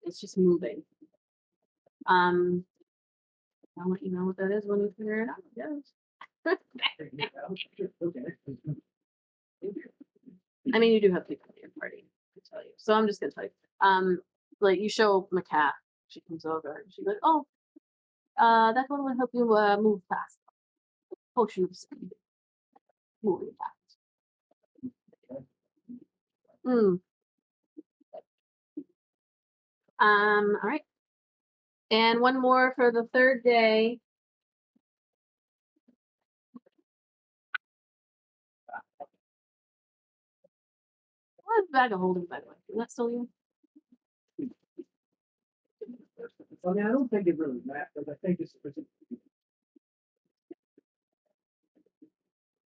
It's just moving. I'll let you know what that is when you figure it out. Yes. I mean, you do have people at your party, I tell you. So I'm just gonna tell you. Like you show McCaff, she comes over and she's like, "Oh, that one will help you move fast. Potion of speed, moving fast." Hmm. All right. And one more for the third day. Where's the bag of holding, by the way? Is that still you? I mean, I don't think it really matters. I think it's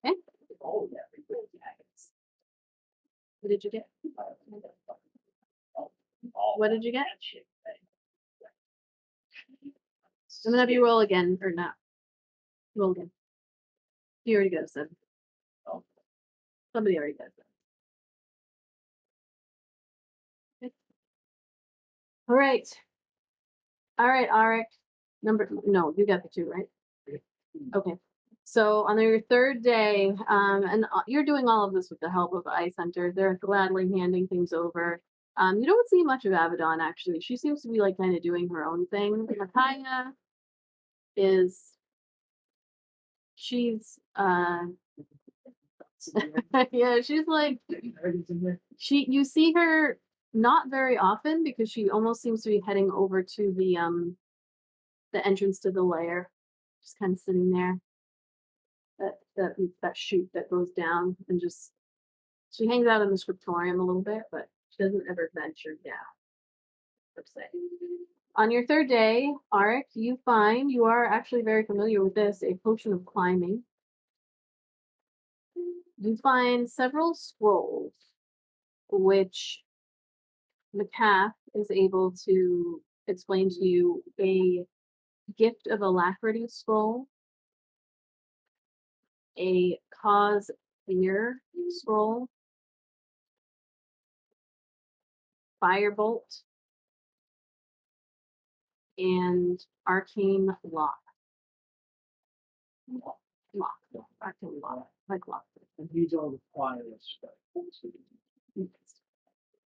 Okay. Oh, yeah. What did you get? What did you get? I'm gonna have you roll again, or not. Roll again. You already got a 7. Oh. Somebody already got that. Okay. All right. All right, Arik. No, you got the 2, right? Okay. So on your third day, and you're doing all of this with the help of Ice Hunter. They're gladly handing things over. You don't see much of Abaddon actually. She seems to be like kind of doing her own thing. Makaya she's yeah, she's like you see her not very often because she almost seems to be heading over to the entrance to the lair, just kind of sitting there. That chute that goes down, and just she hangs out in the scriptorium a little bit, but she doesn't ever venture down per se. On your third day, Arik, you find you are actually very familiar with this, a potion of climbing. You find several scrolls, which McCaff is able to explain to you a gift of alacrity scroll, a cause fear scroll, firebolt, and arcane lock. Arcane lock, like lock. and these all require stuff.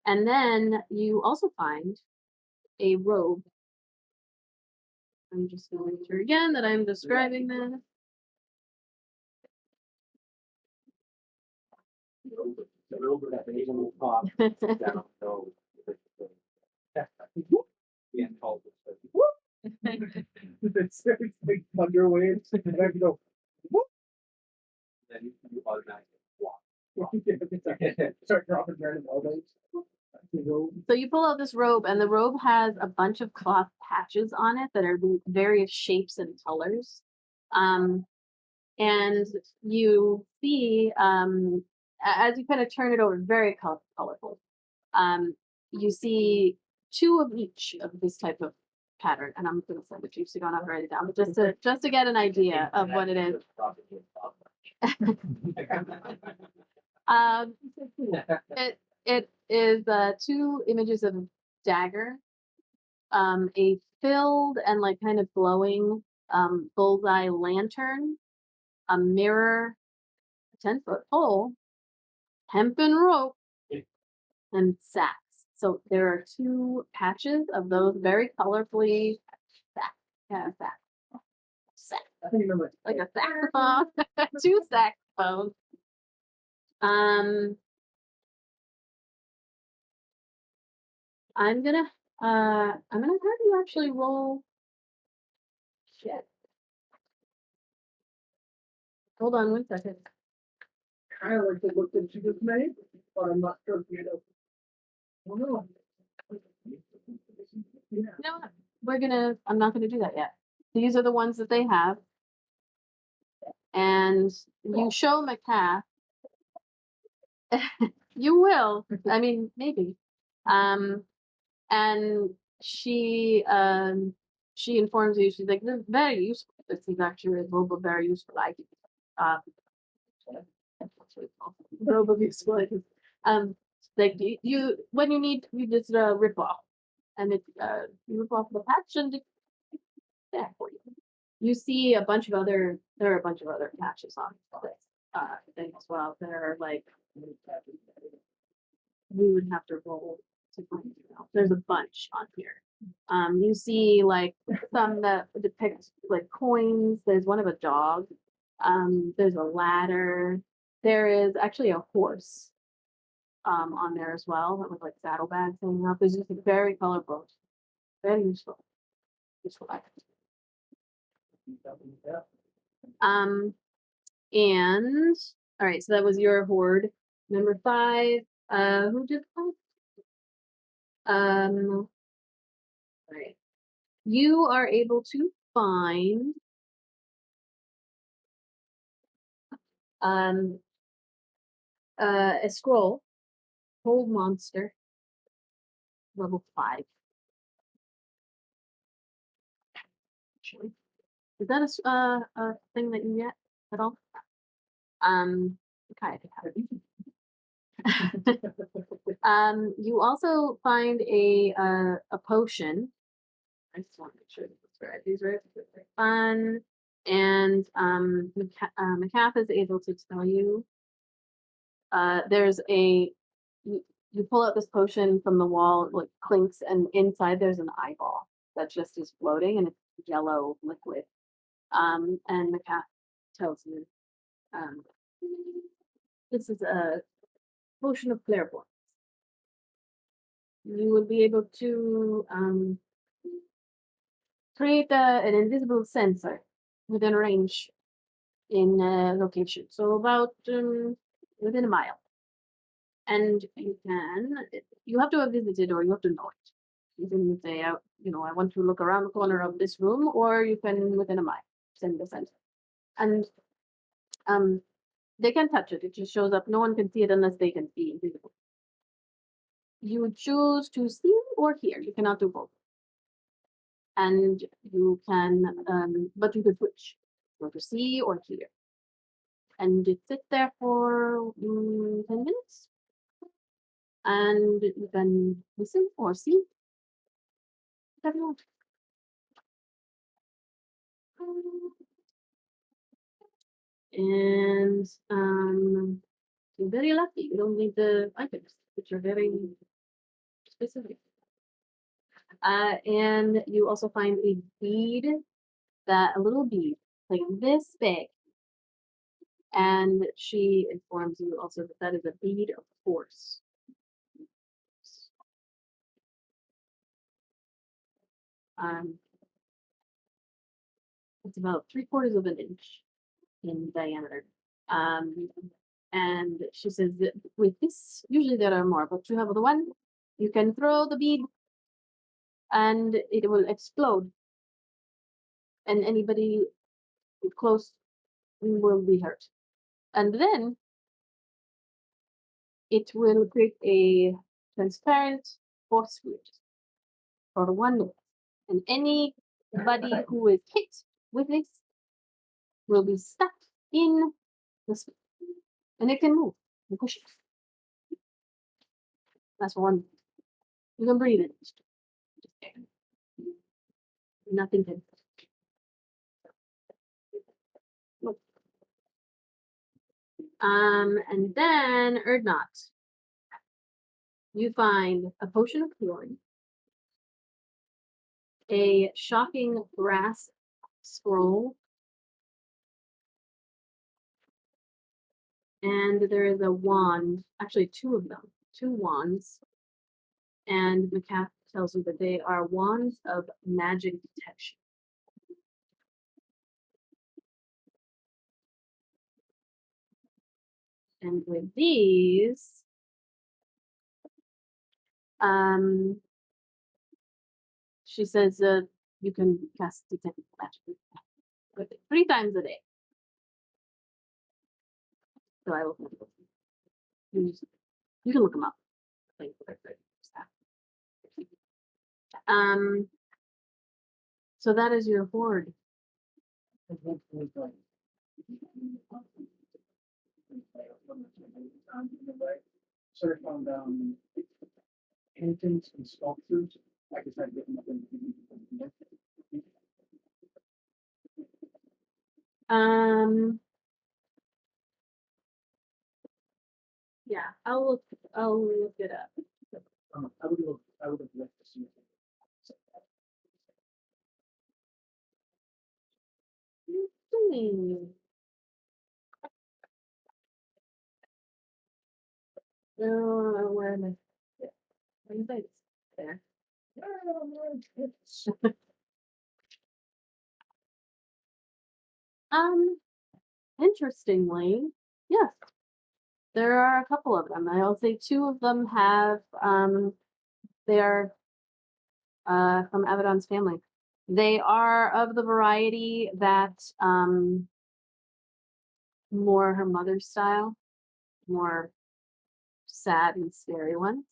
And then you also find a robe. I'm just going through again that I'm describing this. The rover that they will pop down, so being called. It's like thunder waves, and I go, whoop. Then you automatically walk. Start dropping random elbows. So you pull out this robe, and the robe has a bunch of cloth patches on it that are various shapes and colors. And you see, as you kind of turn it over, very colorful. You see 2 of each of this type of pattern, and I'm going to send it to you so you don't have to write it down, but just to get an idea of what it is. It is 2 images of a dagger, a filled and like kind of glowing bullseye lantern, a mirror, a 10-foot pole, hempen rope, and sacks. So there are 2 patches of those very colorfully sack. I think remember Like a saxophone. 2 saxophones. I'm gonna have you actually roll. Shit. Hold on 1 second. kind of like the look that she just made, but I'm not sure if you know. Well, no. Yeah. You know what? I'm not gonna do that yet. These are the ones that they have. And you show McCaff. You will. I mean, maybe. And she informs you, she's like, this is very useful. This is actually a little bit very useful. I That's really cool. Robe of useful items. Like you when you need, you just rip off, and it you rip off the patch and it's there for you. You see a bunch of other. There are a bunch of other patches on this thing as well. There are like we would have to roll to find it out. There's a bunch on here. You see like some that depict like coins. There's one of a dog. There's a ladder. There is actually a horse on there as well with like saddlebags hanging up. It's just very colorful, very useful. Useful item. And all right, so that was your horde. Number 5. Who did 5? All right. You are able to find a scroll, hold monster, level 5. Actually, is that a thing that you get at all? Okay, you also find a potion. I just want to make sure that it's right. These are fun, and McCaff is able to tell you. There's a you pull out this potion from the wall, like clinks, and inside there's an eyeball that just is floating, and it's yellow liquid. And McCaff tells you, this is a potion of clairvoyance. You will be able to create an invisible sensor within range in a location, so about within a mile. And you have to have visited or you have to know it. You can say, I want to look around the corner of this room, or you can within a mile send the sensor. And they can touch it. It just shows up. No one can see it unless they can see invisible. You choose to see or hear. You cannot do both. And you can, but you could switch. Go to see or hear. And it sits there for 10 minutes. And you can listen or see. Whatever you want. And you're very lucky. You don't need the items, which are very specific. And you also find a bead, a little bead, like this big. And she informs you also that that is a bead of force. It's about 3/4 of an inch in diameter. And she says that with this, usually there are more, but you have the one, you can throw the bead and it will explode. And anybody close will be hurt. And then it will create a transparent force field for 1 minute. And anybody who is hit with this will be stuck in the sphere. And it can move and push it. That's for 1 minute. You can breathe it. Nothing can. And then Erdnot, you find a potion of healing, a shocking brass scroll, and there is a wand, actually 2 of them, 2 wands, and McCaff tells you that they are wands of magic detection. And with these, she says you can cast detect magic 3 times a day. So I will. You can look them up. So that is your horde. Sort of found paintings and sculptures. I guess I've written up in. Yeah, I'll look it up. I would have liked to see it. Where am I? Yeah. Where is it? There. Interestingly, yes, there are a couple of them. I'll say two of them have they are from Avedon's family. They are of the variety that more her mother's style, more sad and scary ones.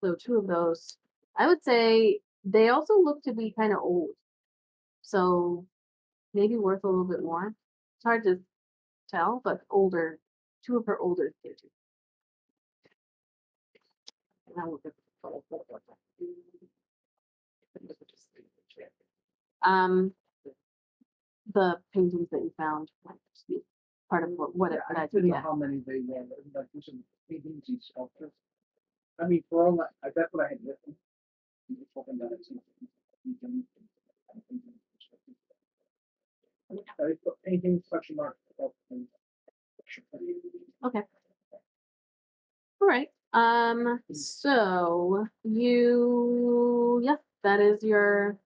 So two of those. I would say they also look to be kind of old. So maybe worth a little bit more. It's hard to tell, but older. Two of her older kids. The paintings that you found might just be part of what it I led didn't you know get. how many they were, like some paintings and sculptures. I mean, for all that, that's what I had written. I'm just hoping that it's I put paintings, question mark. Okay. All right. So yeah, that is your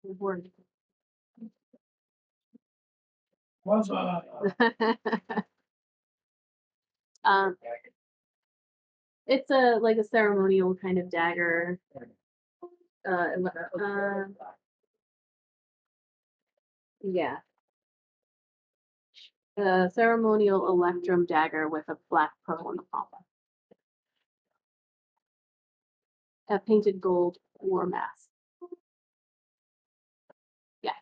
word. um, it's like a ceremonial kind of dagger. Yeah. A ceremonial electrum dagger with a black pearl in the pommel. A painted gold war mask. Yeah.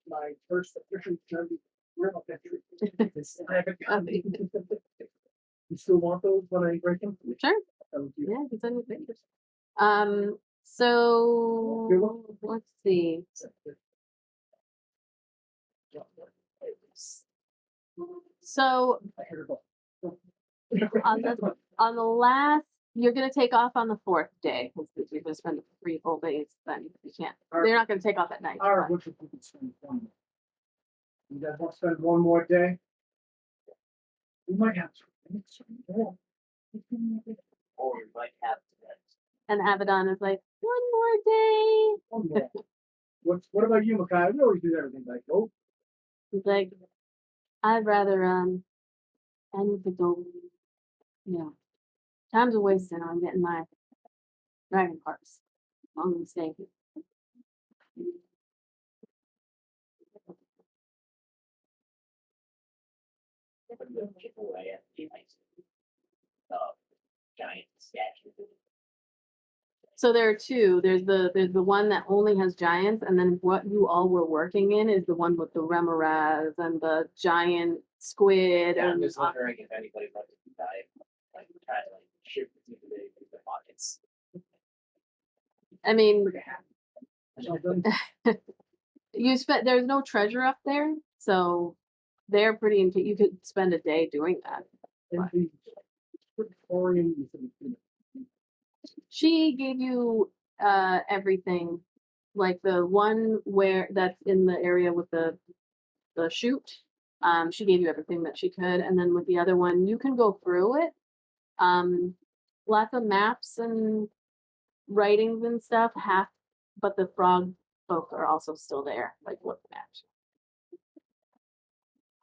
My first official journey. You still want those when I break them? Sure. Yeah, you can send me pictures. So let's see. So on the last, you're gonna take off on the 4th day because you're gonna spend 3 full days. Then you can't. They're not gonna take off at night. Our which we could spend one. You guys want to spend one more day? We might have to. Or we might have to. And Avedon is like, 1 more day. One more. What about you, Makai? We always do everything like, oh. He's like, I'd rather I need to go. Time's a wasting on getting my dragon parts. I'm gonna stay here. Giveaway at the giant statue. So there are two. There's the one that only has giants, and then what you all were working in is the one with the remoras and the giant squid. Yeah, I'm and just wondering if anybody wants to die, like try to like shift it into the pockets. I mean, there's no treasure up there, so they're pretty into. You could spend a day doing that. She gave you everything, like the one where that's in the area with the chute. She gave you everything that she could, and then with the other one, you can go through it. Lots of maps and writings and stuff. But the frog folk are also still there, like looking at you.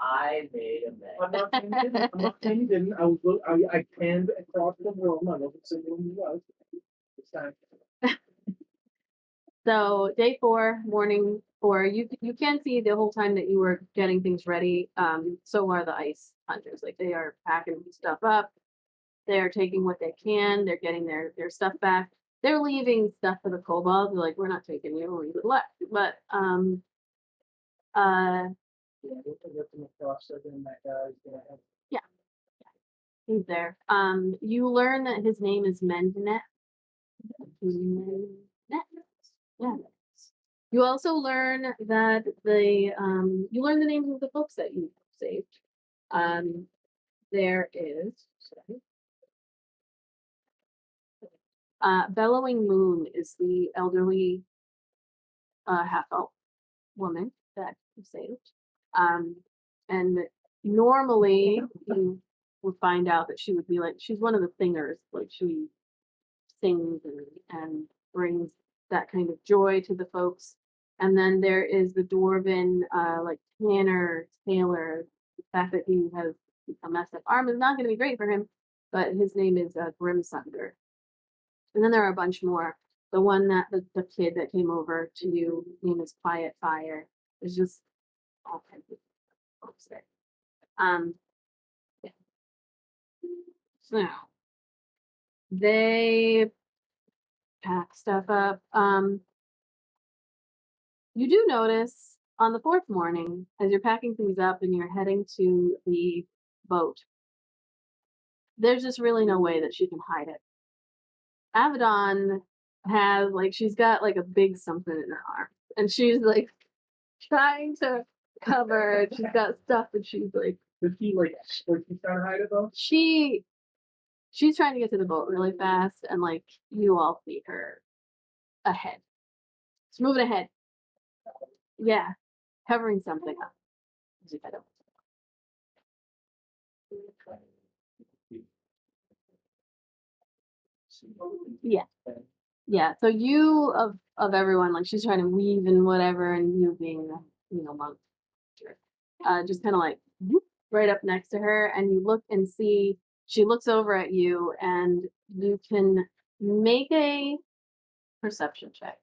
I made a mess. I'm not saying you didn't. I panned across the room. I wasn't saying you was. It's time. So day 4, morning 4, you can see the whole time that you were getting things ready. So are the ice hunters. Like they are packing stuff up. They are taking what they can. They're getting their stuff back. they're leaving stuff for the kobolds. They're like, we're not taking you, we would left. But Yeah, we'll get them across, so then that guy's gonna have. he's there. You learn that his name is Mendnet. Mendnet. Yeah. You also learn that you learn the names of the folks that you saved. There is Bellowing Moon is the elderly half elf woman that you saved. And normally you would find out that she would be like, she's one of the singers, like she sings and brings that kind of joy to the folks. And then there is the dwarven, like tanner, tailor. The fact that he has a messed up arm is not going to be great for him, but his name is Grimsunder. And then there are a bunch more. The one that the kid that came over to you, name is Quiet Fire. There's just all kinds of folks there. Yeah. So they pack stuff up. You do notice on the fourth morning, as you're packing things up and you're heading to the boat, there's just really no way that she can hide it. Abaddon has, like, she's got, like, a big something in her arm. And she's, like, trying to cover it. She's got stuff that she's, like... Does he, like, where's he trying to hide it, though? She's trying to get to the boat really fast, and, like, you all see her ahead. She's moving ahead. Yeah. Covering something up. Yeah. Yeah. So you of everyone, like she's trying to weave and whatever, and you being monk, just kind of like whoop, right up next to her, and you look and see she looks over at you, and you can make a perception check.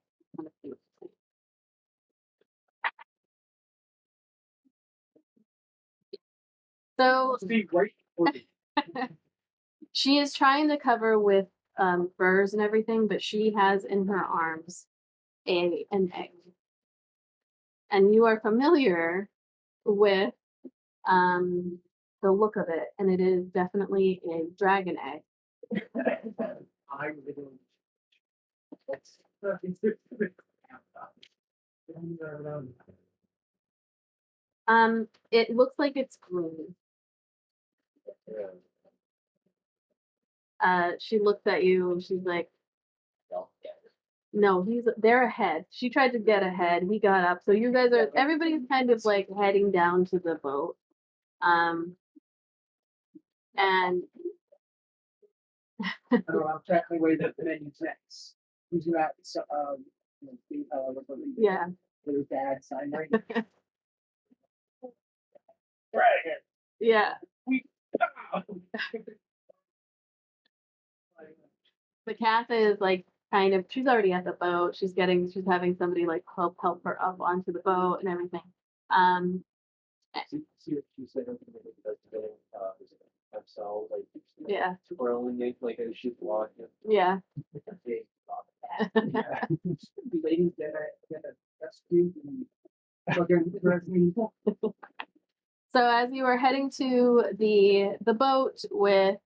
So See, right. she is trying to cover with furs and everything, but she has in her arms an egg. And you are familiar with the look of it, and it is definitely a dragon egg. I really. It looks like it's green. She looks at you and she's like, no, they're ahead. She tried to get ahead. He got up. So you guys everybody's kind of like heading down to the boat. And I don't know, I'm tracking away the menu's next. Who's that? Yeah. With his dad sign right. Dragon. Yeah. The cat is like kind of, she's already at the boat. She's having somebody like help her up onto the boat and everything. See what you said, themselves, like, Yeah. twirling it like a ship walk. Yeah. Ladies get that's So as you are heading to the boat with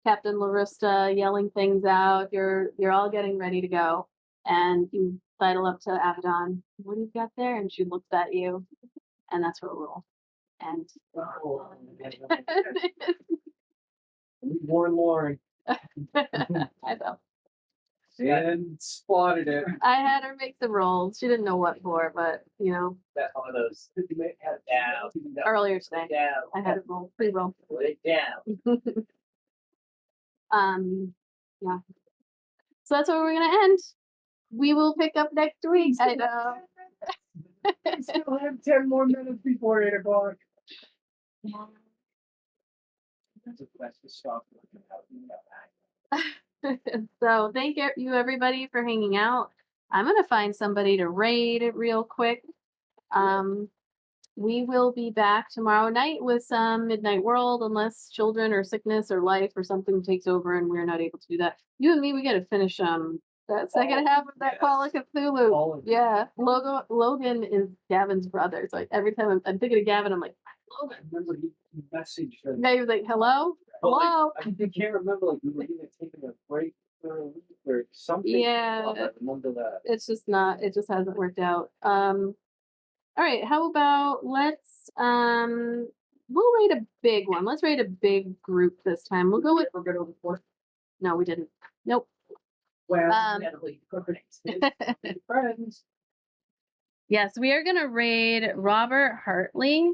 Captain Larista yelling things out, you're all getting ready to go, and you sidle up to Abaddon. What do you got there? And she looks at you, and that's her roll. And Warren Lauren. I know. And spotted it. I had her make some rolls. She didn't know what for, but That's one of those. Down. earlier today Down. I had a pre-roll. Put it down. Yeah. So that's where we're gonna end. We will pick up next week. I know. I still have 10 more minutes before 8 o'clock. That's a quest to stop. So thank you everybody for hanging out. I'm gonna find somebody to raid real quick. we will be back tomorrow night with some Midnight World, unless children or sickness or life or something takes over and we're not able to do that. You and me, we gotta finish that second half of that Call of Cthulhu. Yeah, Logan is Gavin's brother. So like every time I'm thinking of Gavin, I'm like, Logan. I remember he messaged her. Yeah, he was like, hello, hello. I can't remember, like, we were even taking a break for a week or something. Yeah. I remember that. It's just not. It just hasn't worked out. All right. How about let's we'll rate a big one. Let's rate a big group this time. We'll go with. Ever get over for? No, we didn't. Nope. Well, Natalie, friends. Yes, we are gonna raid Robert Hartley.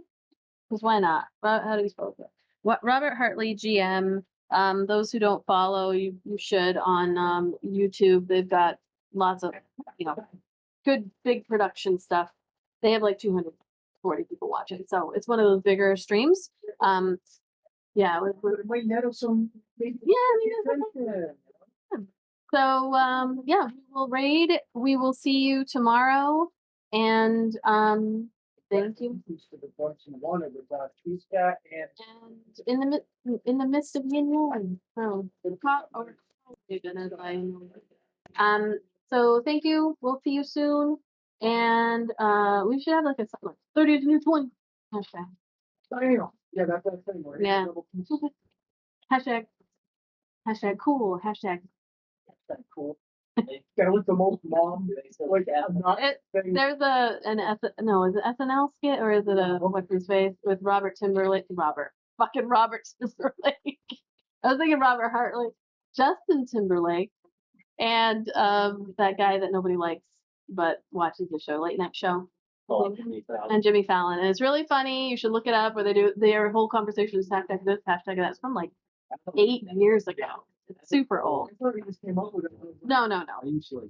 Because why not? How do you spell it? What Robert Hartley GM. Those who don't follow, you should on YouTube. They've got lots of good big production stuff. They have like 240 people watching, so it's one of those bigger streams. Yeah, Wait, net some. yeah. So yeah, we will raid. We will see you tomorrow, and thank you. To the points you wanted with Cheese Cat and And in the midst of yin yang. So thank you. We'll see you soon. And we should have like a 30 to new 20 hashtag. yeah, that's that thing. Right? Yeah. Hashtag cool. Hashtag. That's cool. That was the most mom. Like, I'm not saying. There's is it SNL skit or is it a what's his face with Robert Timberlake? Fucking Robert Timberlake. I was thinking Robert Hartley, Justin Timberlake, and that guy that nobody likes but watches the show, late night show. And Jimmy Fallon. And it's really funny. You should look it up where they do their whole conversation is hashtag this, hashtag that. It's from like 8 years ago. It's super old. I thought we just came up with it. No. I usually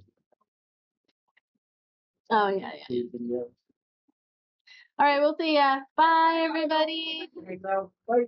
Oh yeah. see videos. All right, we'll see ya. Bye everybody. Bye.